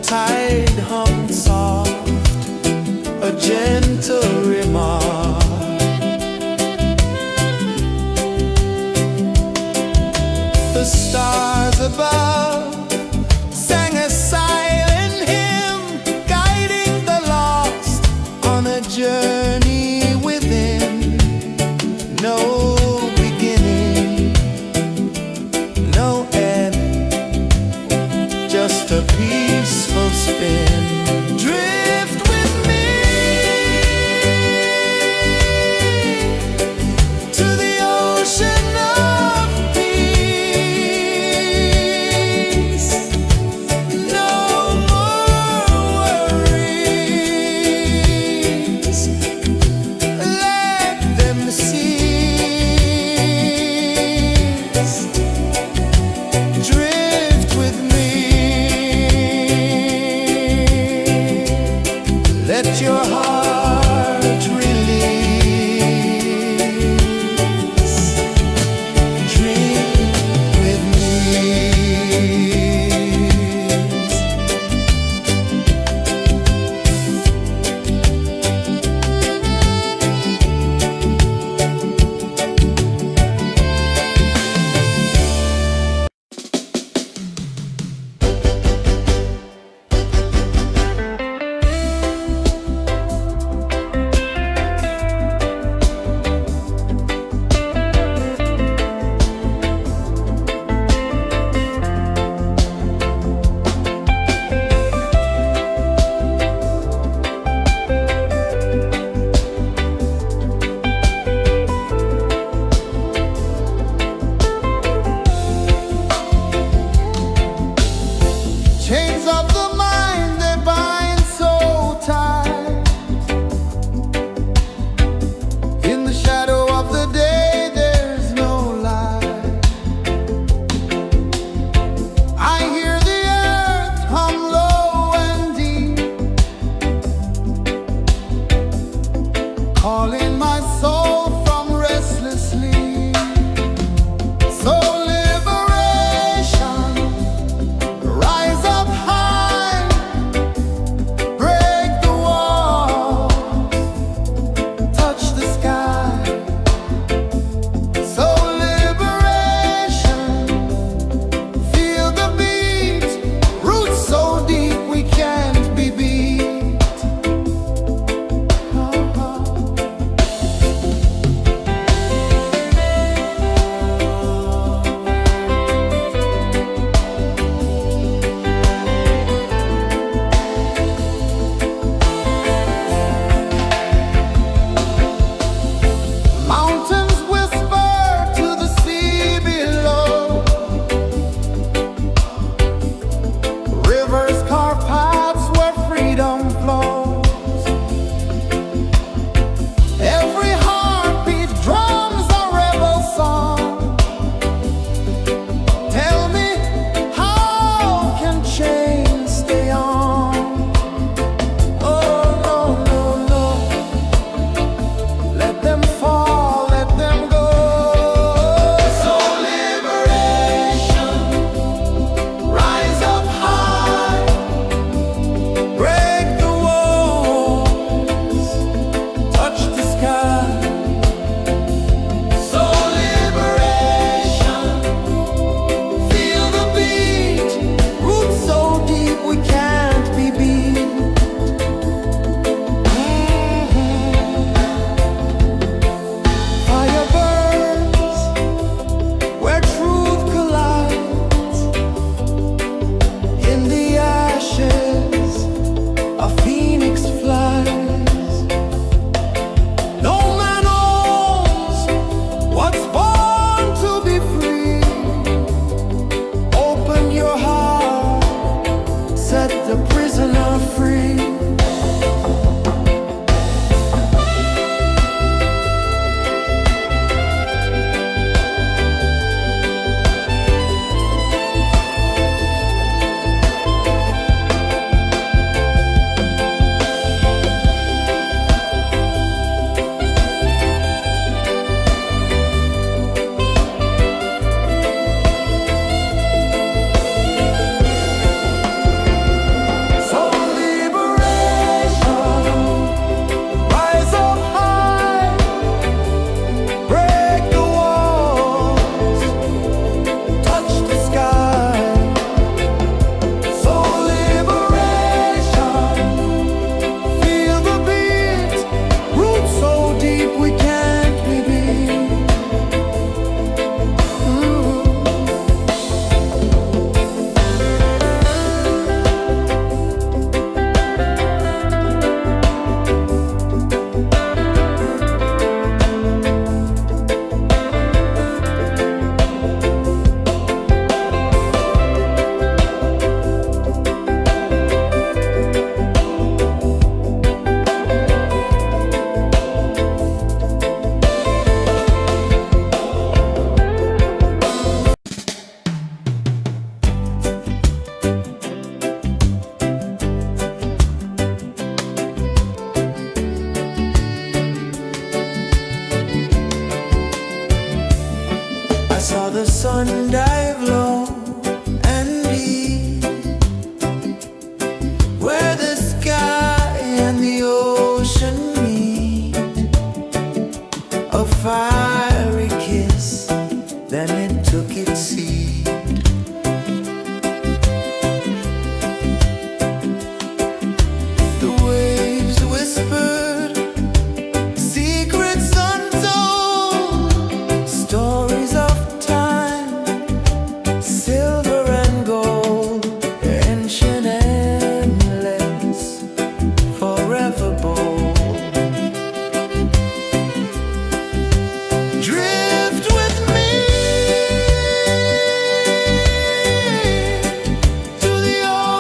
tide hummed soft, a gentle remark. The stars above sang a silent hymn, guiding the lost on a journey within. No beginning, no end, just a peaceful spin. Drift with me to the ocean of peace. No more worries, let them cease. Drift with me, let your heart release. Dream with me. Chains of the mind, they bind so tight. In the shadow of the day, there's no light. I hear the earth hum low and deep, calling my soul from restless sleep. So liberation, rise up high.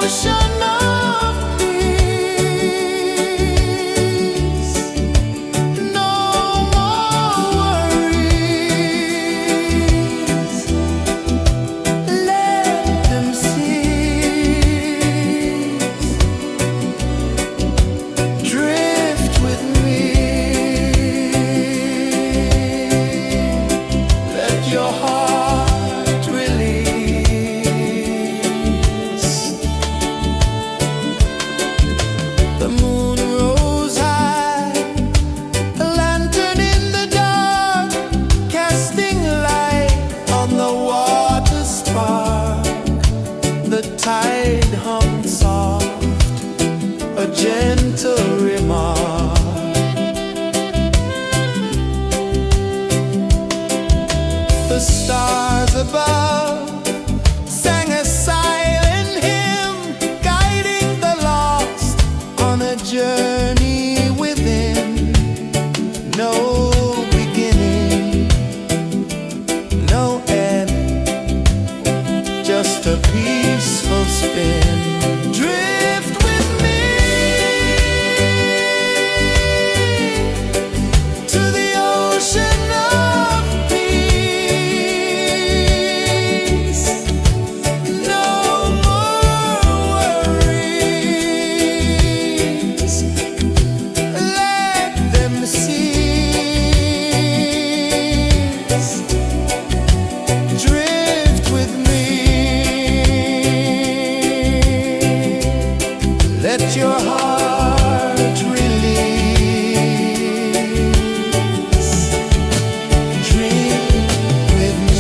ocean of peace. No more worries. Let them cease. Drift with me. Let your heart release. The moon rose high, a lantern in the dark, casting light on the water spark. The tide hummed soft, a gentle remark. The stars above sang a silent hymn, guiding the lost on a journey within. No beginning, no end, just a peaceful spin. Drift with me to the ocean of peace. No more worries. Let them cease. Drift with me. Let your heart release. Dream with me.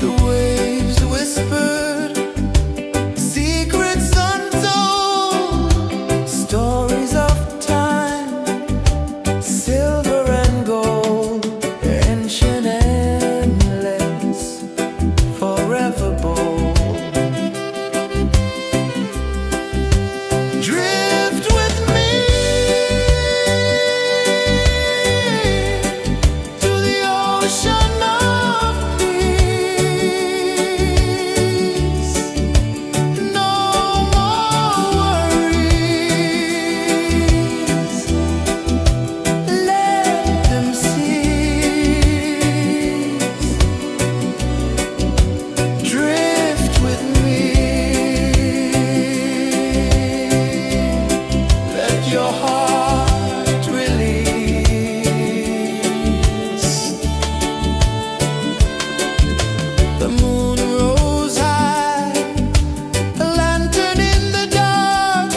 The waves whispered secrets untold, stories of time, silver and gold, ancient, endless, forever bold. Drift with me to the ocean of peace. No more worries, let them cease. Drift with me, let your heart release. The moon rose high, a lantern in the dark,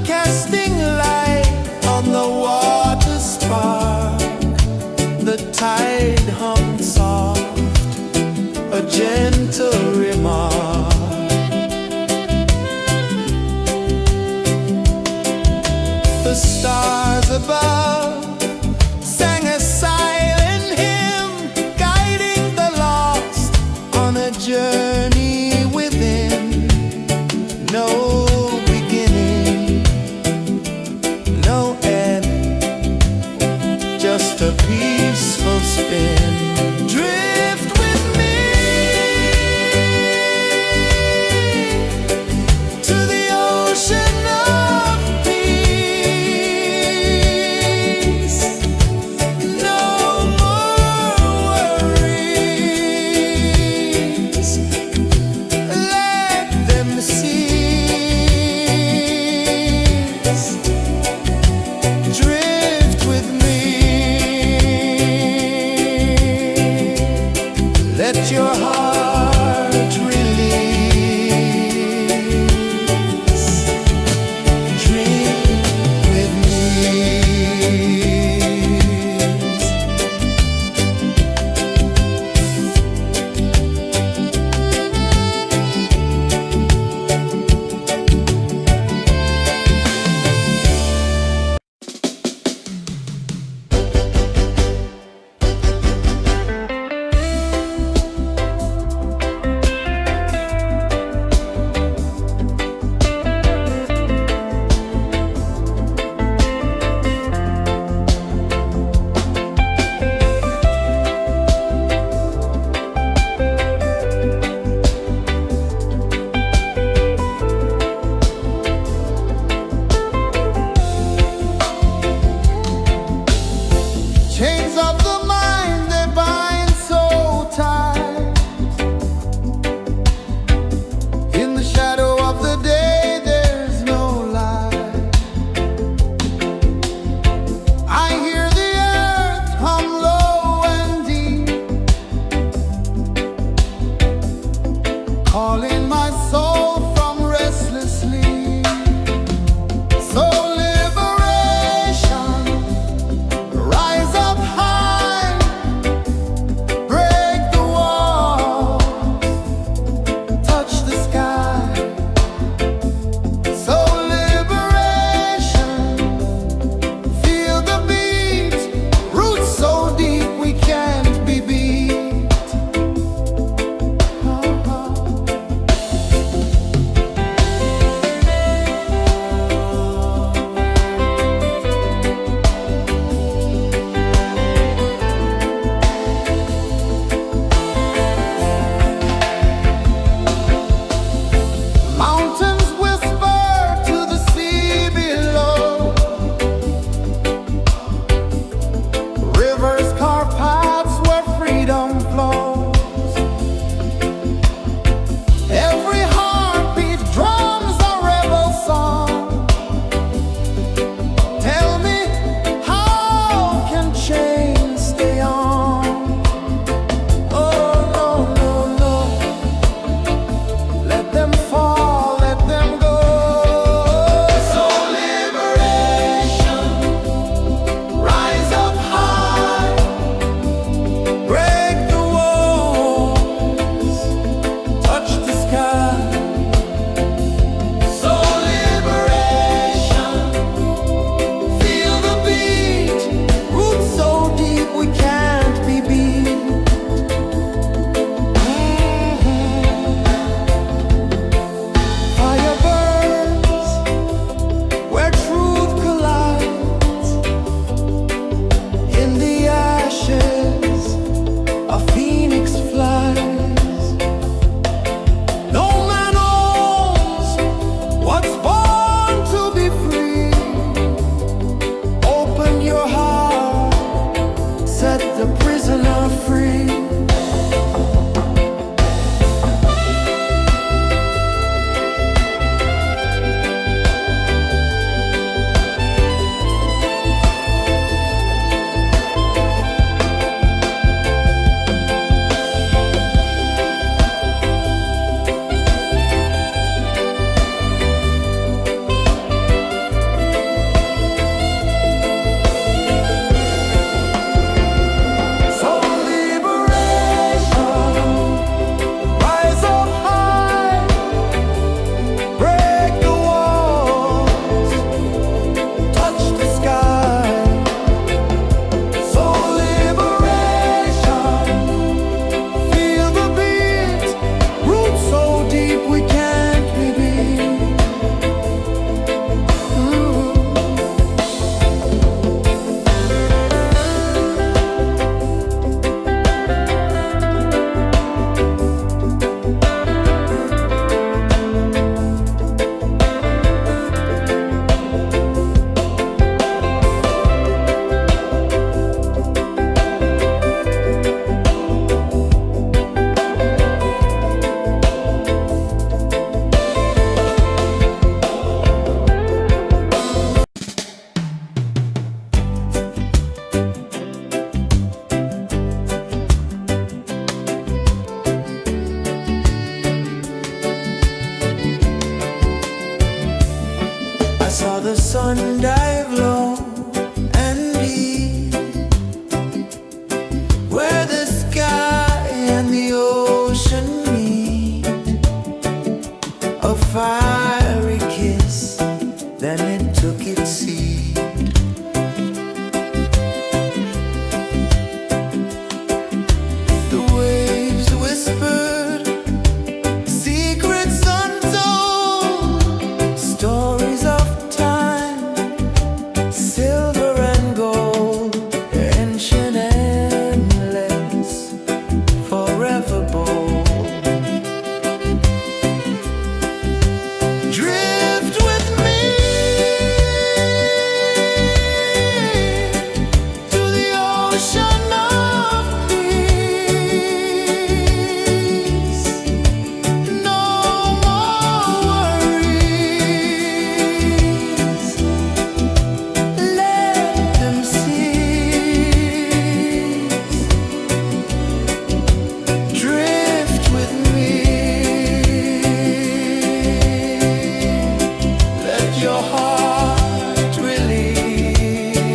casting light on the water spark. The tide hummed soft, a gentle remark. The stars above sang a silent hymn, guiding the lost on a journey within. No beginning, no end, just a peaceful spin. Drift with me to the ocean of peace. No more worries, let them cease. Drift with me, let your heart release. Dream with me. Chains of the mind, they bind so tight. In the shadow of the day, there's no light. I hear the earth hum low and deep, calling my soul from restless sleep. So liberation, rise up high, break the walls, touch the sky. So liberation, feel the beat, roots so deep we can't be beat. one dive low and deep, where the sky and the ocean meet. A fiery kiss, then it took its seat. The waves whispered secrets untold, stories of time, silver and gold, ancient, endless, forever bold. Drift with me to the ocean of peace. No more worries, let them cease. Drift with me, let your heart release.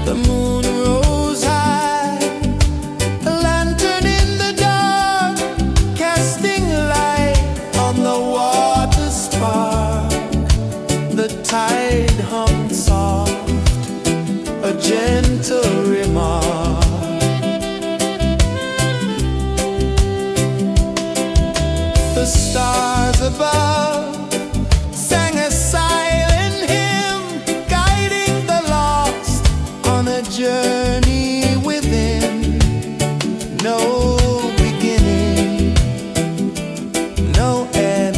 The moon rose high, a lantern in the dark, casting light on the water spark. The tide hummed soft, a gentle remark. The stars above sang a silent hymn, guiding the lost on a journey within. No beginning, no end,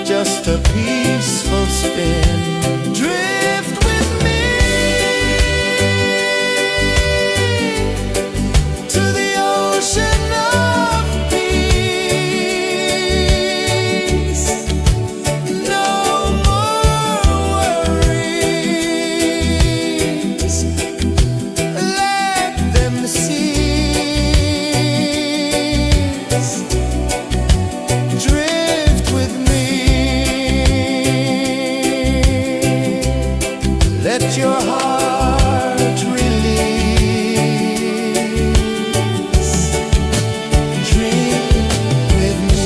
just a peaceful spin. Drift with me to the ocean of peace. No more worries, let them cease. Drift with me, let your heart release. Drift with me.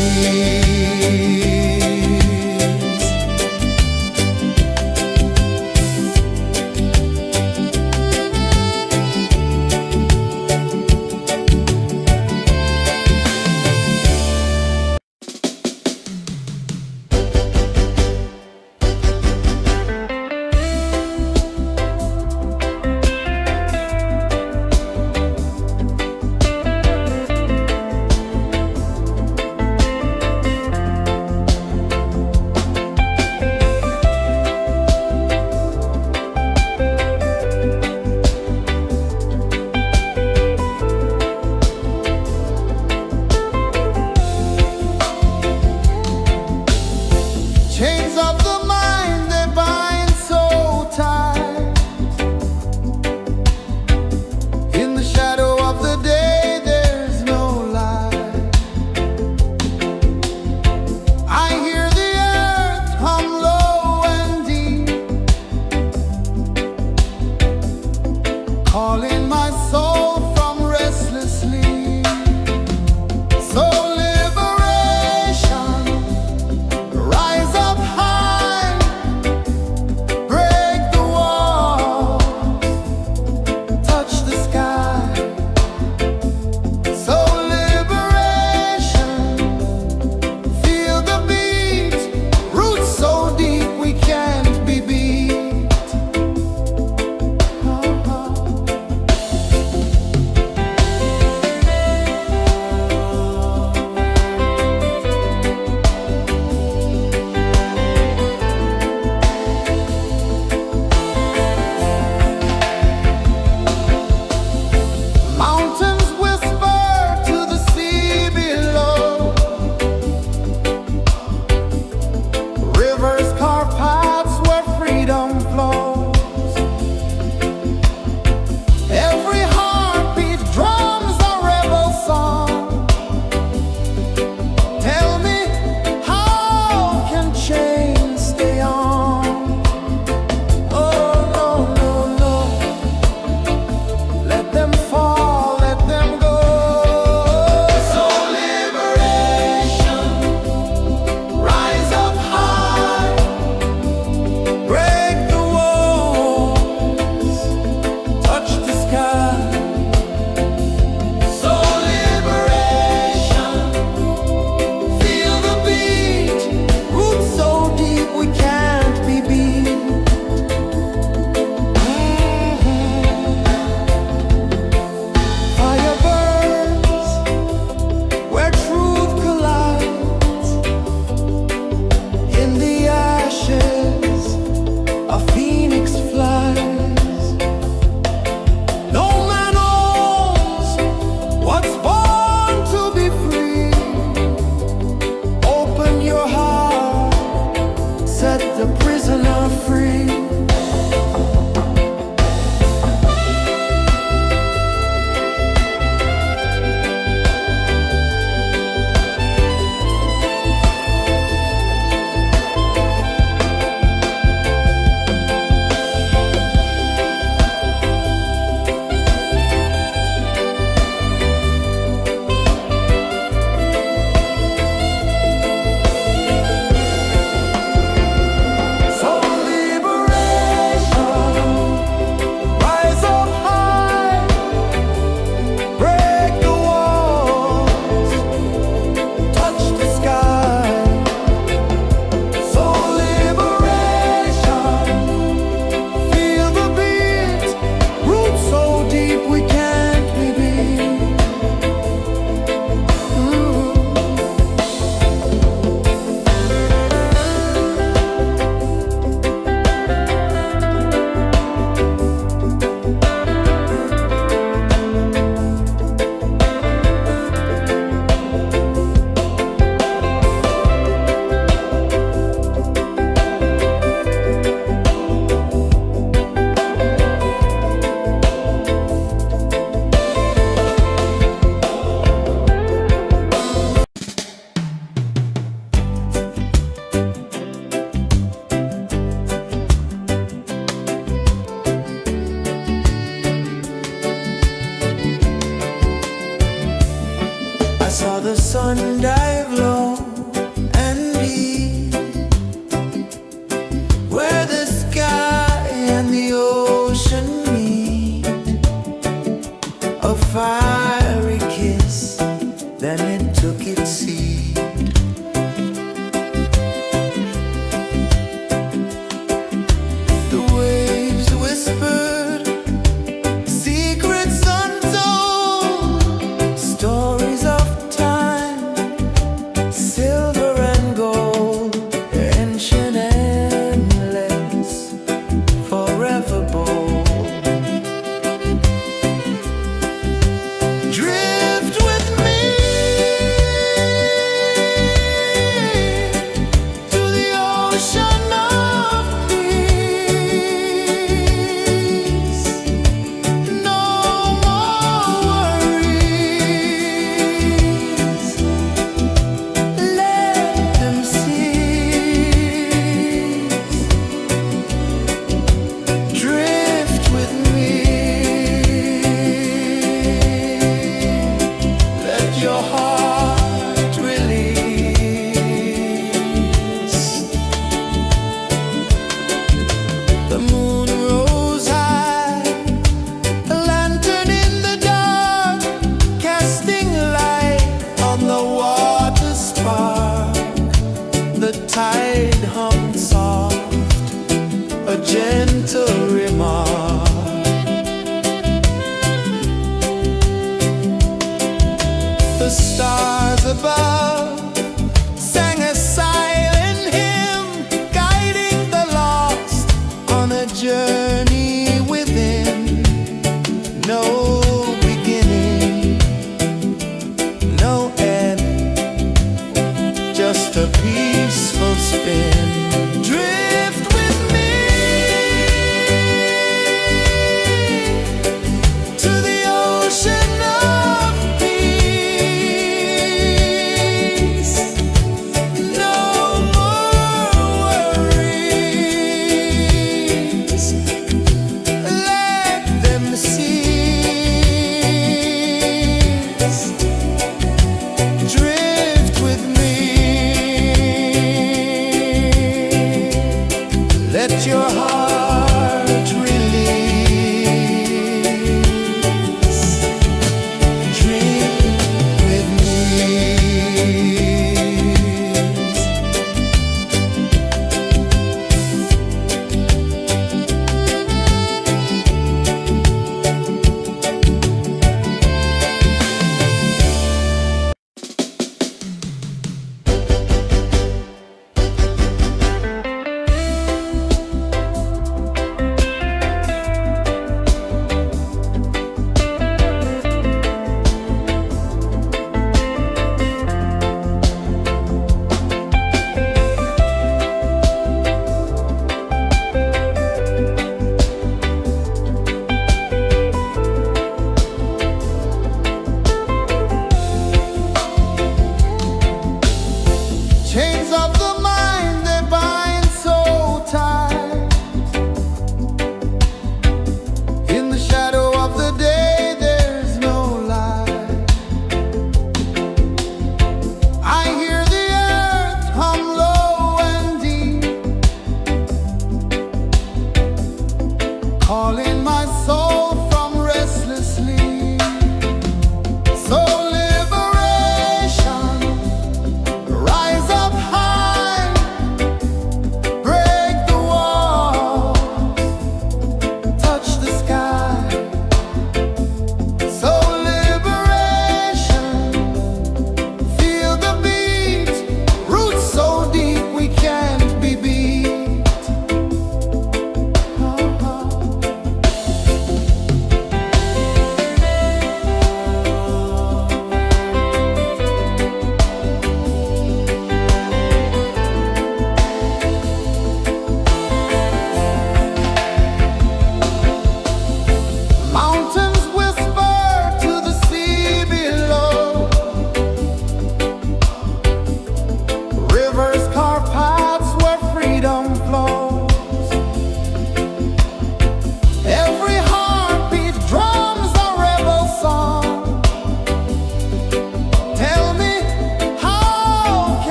Chains of the mind, they bind so tight. In the shadow of the day, there's no light. I hear the earth hum low and deep, calling my soul from restless sleep. So liberation, rise up high, break the walls, touch the sky. So liberation, feel the beat, roots so deep we can't be beat. sun dive low and deep, where the sky and the ocean meet, a fiery kiss, then it took its seed. The waves whispered secrets untold, stories of time, silver and gold, ancient, endless, forever bold.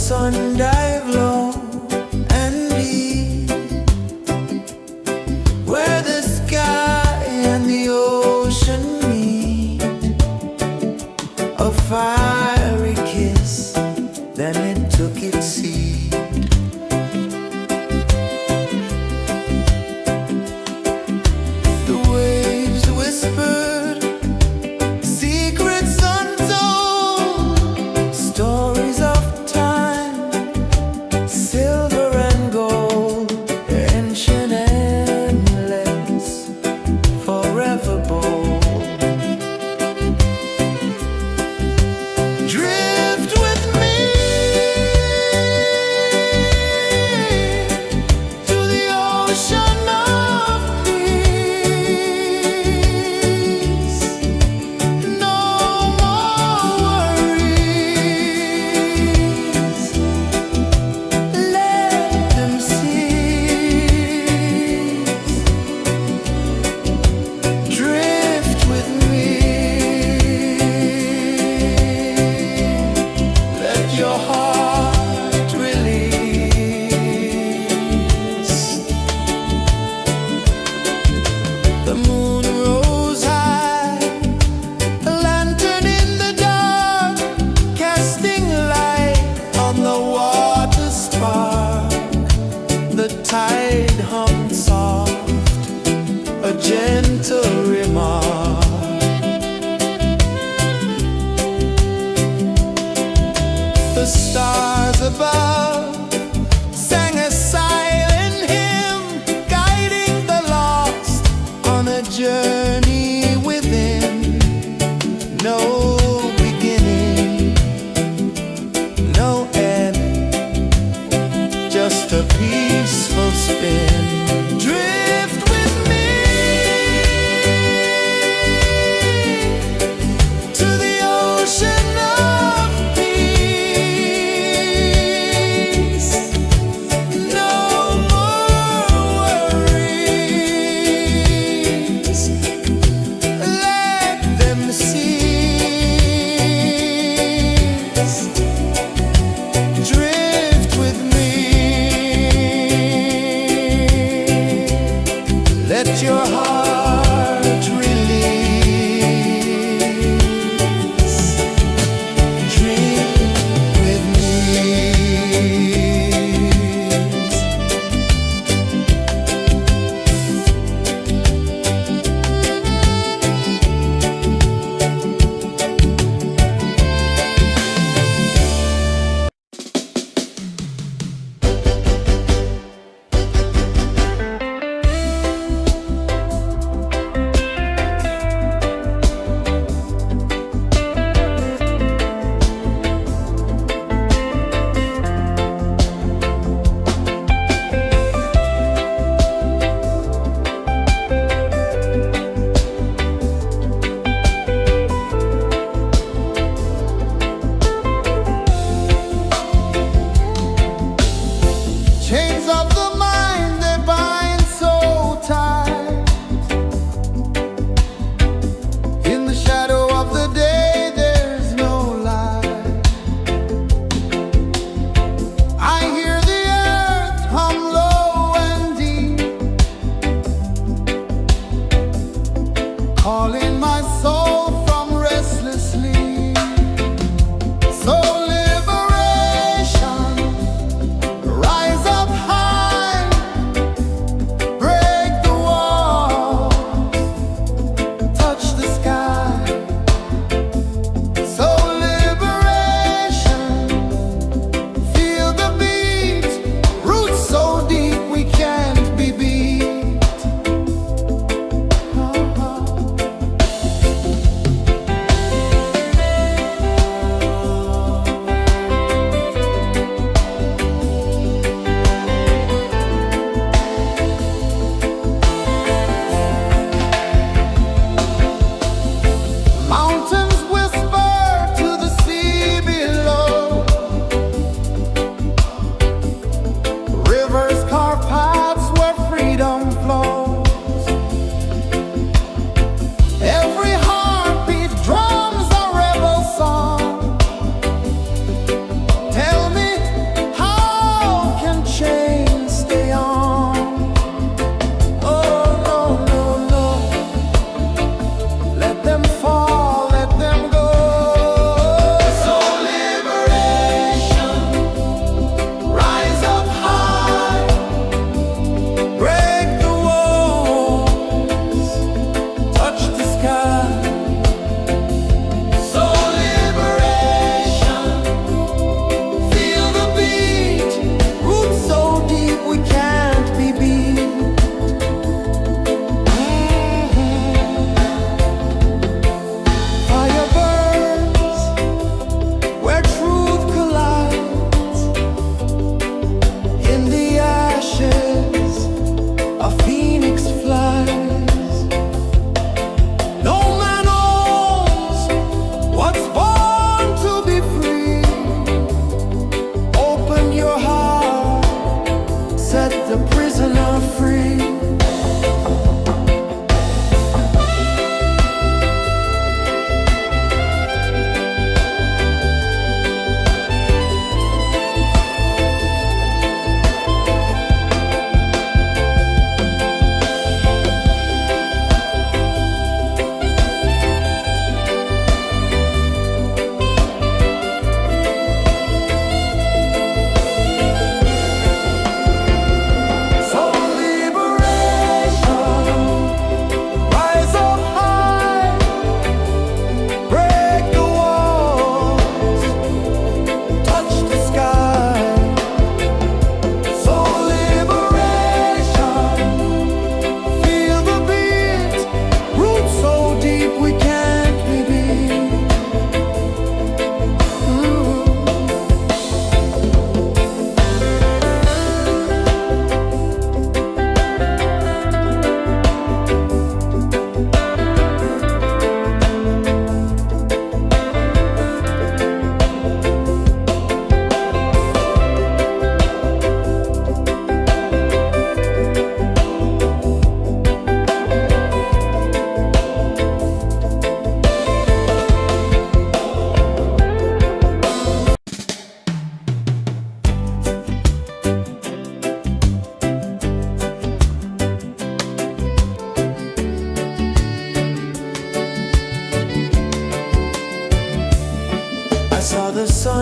sun dive low and deep, where the sky and the ocean meet. A fiery kiss, then it took its seed. The waves whispered secrets untold, stories of time, silver and gold, ancient, endless, forever bold. Drift with me to the ocean of peace. No more worries, let them cease. Drift with me, let your heart release. The moon rose high, a lantern in the dark, casting light on the water spark. The tide hummed soft, a gentle remark. The stars above sang a silent hymn, guiding the lost on a journey within. No beginning, no end, just a peaceful spin. Drift with me to the ocean of peace.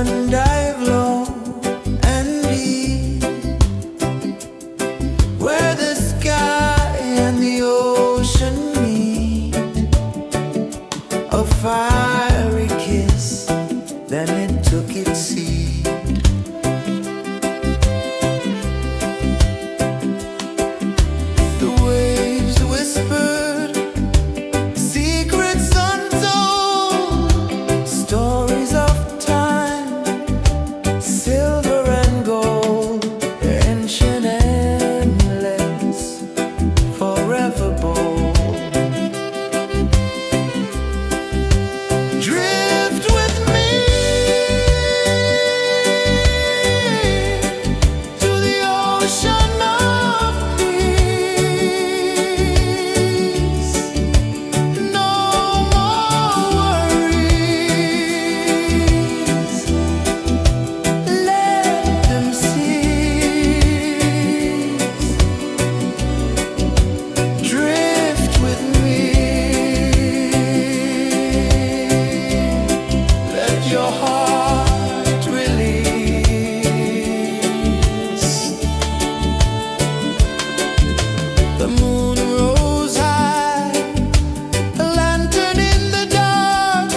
sun dive low and deep, where the sky and the ocean meet. A fiery kiss, then it took its seed. The waves whispered secrets untold, stories of time, silver and gold, ancient, endless, forever bold. Drift with me to the ocean of peace. No more worries, let them cease. Drift with me, let your heart release. The moon rose high, a lantern in the dark,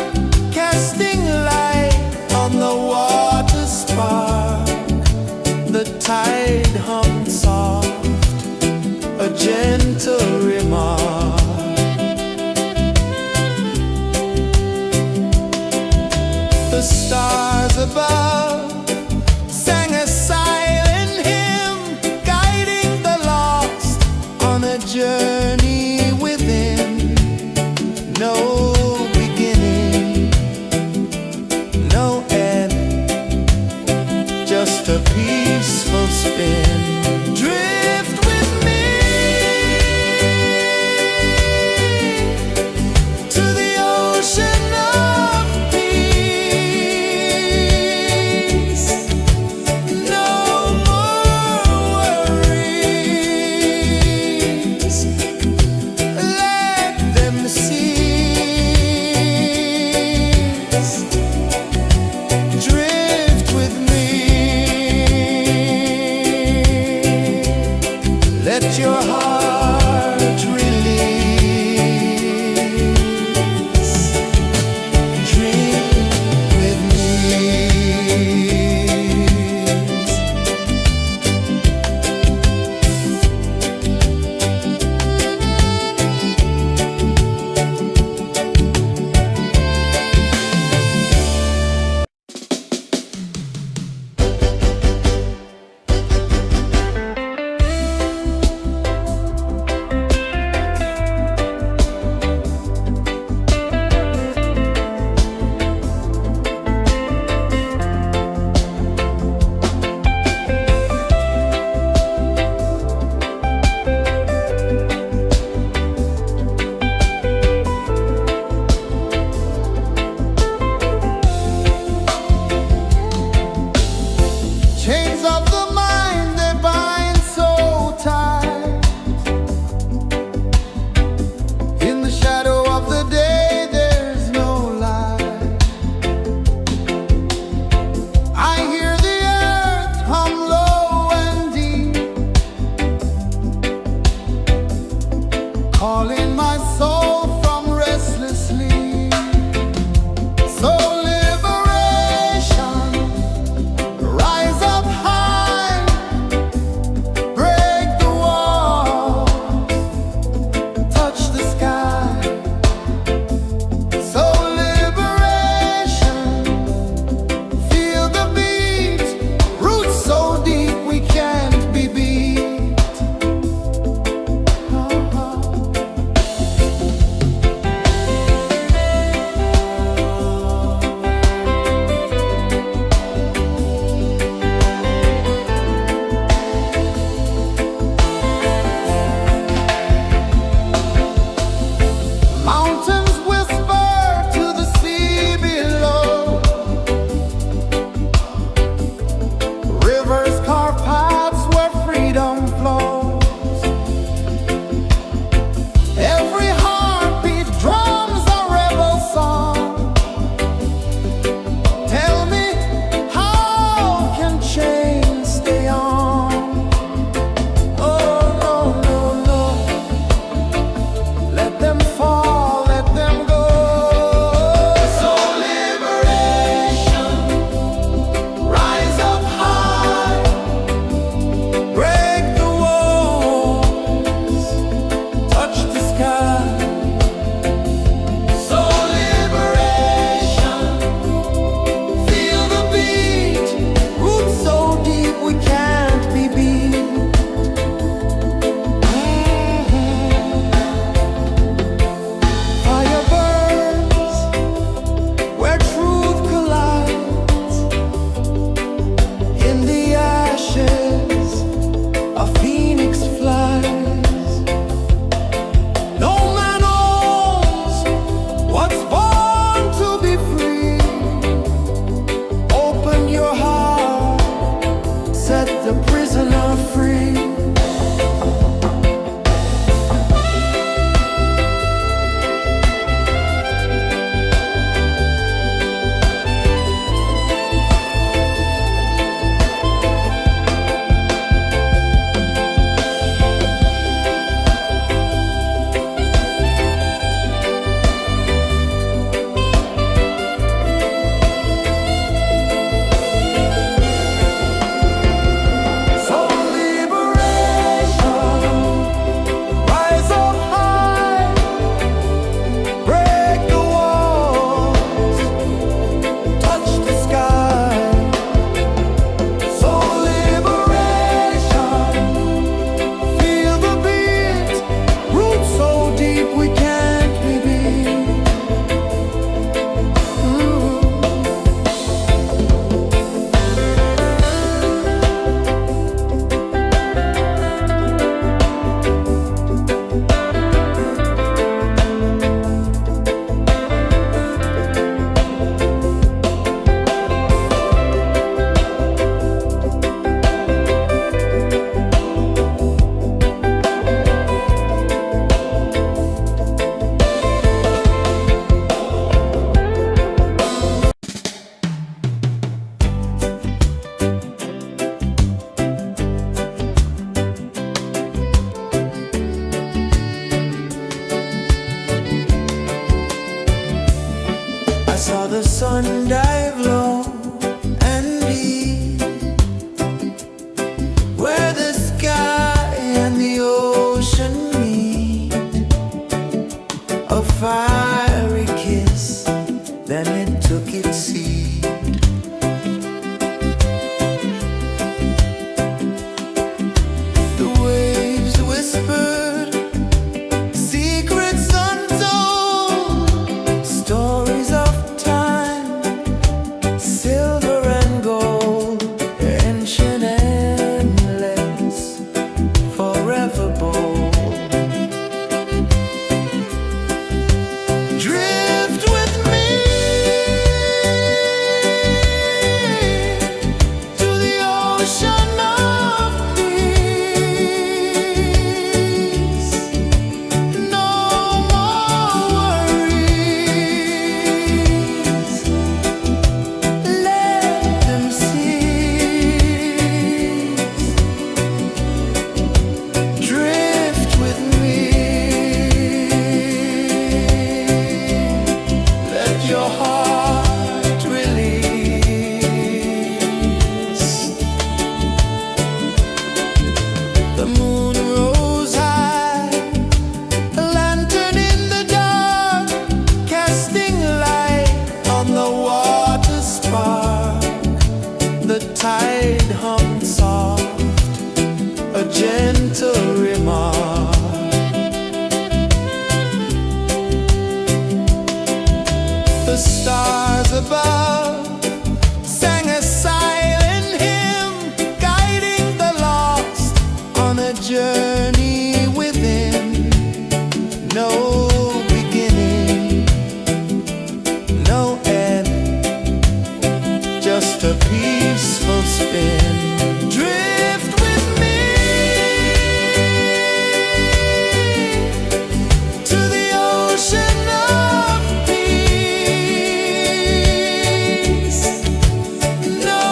casting light on the water spark. The tide hummed soft, a gentle remark. The stars above sang a silent hymn, guiding the lost on a journey within. No beginning, no end, just a peaceful spin. Drift with me to the ocean of peace. No more worries, let them cease. Drift with me. tide hung soft, a gentle remark. The stars above sang a silent hymn, guiding the lost on a journey within. No beginning, no end, just a peaceful spin. Drift with me to the ocean of peace. No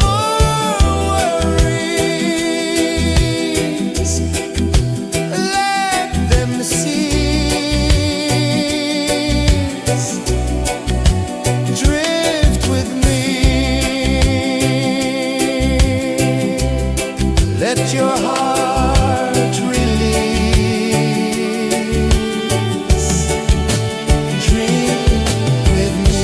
more worries, let them cease. Drift with me, let your heart release. Dream with me.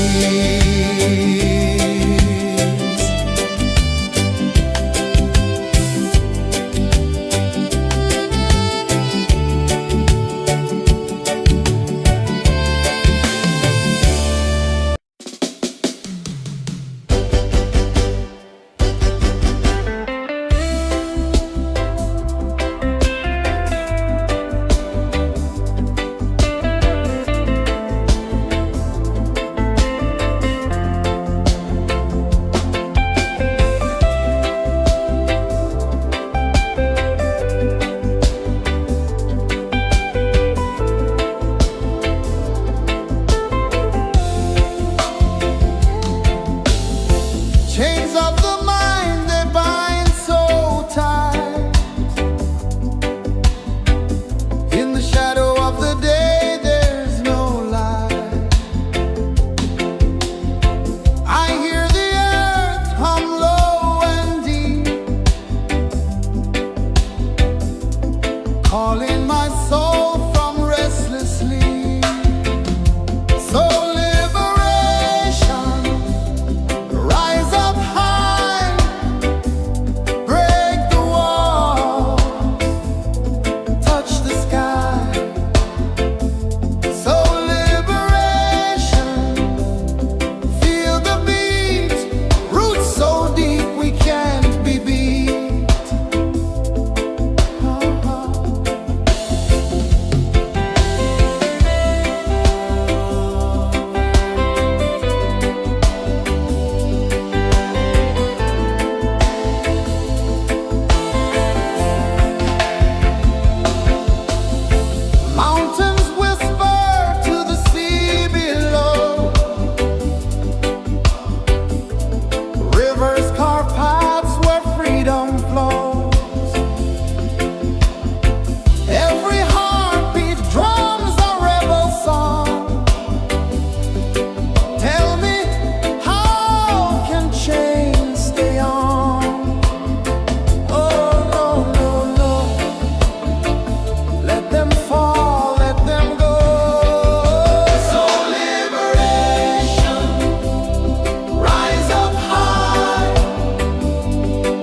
Chains of the mind, they bind so tight. In the shadow of the day, there's no light. I hear the earth hum low and deep, calling my soul from restless sleep. So liberation, rise up high, break the walls, touch the sky. So liberation, feel the beat, roots so deep we can't be beat. Mountains whisper to the sea below, rivers carve paths where freedom flows. Every heartbeat drums a rebel song. Tell me, how can chains stay on? Oh no, no, no, let them fall, let them go. So liberation, rise up high,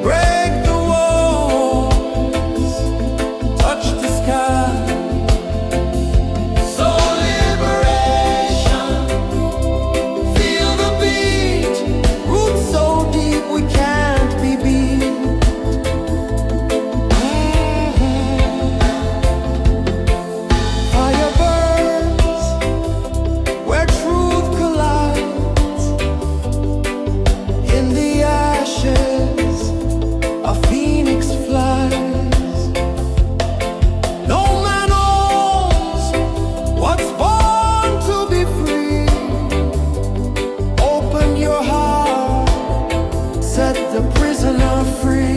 break the walls, touch the sky. So liberation, feel the beat, roots so deep we can't be beat. Fire burns where truth collides. In the ashes, a phoenix flies. No man owns what's born to be free. Open your heart, set the prisoner free.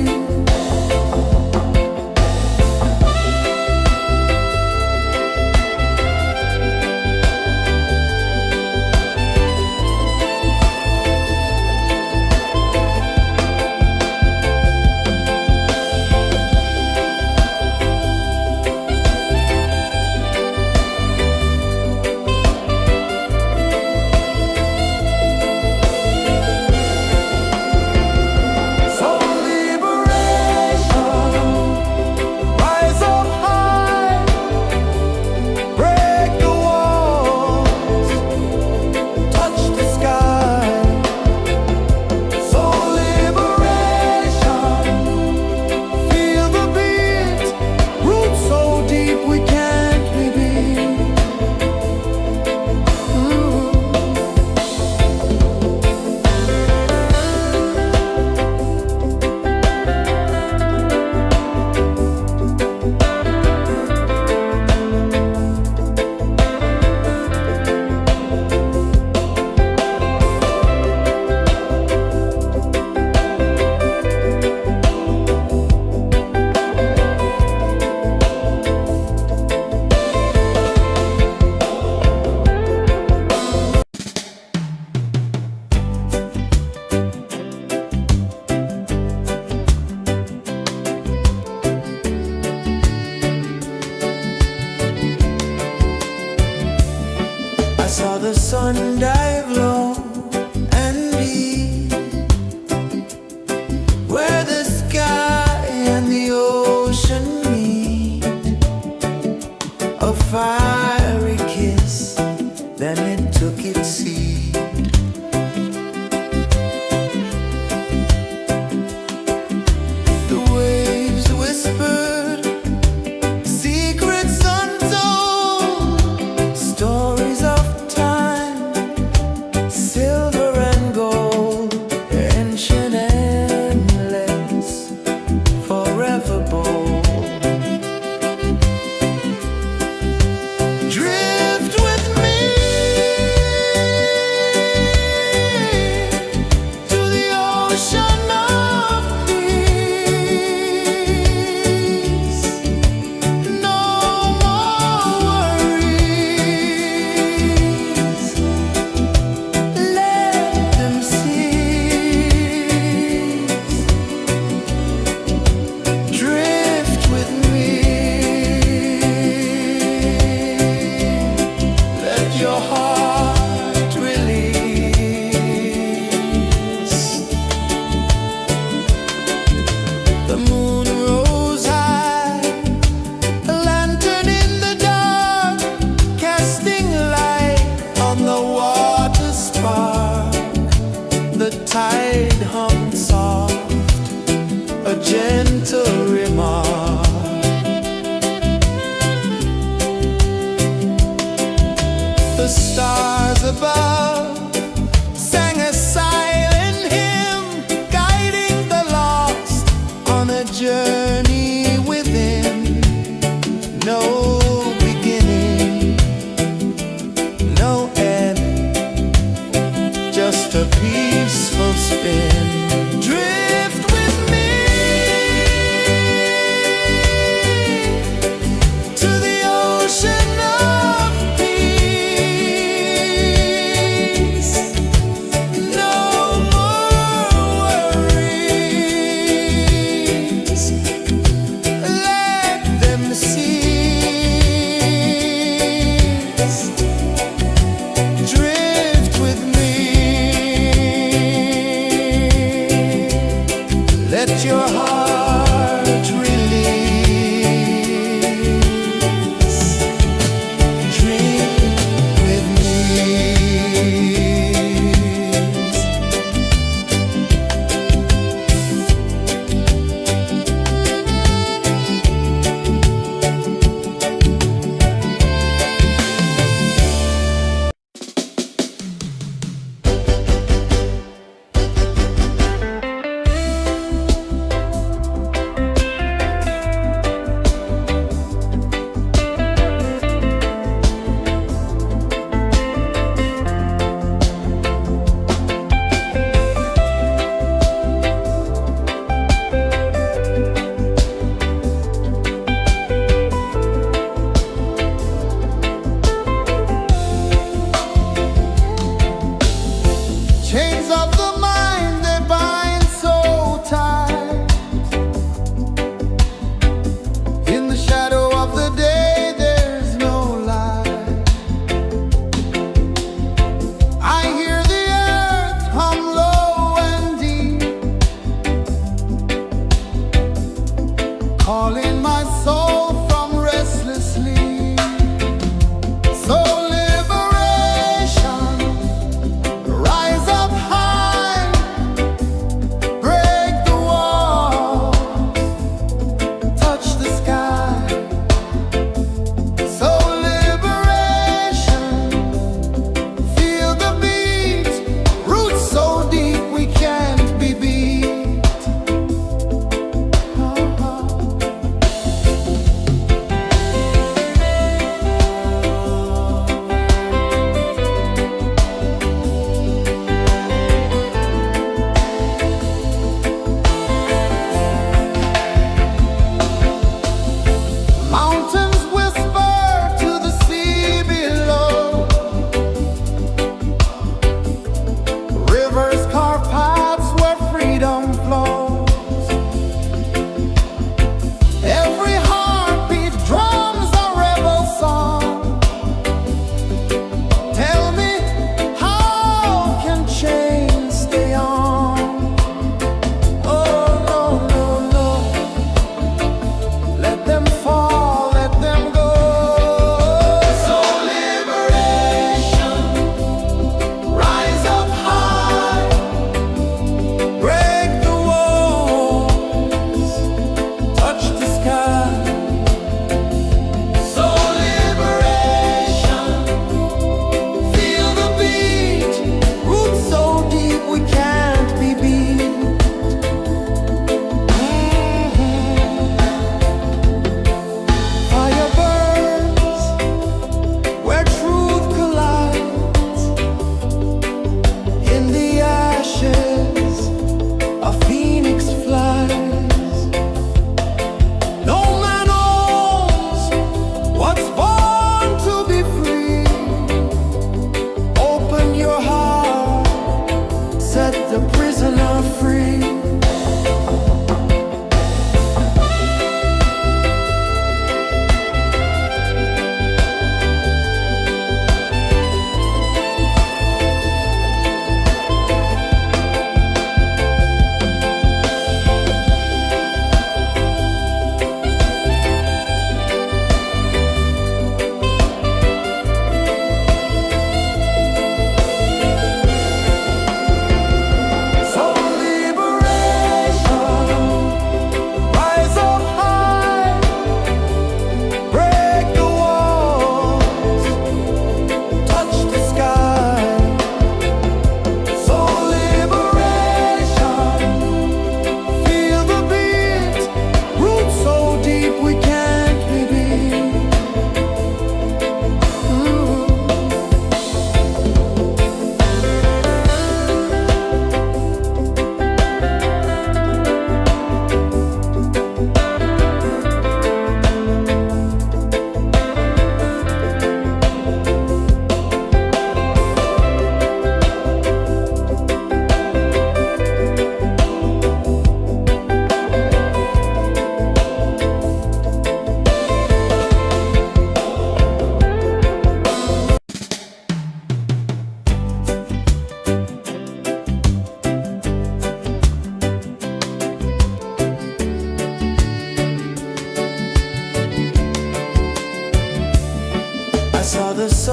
gentle remark. The stars above sang a silent hymn, guiding the lost on a journey within. No beginning, no end, just a peaceful spin. Drift with me to the ocean of peace. No more worries,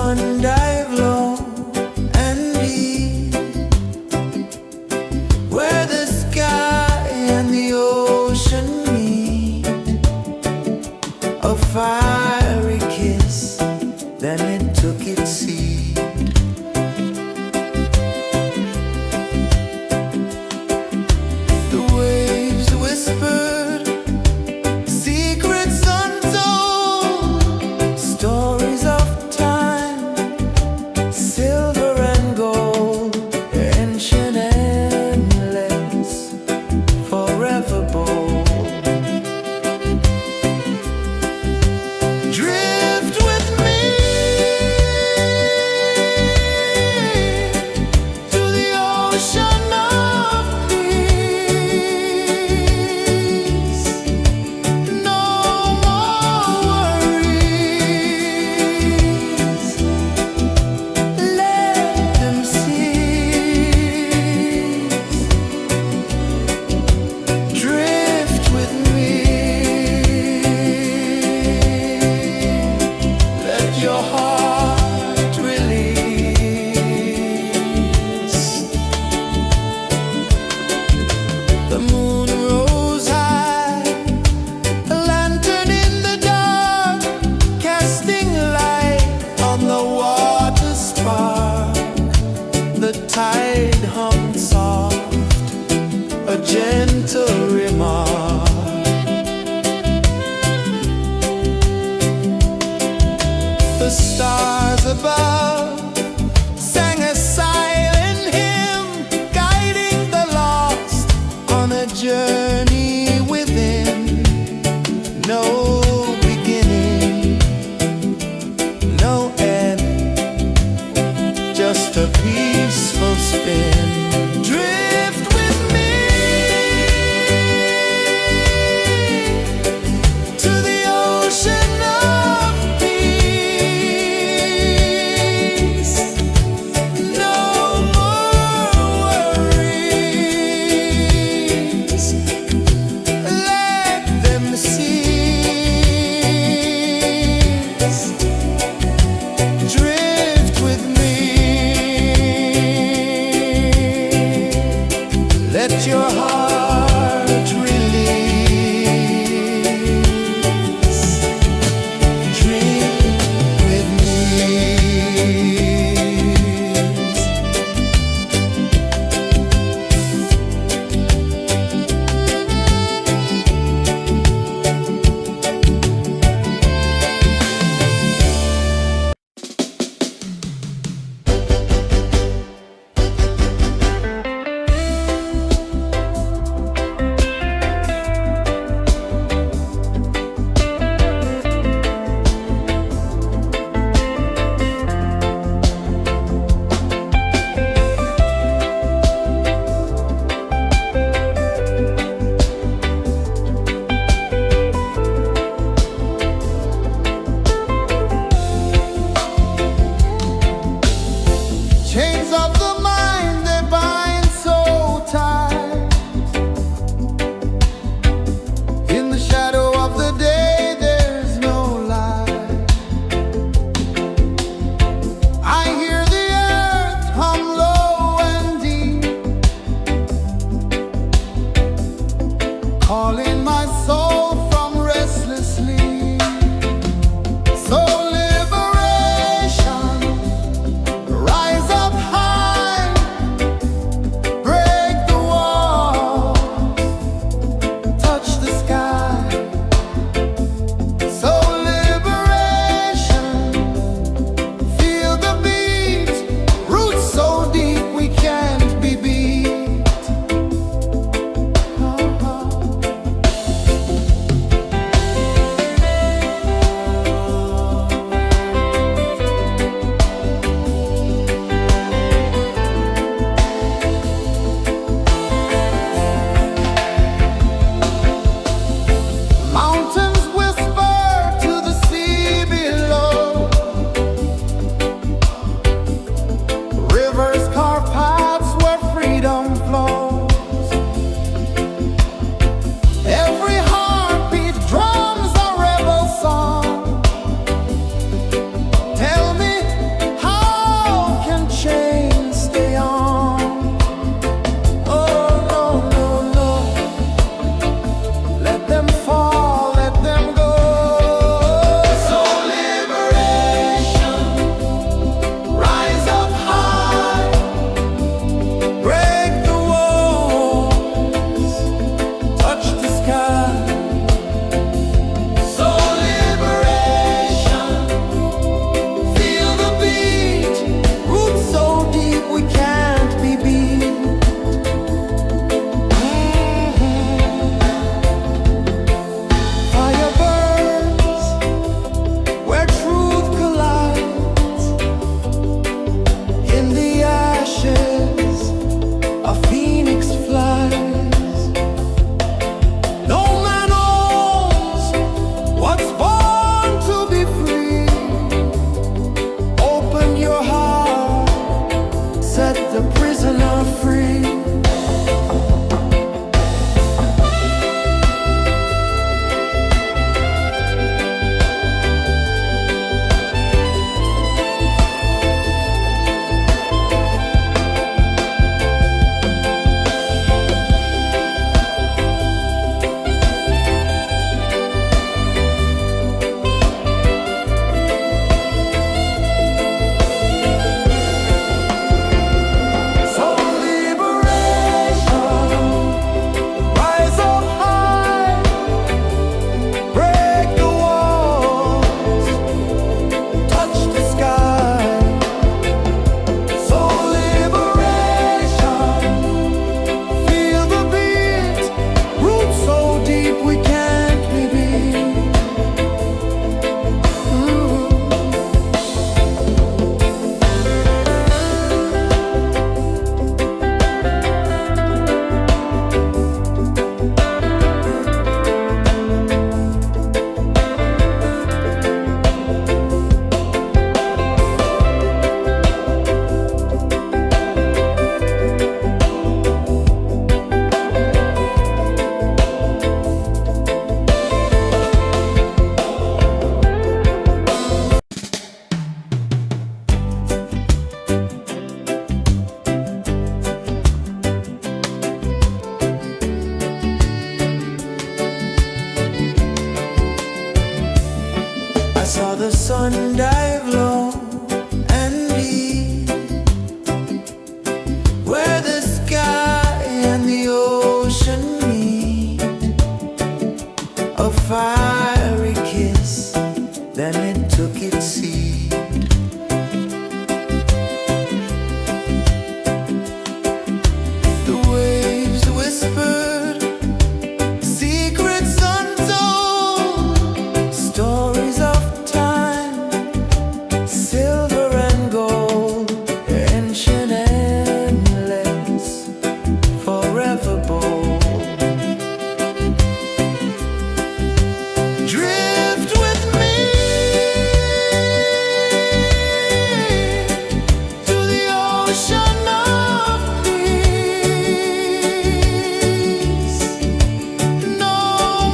one dive low and deep, where the sky and the ocean meet. A fiery kiss, then it took its seed. The waves whispered secrets untold, stories of time, silver and gold, ancient, endless, forever bold. Drift with me to the ocean of peace. No more worries. Let them cease. Drift with me. Let your heart release. The moon rose high, a lantern in the dark, casting light on the water spark. The tide hummed soft, a gentle remark. The stars above sang a silent hymn, guiding the lost on a journey within. No beginning, no end, just a peaceful spin. Drift with me to the ocean of peace. No more worries. Let them cease. Drift with me. Let your heart release. Dream with me. Chains of the mind, they bind so tight. In the shadow of the day, there's no light. I hear the earth hum low and deep, calling my soul from restless sleep. So liberation, rise up high, break the wall, touch the sky. So liberation, feel the beat, roots so deep we can't be beat. sun dive low and deep, where the sky and the ocean meet, a fiery kiss, then it took its seed. The waves whispered secrets untold, stories of time, silver and gold, ancient, endless, forever bold. Drift with me to the ocean of peace. No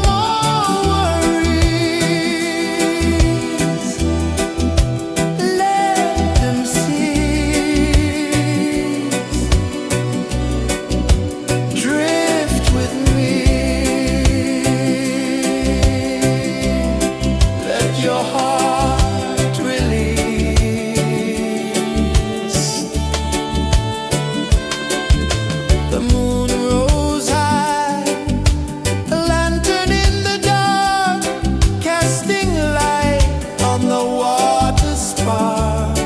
more worries. Let them cease. Drift with me. Let your heart release. The moon rose high, a lantern in the dark, casting light on the water spark.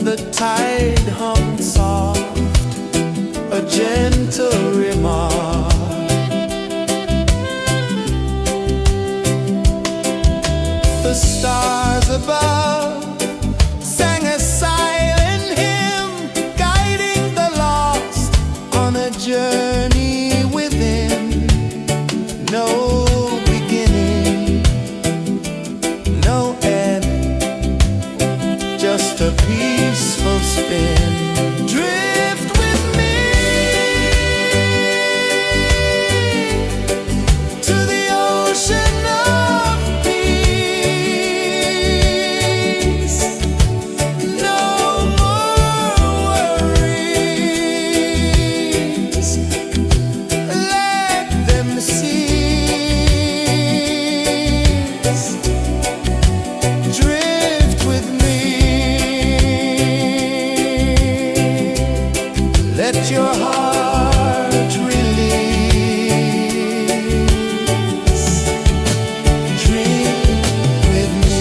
The tide hummed soft, a gentle remark. The stars above sang a silent hymn, guiding the lost on a journey within. No beginning, no end, just a peaceful spin. Drift with me to the ocean of peace. No more worries. Let them cease. Drift with me. Let your heart release. Drift with me.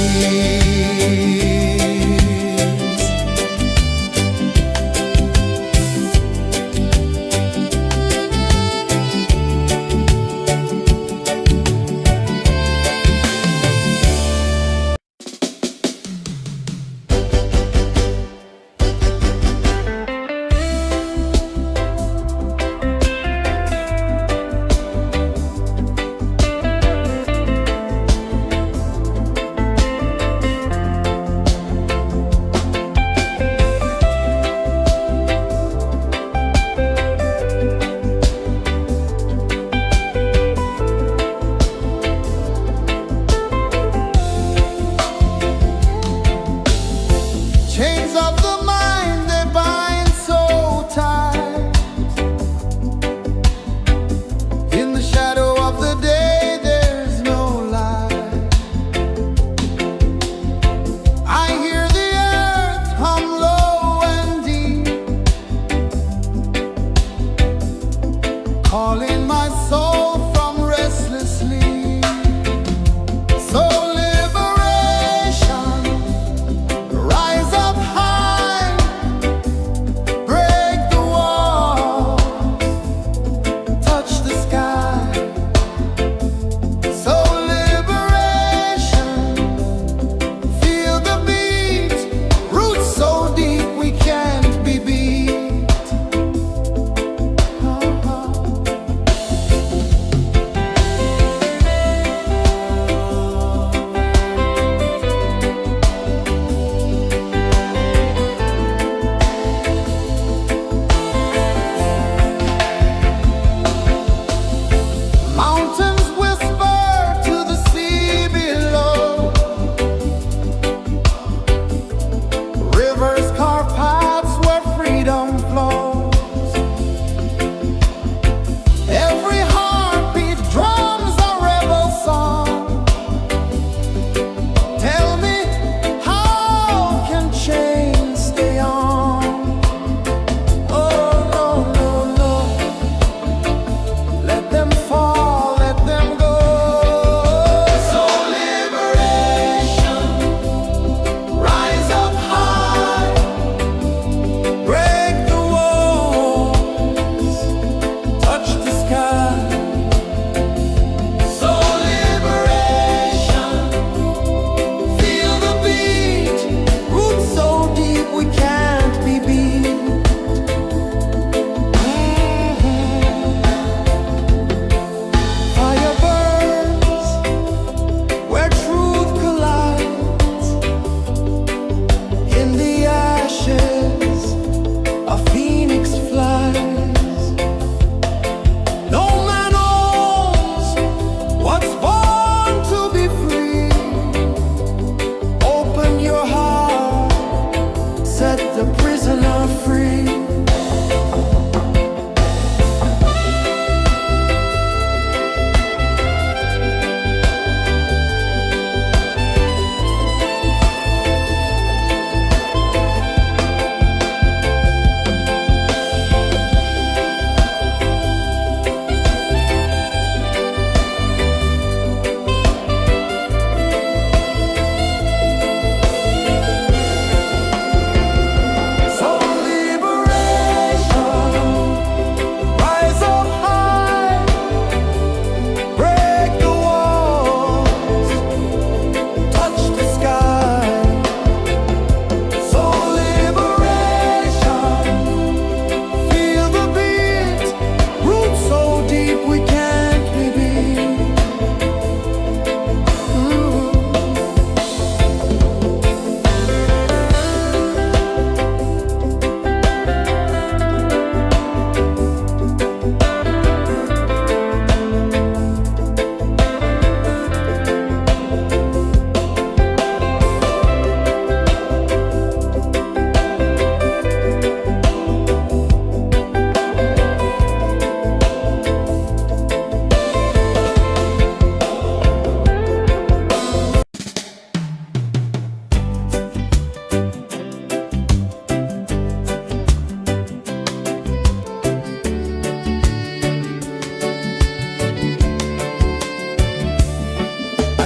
Chains of the mind, they bind so tight. In the shadow of the day, there's no light. I hear the earth hum low and deep, calling my soul from restless sleep. So liberation, rise up high, break the walls, touch the sky. So liberation, feel the beat, roots so deep we can't be beat. Mountains whisper to the sea below, rivers carve paths where freedom flows. Every heartbeat drums a rebel song. Tell me,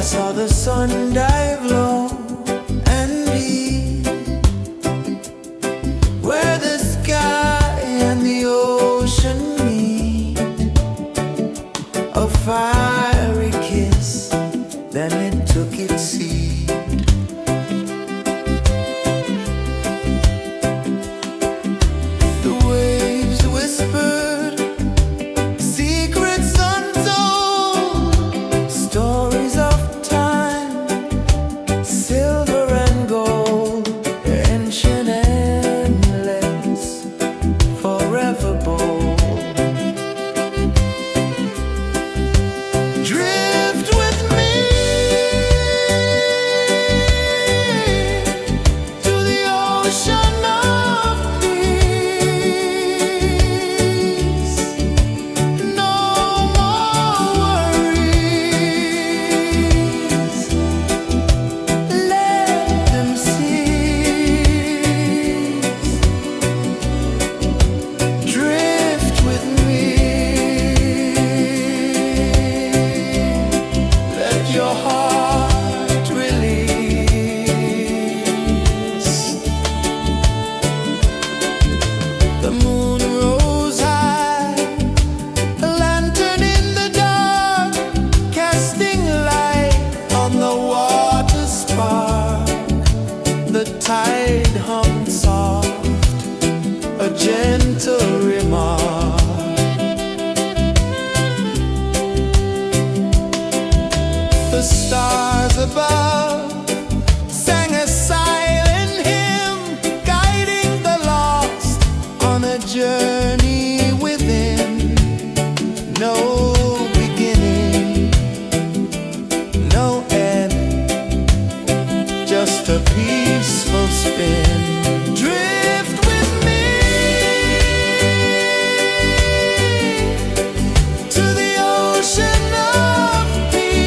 I saw the sun dive low and deep, where the sky and the ocean meet. A fiery kiss, then it took its seed. The waves whispered secrets untold, stories of time, silver and gold, ancient, endless, forever bold. Drift with me to the ocean of peace. No more worries, let them cease. Drift with me, let your heart release. The moon rose high, a lantern in the dark, casting light on the water spark. The tide hummed soft, a gentle remark. The stars above sang a silent hymn, guiding the lost on a journey within. No beginning, no end, just a peaceful spin. Drift with me to the ocean of peace.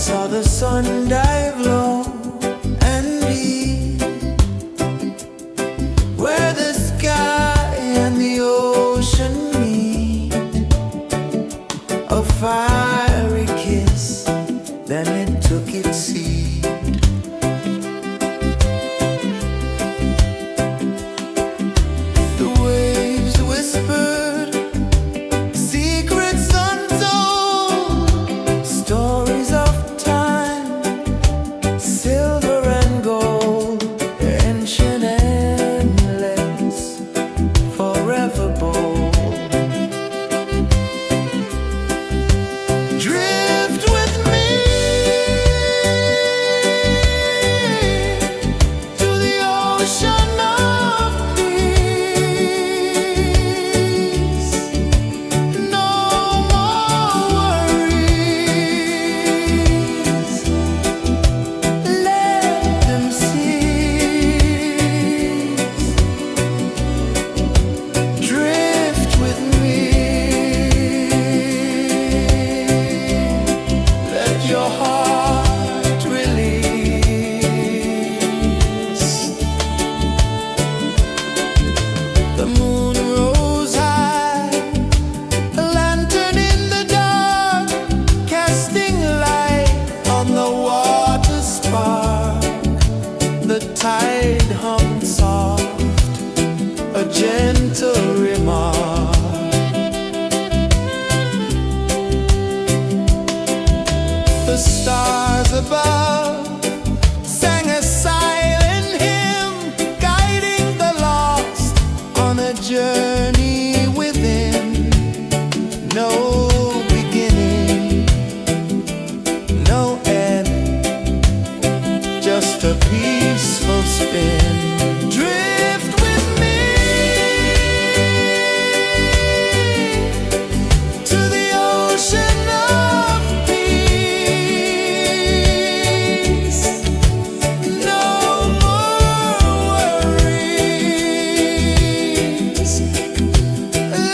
saw the sun dive low and deep, where the sky and the ocean meet. A fiery kiss, then it took its seed. The waves whispered secrets untold, stories of time, silver and gold, ancient, endless, forever bold. Drift with me to the ocean of peace. No more worries, let them cease. Drift with me, let your heart release. The moon rose high, a lantern in the dark, casting light on the water spark. The tide hummed soft, a gentle remark. The stars above sang a silent hymn, guiding the lost on a journey within. No beginning, no end, just a peaceful spin. Drift with me to the ocean of peace. No more worries,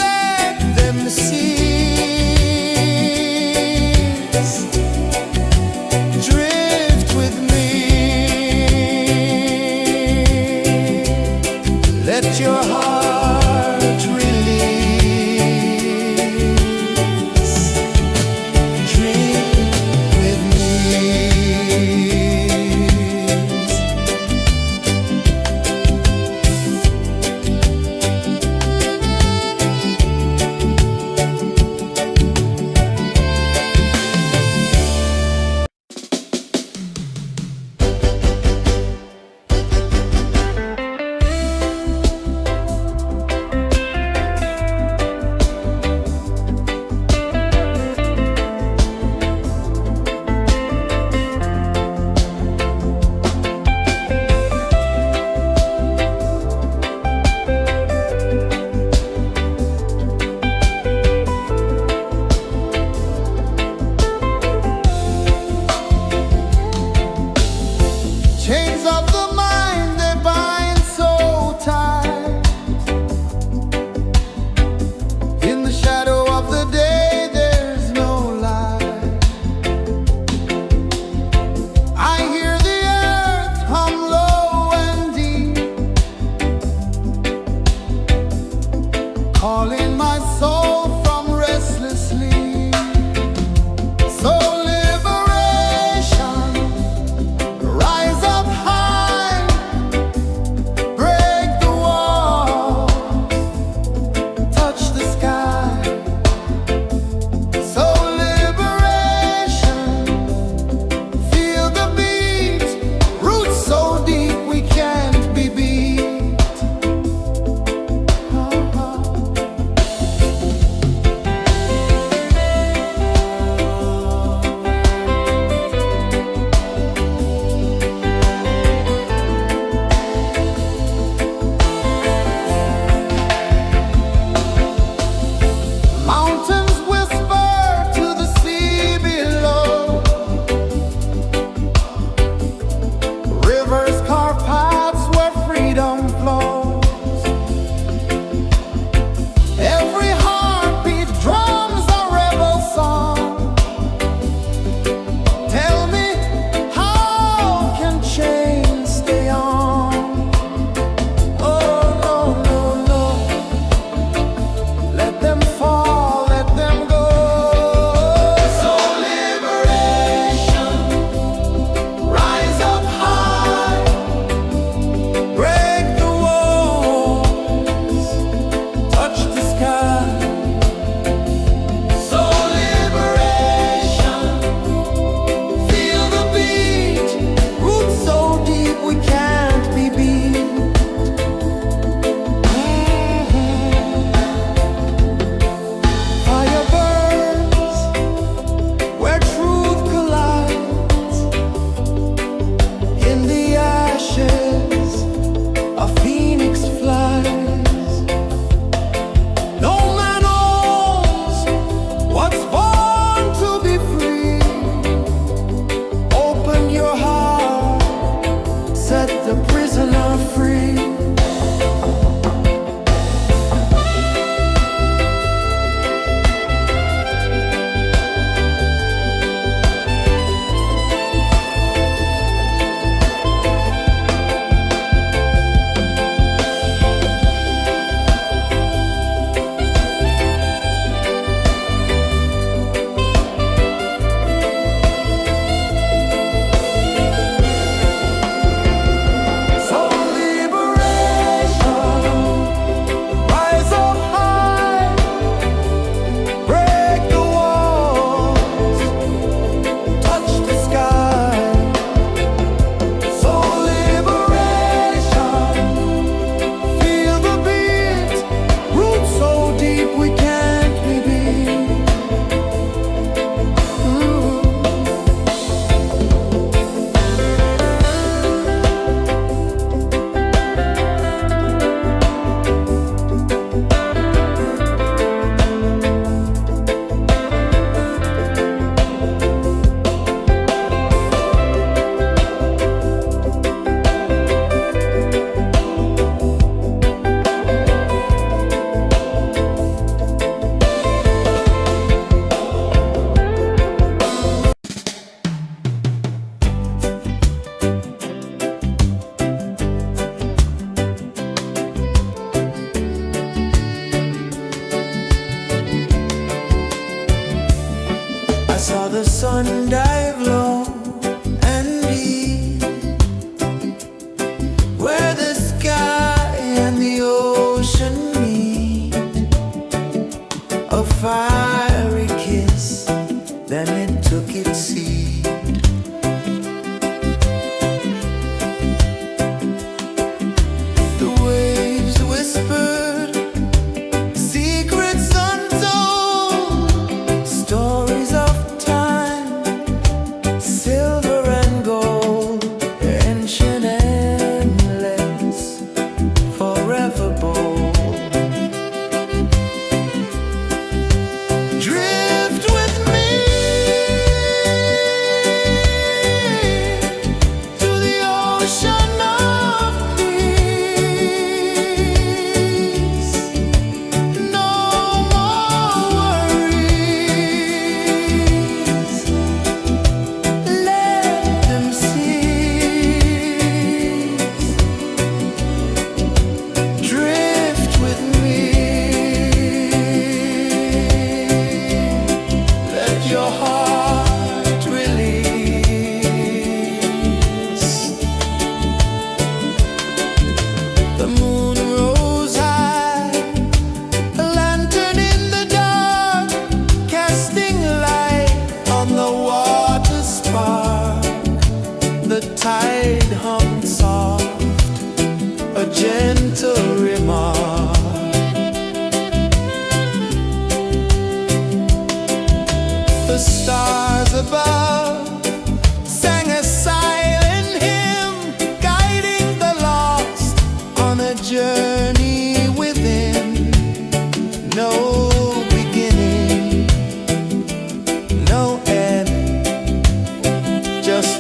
let them cease.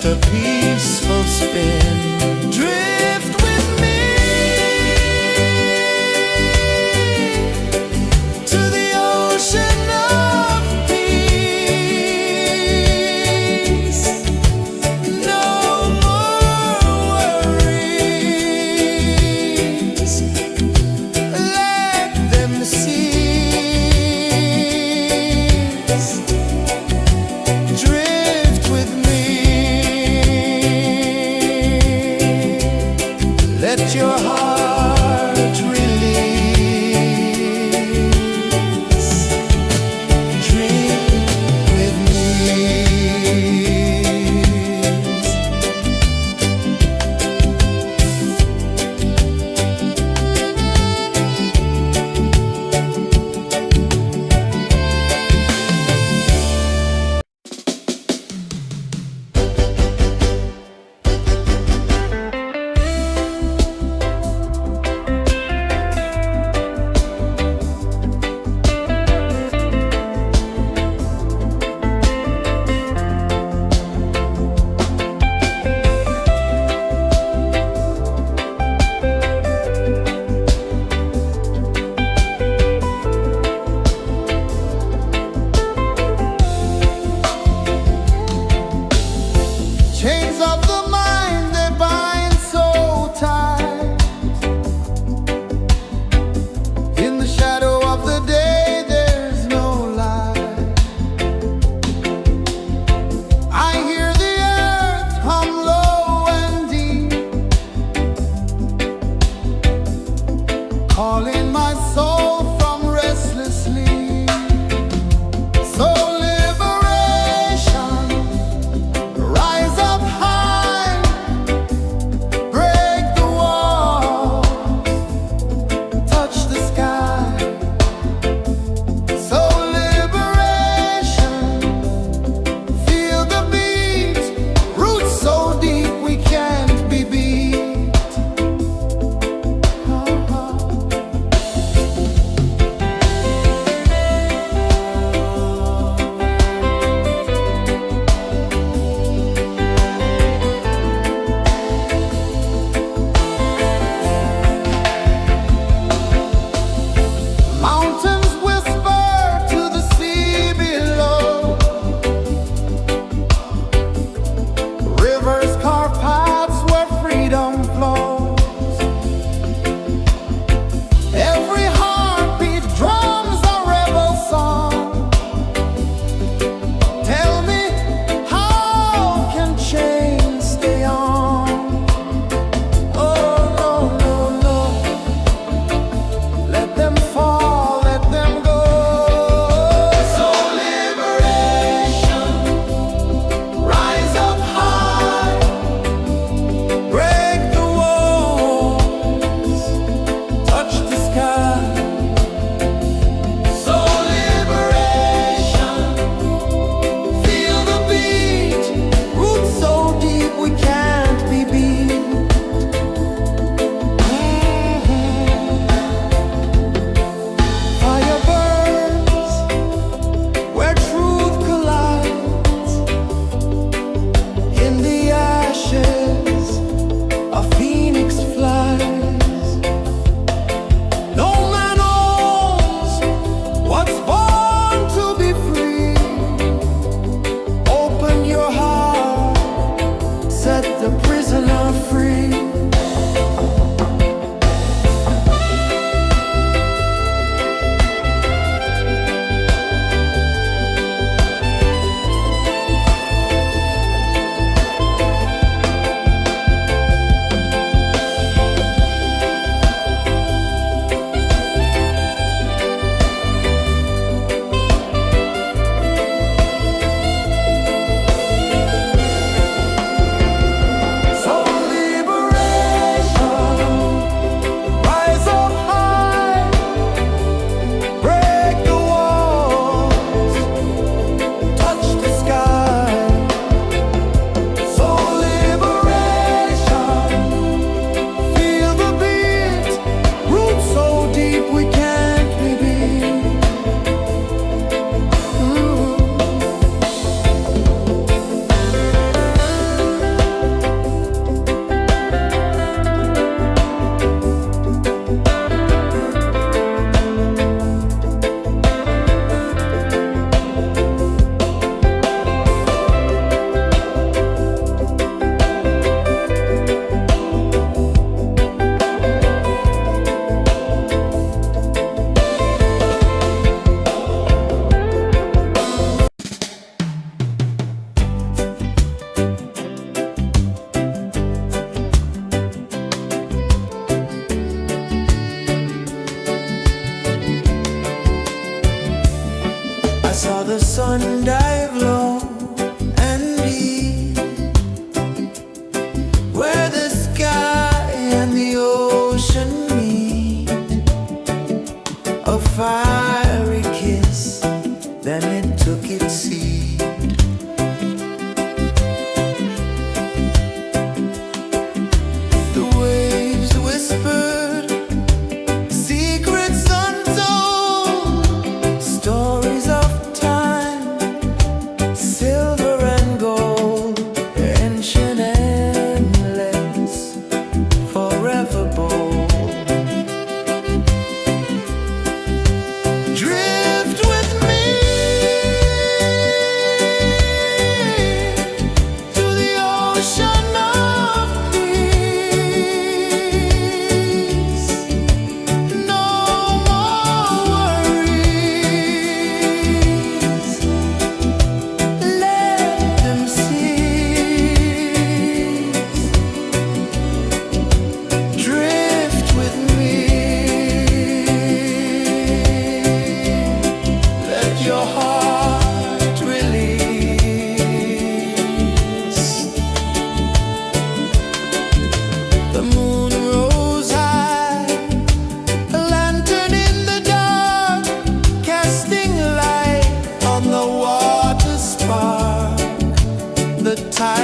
a peaceful spin. Drift with me to the ocean of peace. No more worries, let them cease. Drift with me.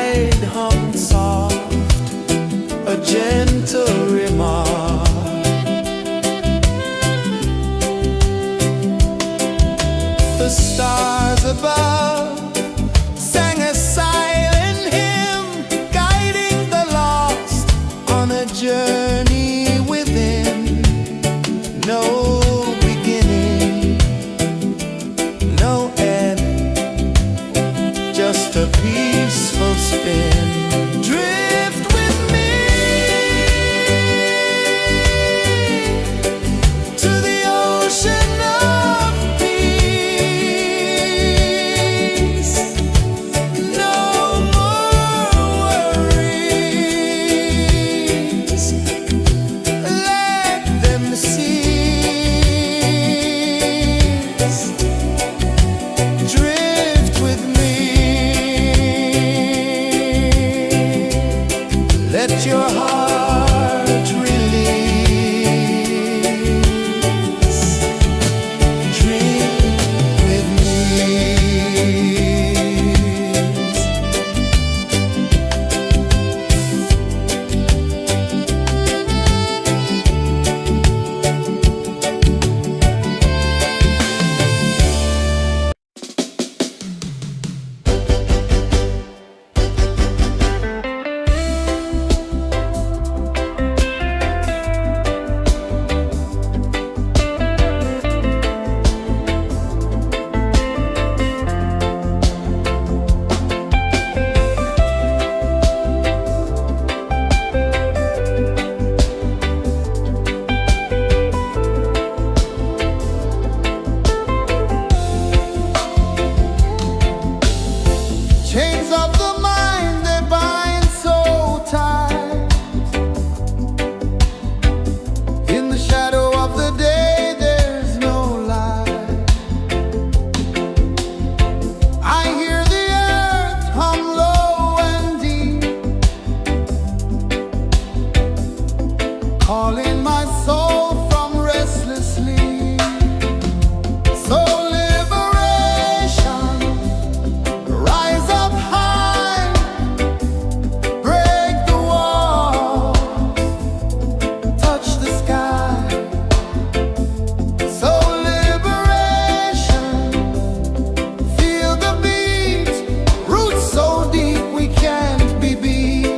tide hummed soft, a gentle remark. The stars above sang a silent hymn, guiding the lost on a journey within. No beginning, no end, just a peaceful spin. Drift with me to the ocean of peace. No more worries, let them cease. Drift with me, let your heart release. Drift with me. Chains of the mind, they bind so tight. In the shadow of the day, there's no light. I hear the earth hum low and deep, calling my soul from restless sleep. So liberation, rise up high, break the walls, touch the sky. So liberation, feel the beat, roots so deep we can't be beat.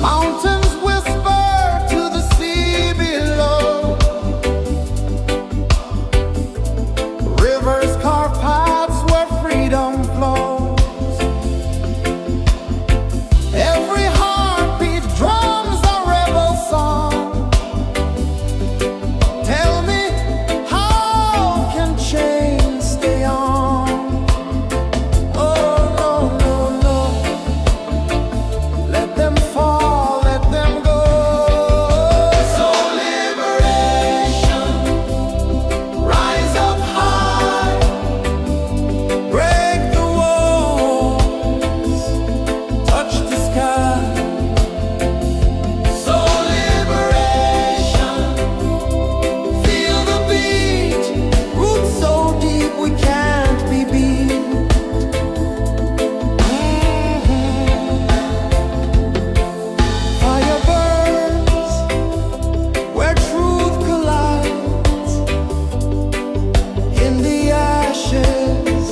Mountains whisper to the sea below, rivers carve paths where freedom flows. Every heartbeat drums a rebel song. Tell me, how can chains stay on? Oh no, no, no, let them fall, let them go. So liberation, rise up high, break the walls, touch the sky. So liberation, feel the beat, roots so deep we can't be beat. Fire burns where truth collides. In the ashes,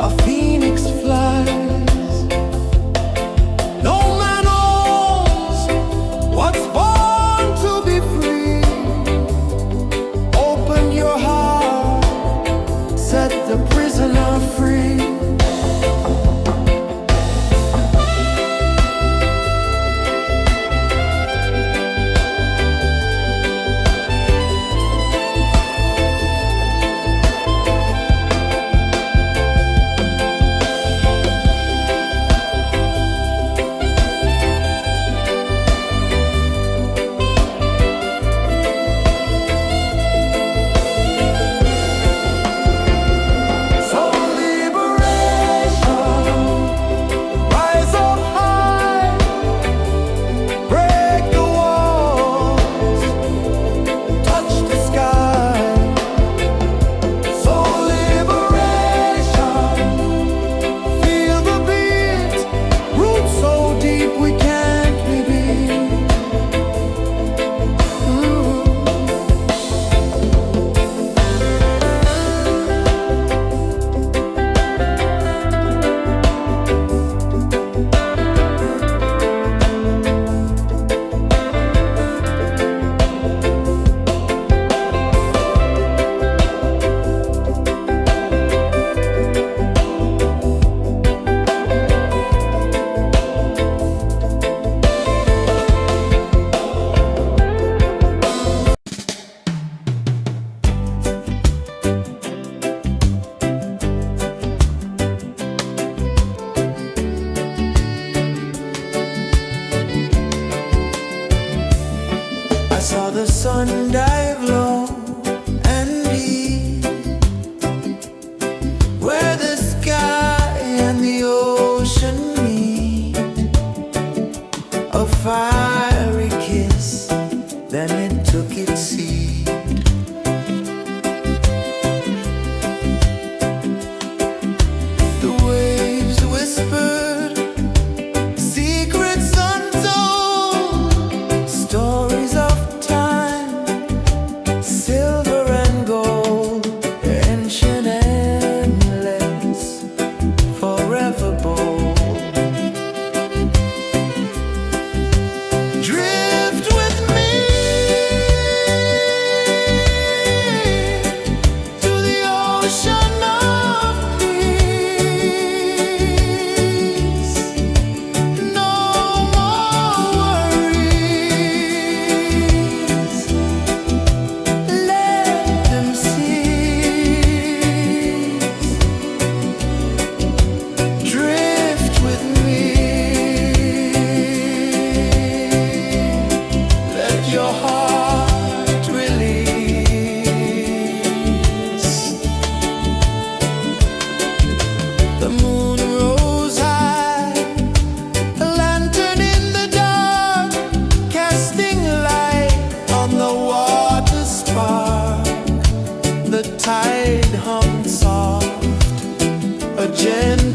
a phoenix flies. No man owns what's born to be free. Open your heart, set the prisoner free. So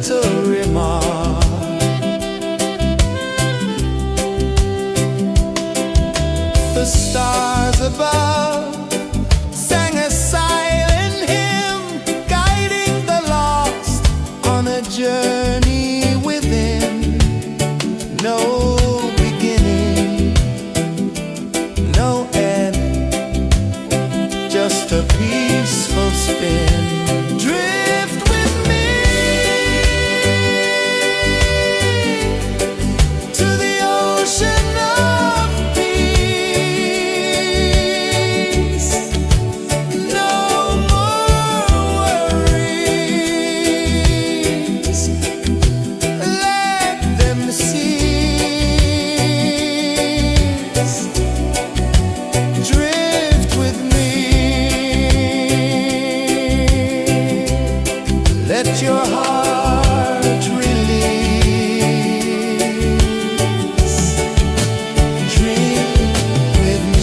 gentle remark. The stars above sang a silent hymn, guiding the lost on a journey within. No beginning, no end, just a peaceful spin. Drift with me to the ocean of peace. No more worries, let them cease. Drift with me, let your heart release. Dream with me.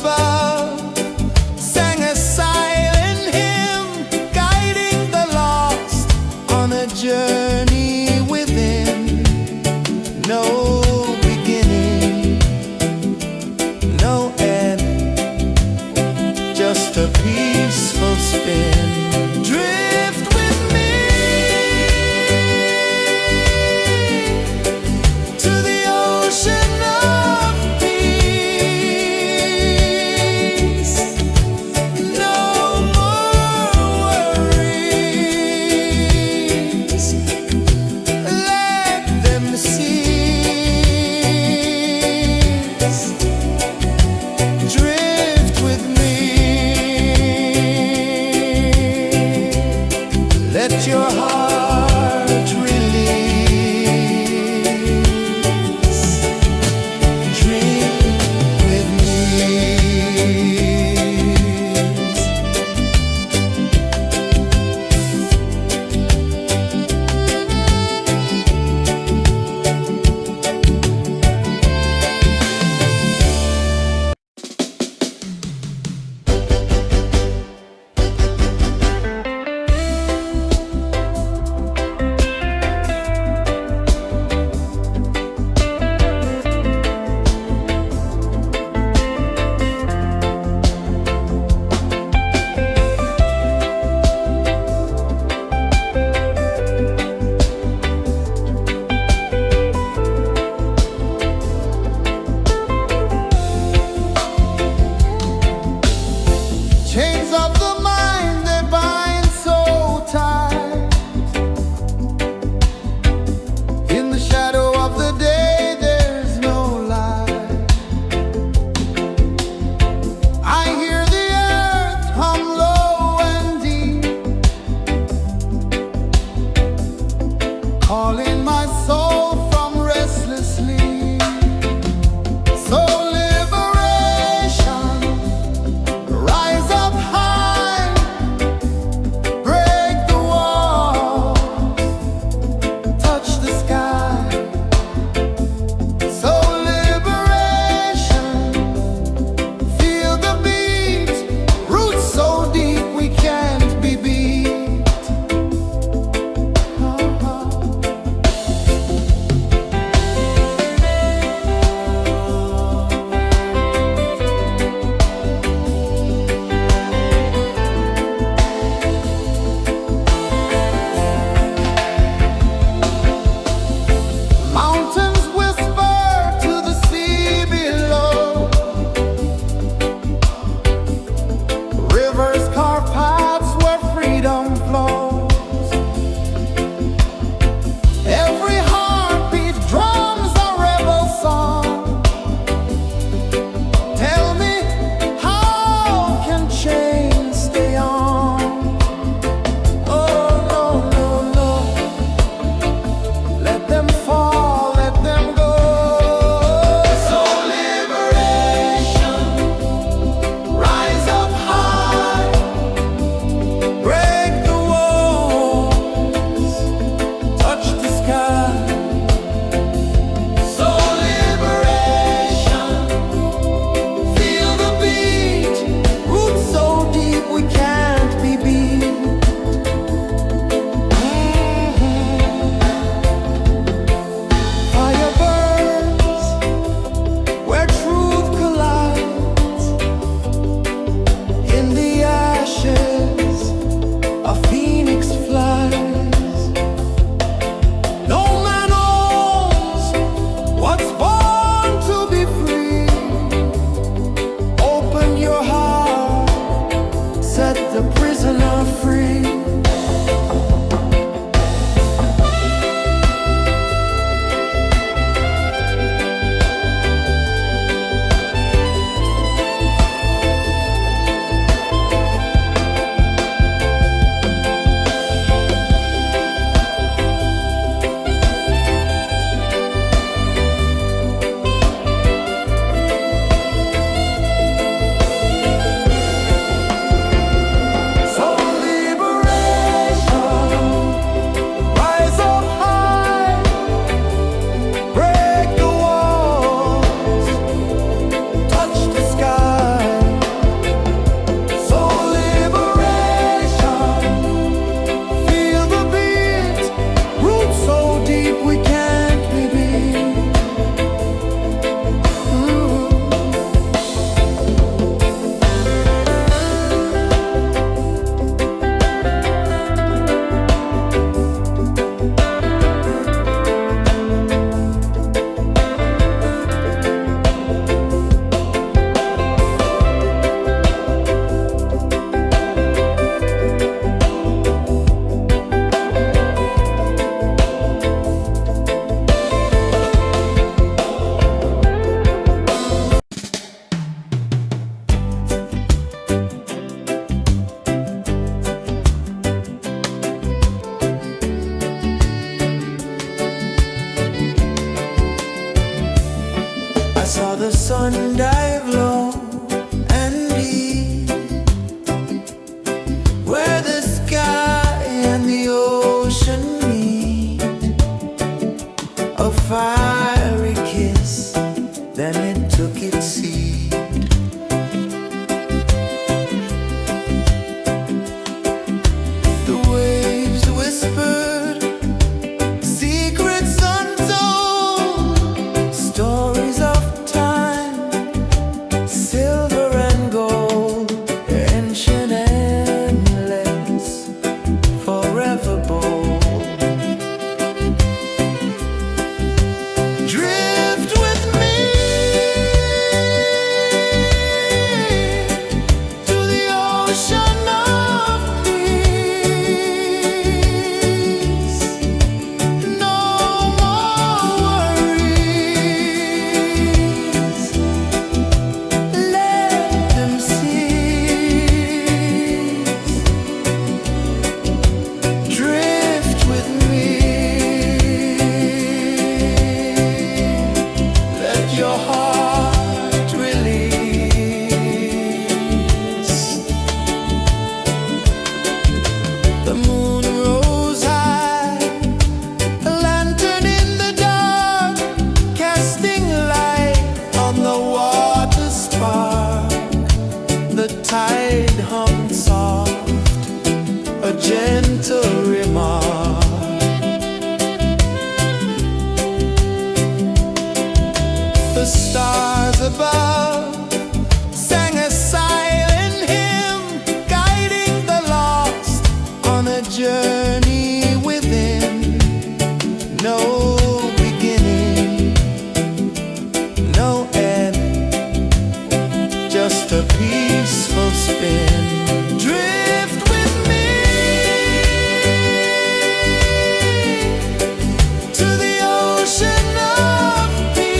above sang a silent hymn, guiding the lost on a journey within. No beginning, no end, just a peaceful spin. Drift with me to the ocean of peace. No more worries, let them cease. Drift with me, let your heart release. Dream with me. Chains of the mind, they bind so tight. In the shadow of the day, there's no light. I hear the earth hum low and deep, calling my soul from restless sleep. So liberation, rise up high, break the wall, touch the sky. So liberation, feel the beat, roots so deep we can't be beat. fiery kiss, then it took its seed. The waves whispered secrets untold, stories of time, silver and gold, ancient, endless, forever bold. Drift with me to the ocean of peace. No more worries, let them cease. Drift with me, let your heart release. The moon rose high, a lantern in the dark, casting light on the water spark. The tide hummed soft, a gentle remark. The stars above sang a silent hymn, guiding the lost on a journey within. No beginning, no end, just a peaceful spin. Drift with me to the ocean of peace.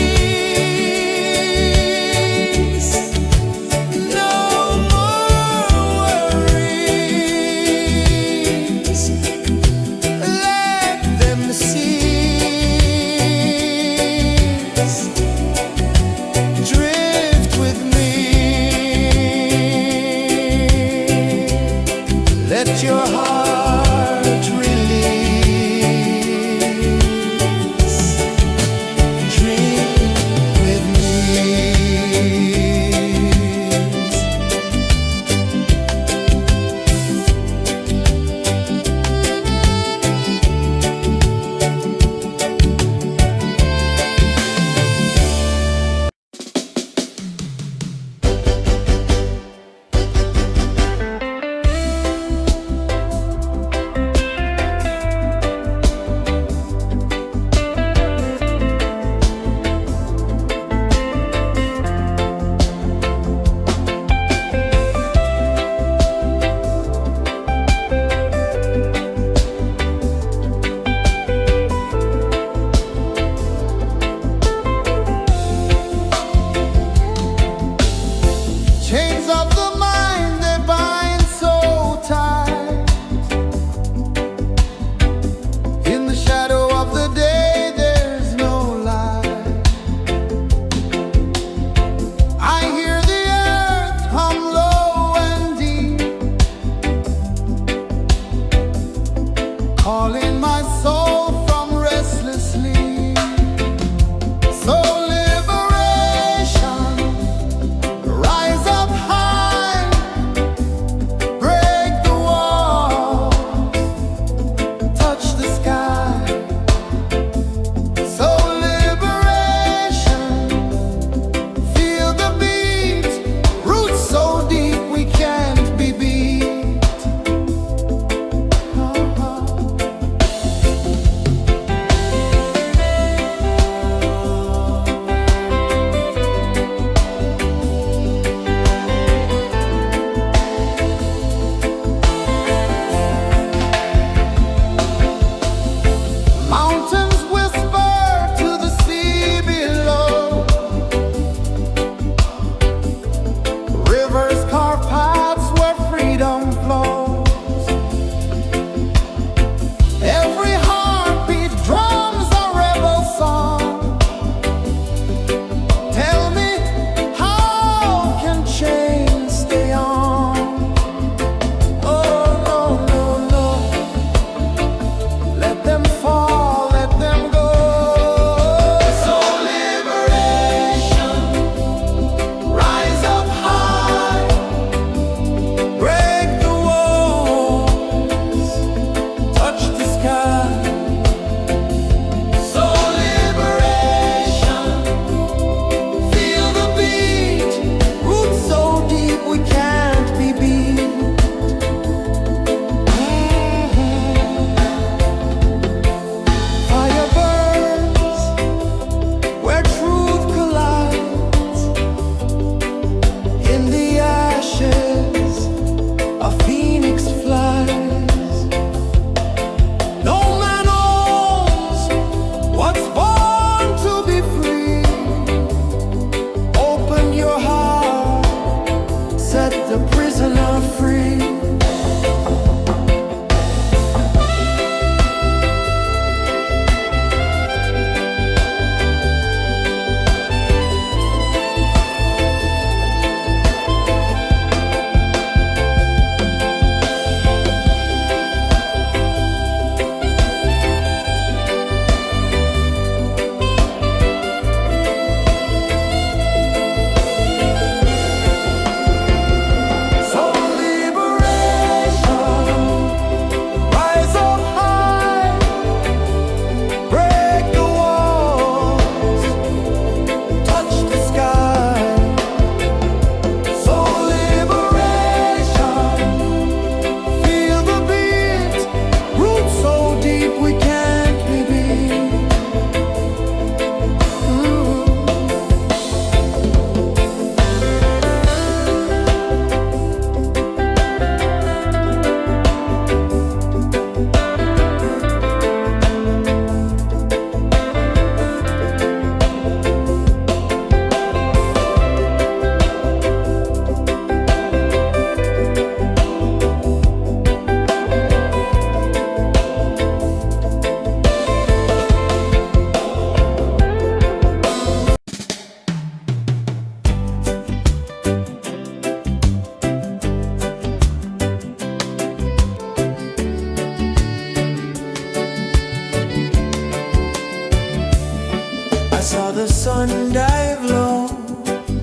the sun dive low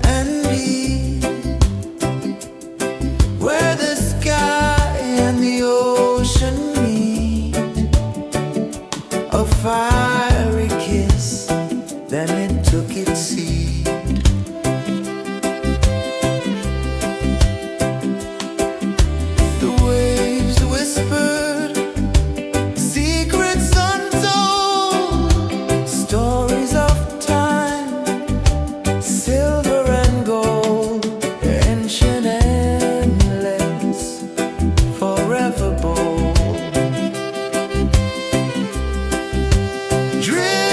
and deep, where the sky and the ocean meet, a fiery kiss, then it took its seed. The waves whispered secrets untold, stories of time, silver and gold, ancient, endless, forever bold. Drift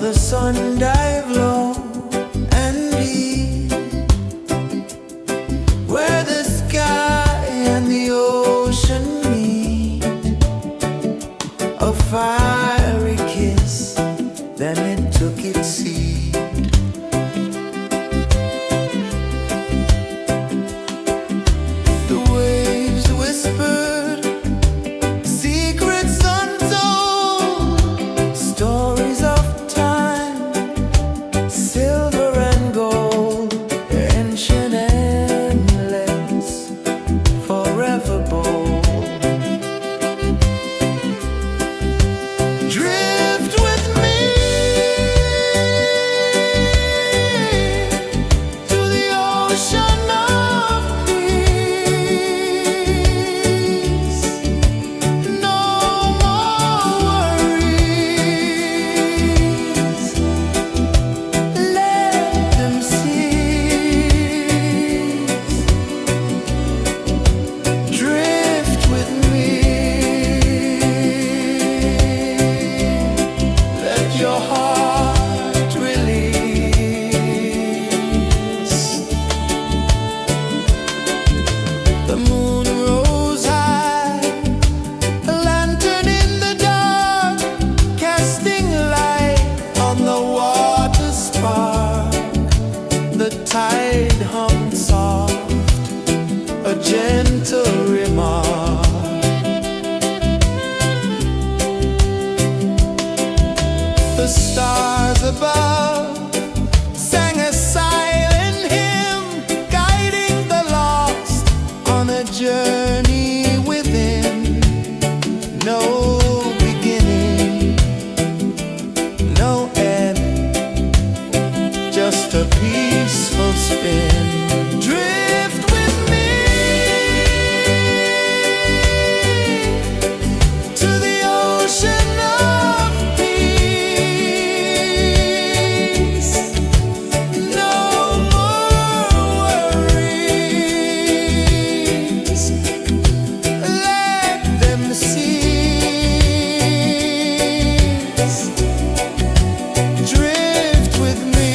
the sun dive low and deep, where the sky and the ocean meet. A fiery kiss, then it took its seed. The waves whispered secrets untold, stories of time, silver and gold, ancient, endless, forever bold. Drift with me to the ocean of peace. No more worries. Let them cease. Drift with me. Let your heart release. The moon rose high, a lantern in the dark, casting light on the water spark. The tide hummed soft, a gentle remark. The stars above sang a silent hymn, guiding the lost on a journey within. No beginning, no end, just a peaceful spin. Drift with me to the ocean of peace. No more worries. Let them cease. Drift with me.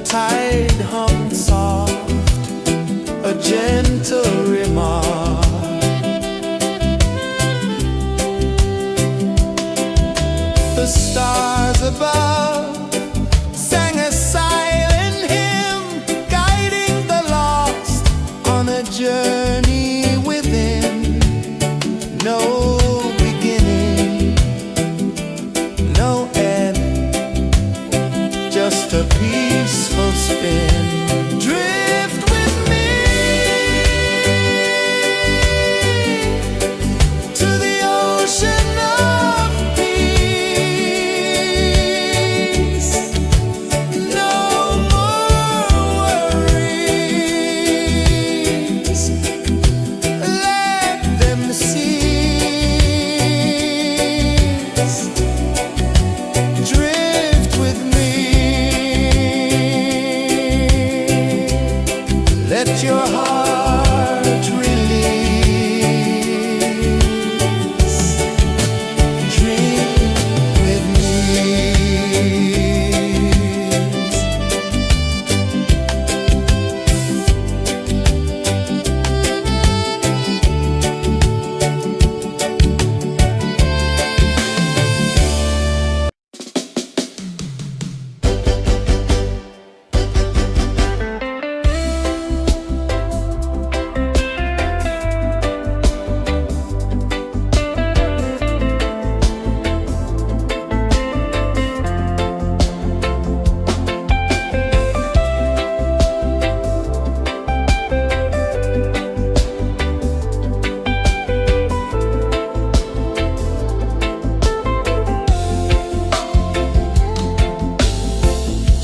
tide hummed soft, a gentle remark. The stars above sang a silent hymn, guiding the lost on a journey within. No beginning, no end, just a peaceful spin. Drift with me to the ocean of peace. No more worries, let them cease. Drift with me, let your heart release. Dream with me.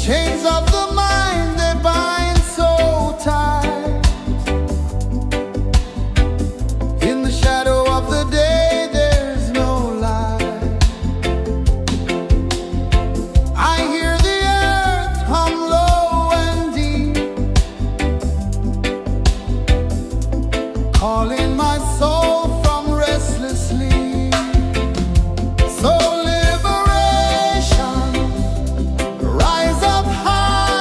Chains of the mind, they bind so tight. In the shadow of the day, there's no light. I hear the earth hum low and deep, calling my soul from restless sleep. So liberation, rise up high.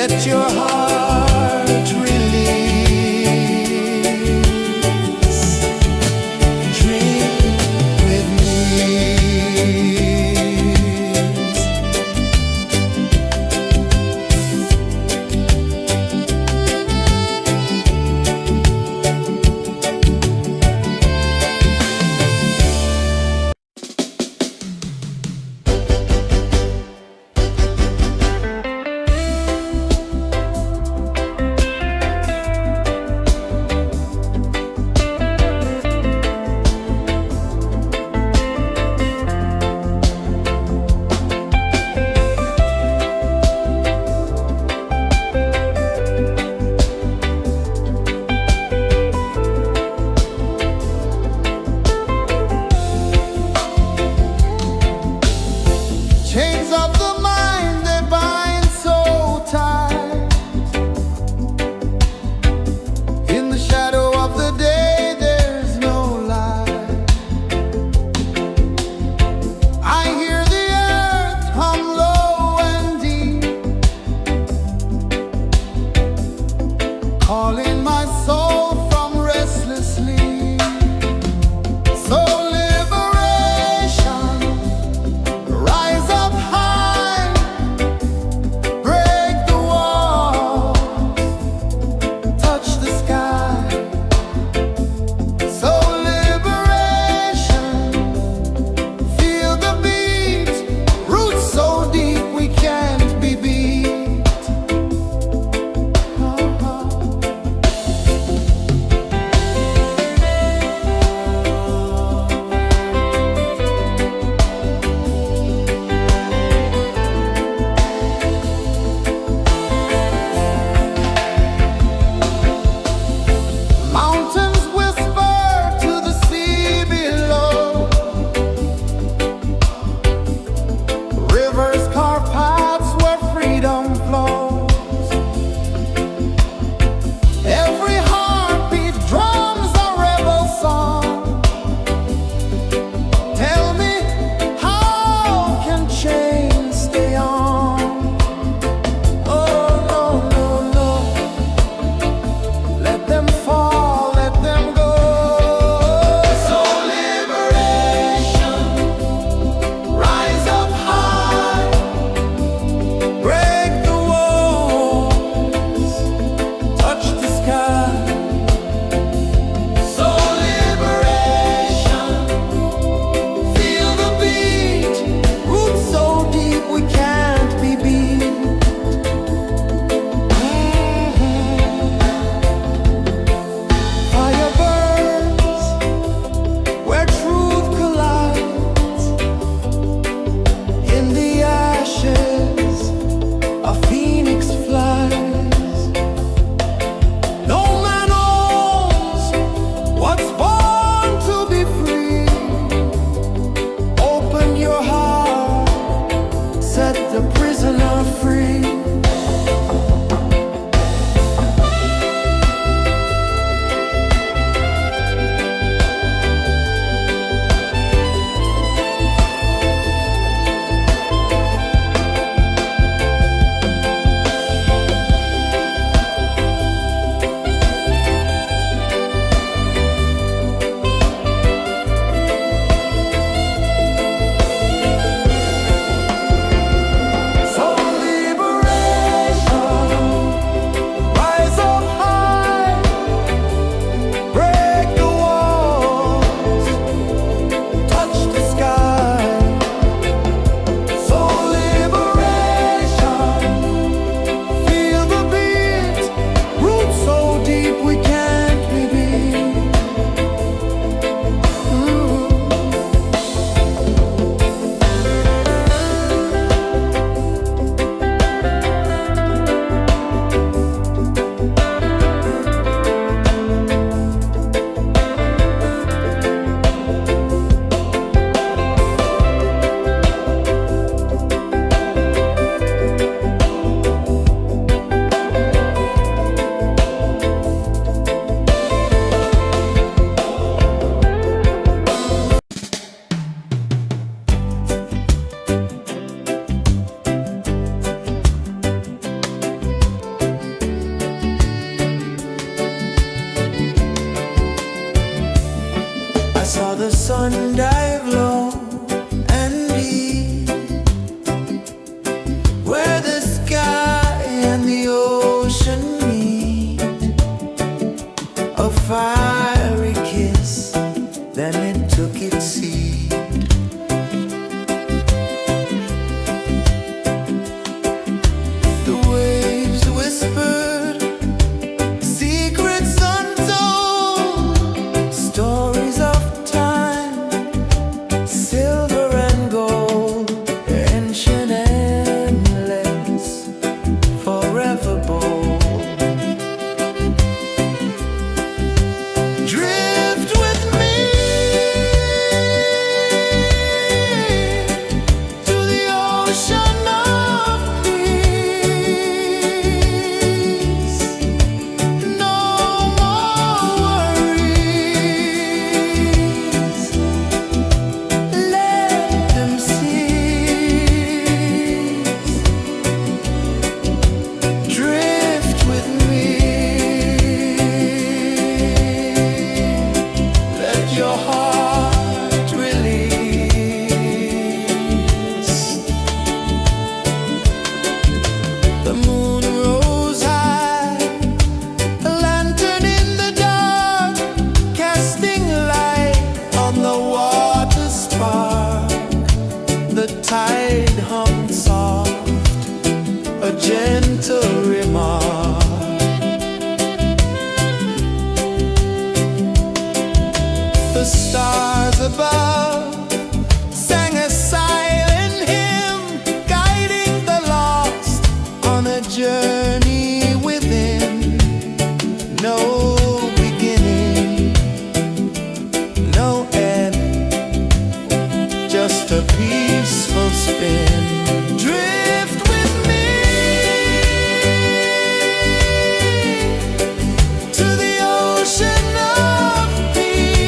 Let your heart release. Dream with me. The moon rose high, a lantern in the dark, casting light on the water spark. The tide hummed soft, a gentle remark. The stars above sang a silent hymn, guiding the lost on a journey within. No beginning, no end, just a peaceful spin. Drift with me to the ocean of peace.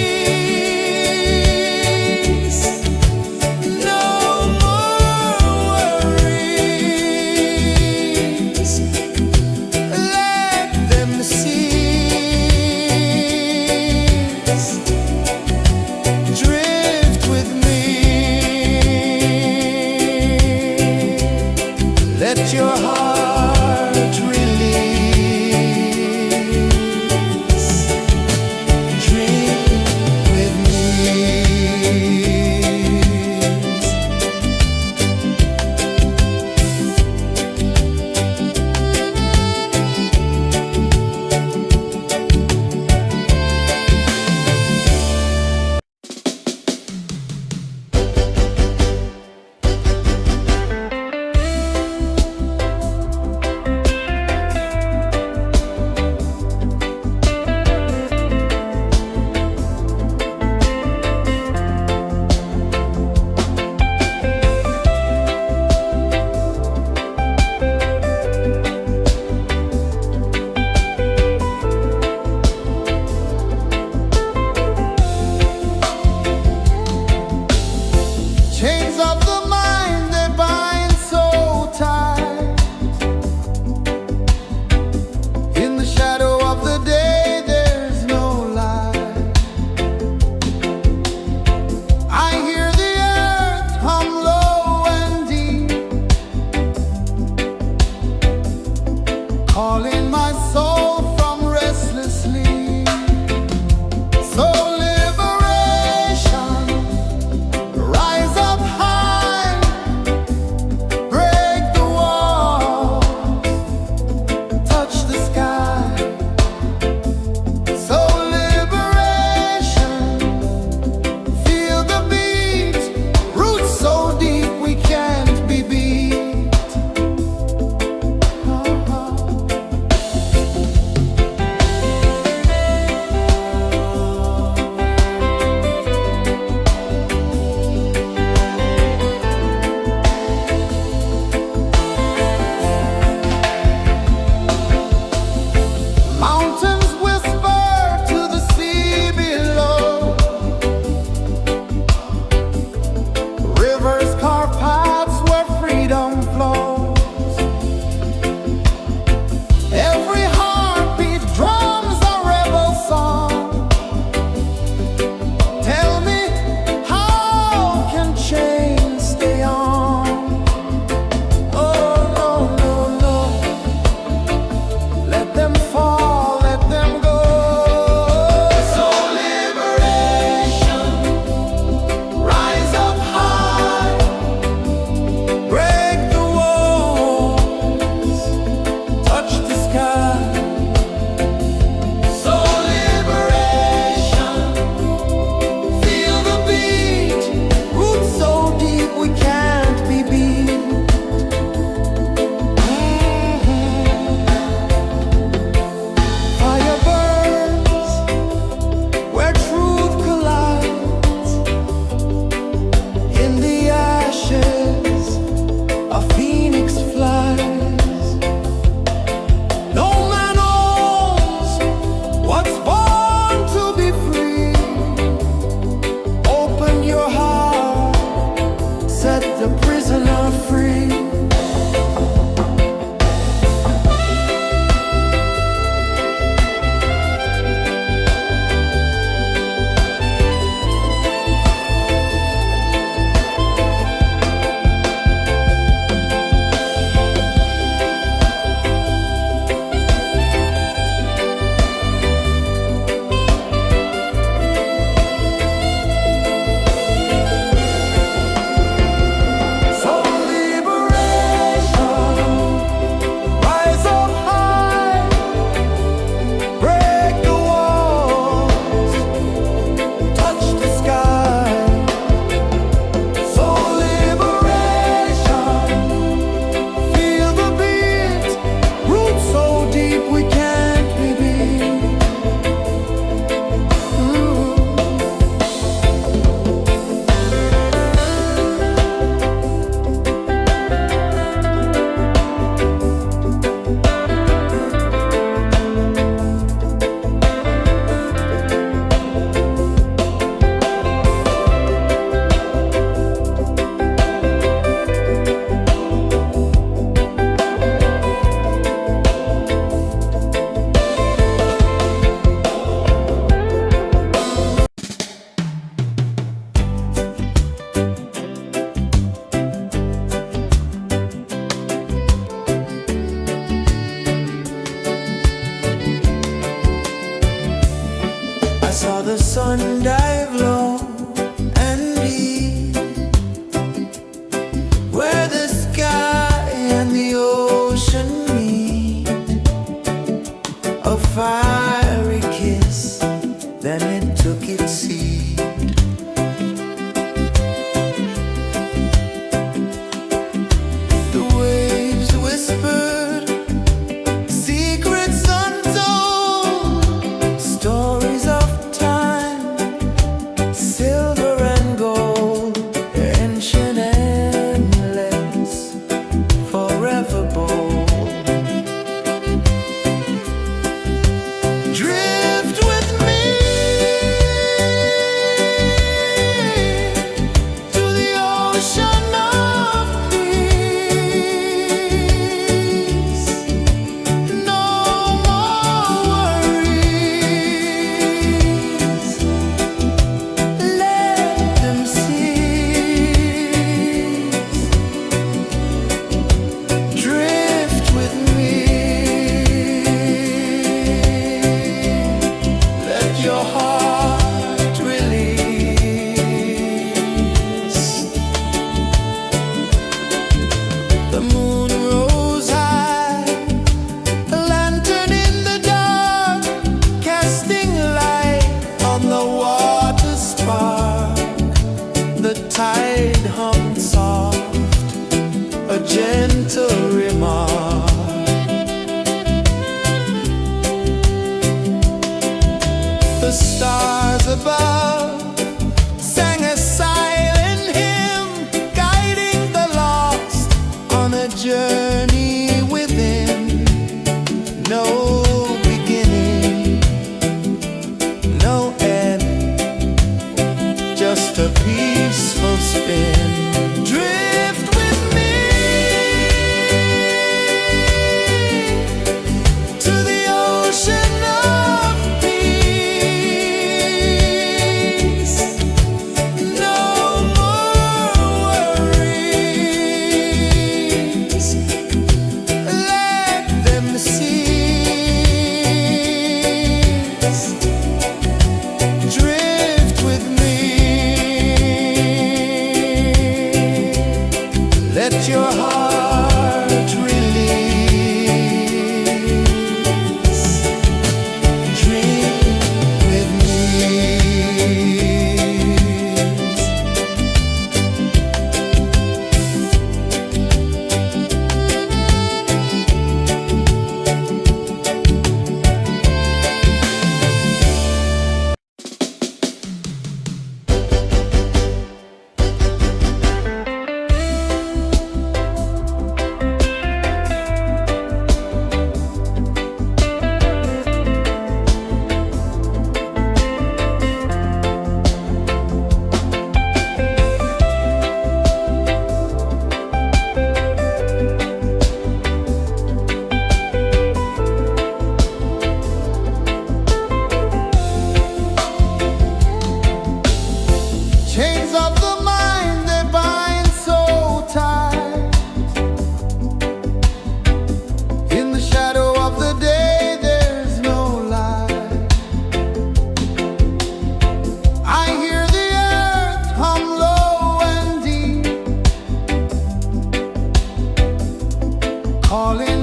No more worries, let them cease. Drift with me, let your heart release. Drift with me. Chains of the mind, they bind so tight. In the shadow of the day, there's no light. I hear the earth hum low and deep, calling my soul from restless sleep. So liberation, rise up high, break the wall, touch the sky. So liberation, feel the beat, roots so deep we can't be beat.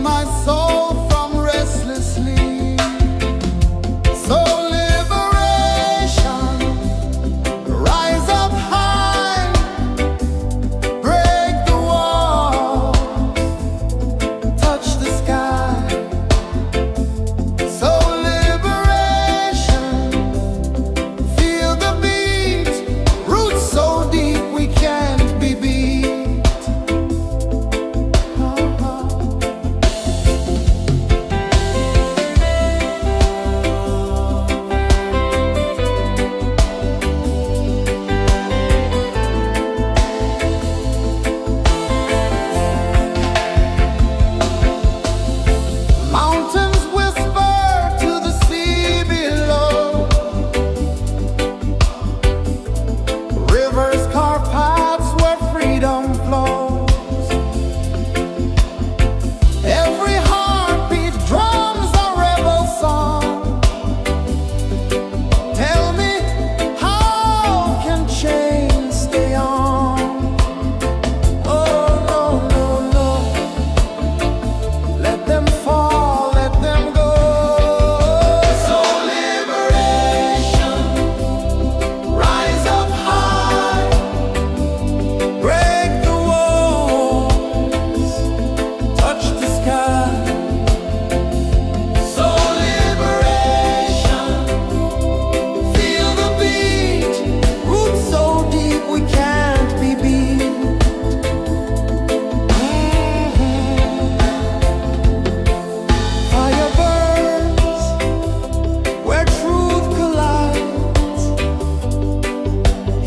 my soul from restless sleep. So liberation, rise up high, break the walls, touch the sky. So liberation, feel the beat, roots so deep we can't be beat. Mountains whisper to the sea below. Rivers carve paths where freedom flows. Every heartbeat drums a rebel song. Tell me, how can chains stay on? Oh, no, no, no. Let them fall, let them go. So liberation, rise up high, break the walls, touch the sky. So liberation, feel the beat, roots so deep we can't be beat. Fire burns where truth collides.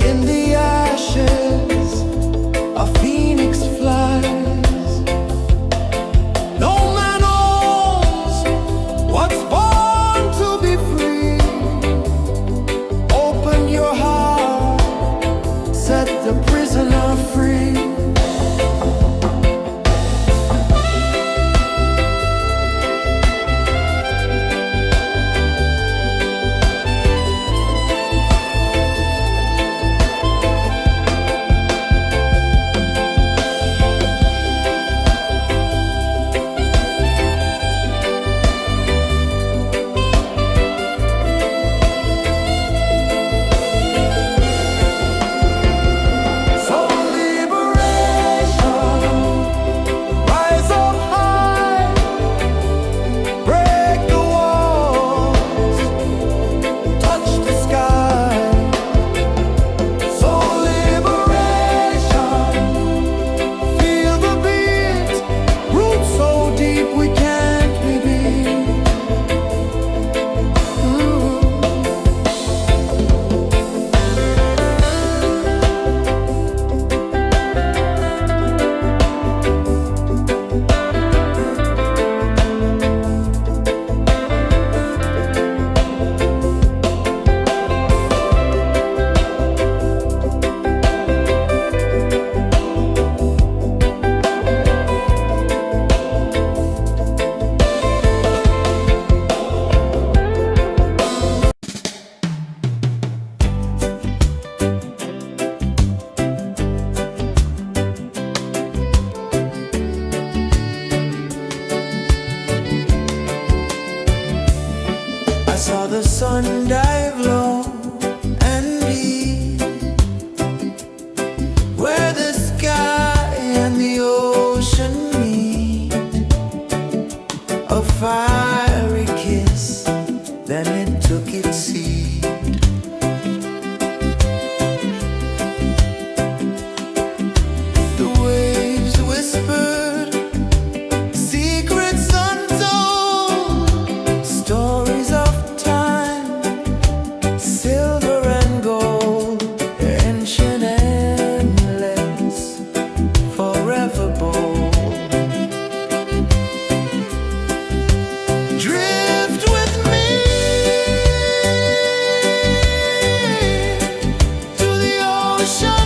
In the ashes, a phoenix flies. No man owns what's born to be free. Open your heart, set the prisoner free. So liberation, rise up high, break the walls, touch the sky. So liberation, feel the beat, roots so deep we can't be beat. I saw the sun dive low and deep, where the sky and the ocean meet. A fiery kiss, then it took its seat. The waves whispered secrets untold, stories of time, silver and gold, ancient, endless, forever bold. Drift with me to the ocean.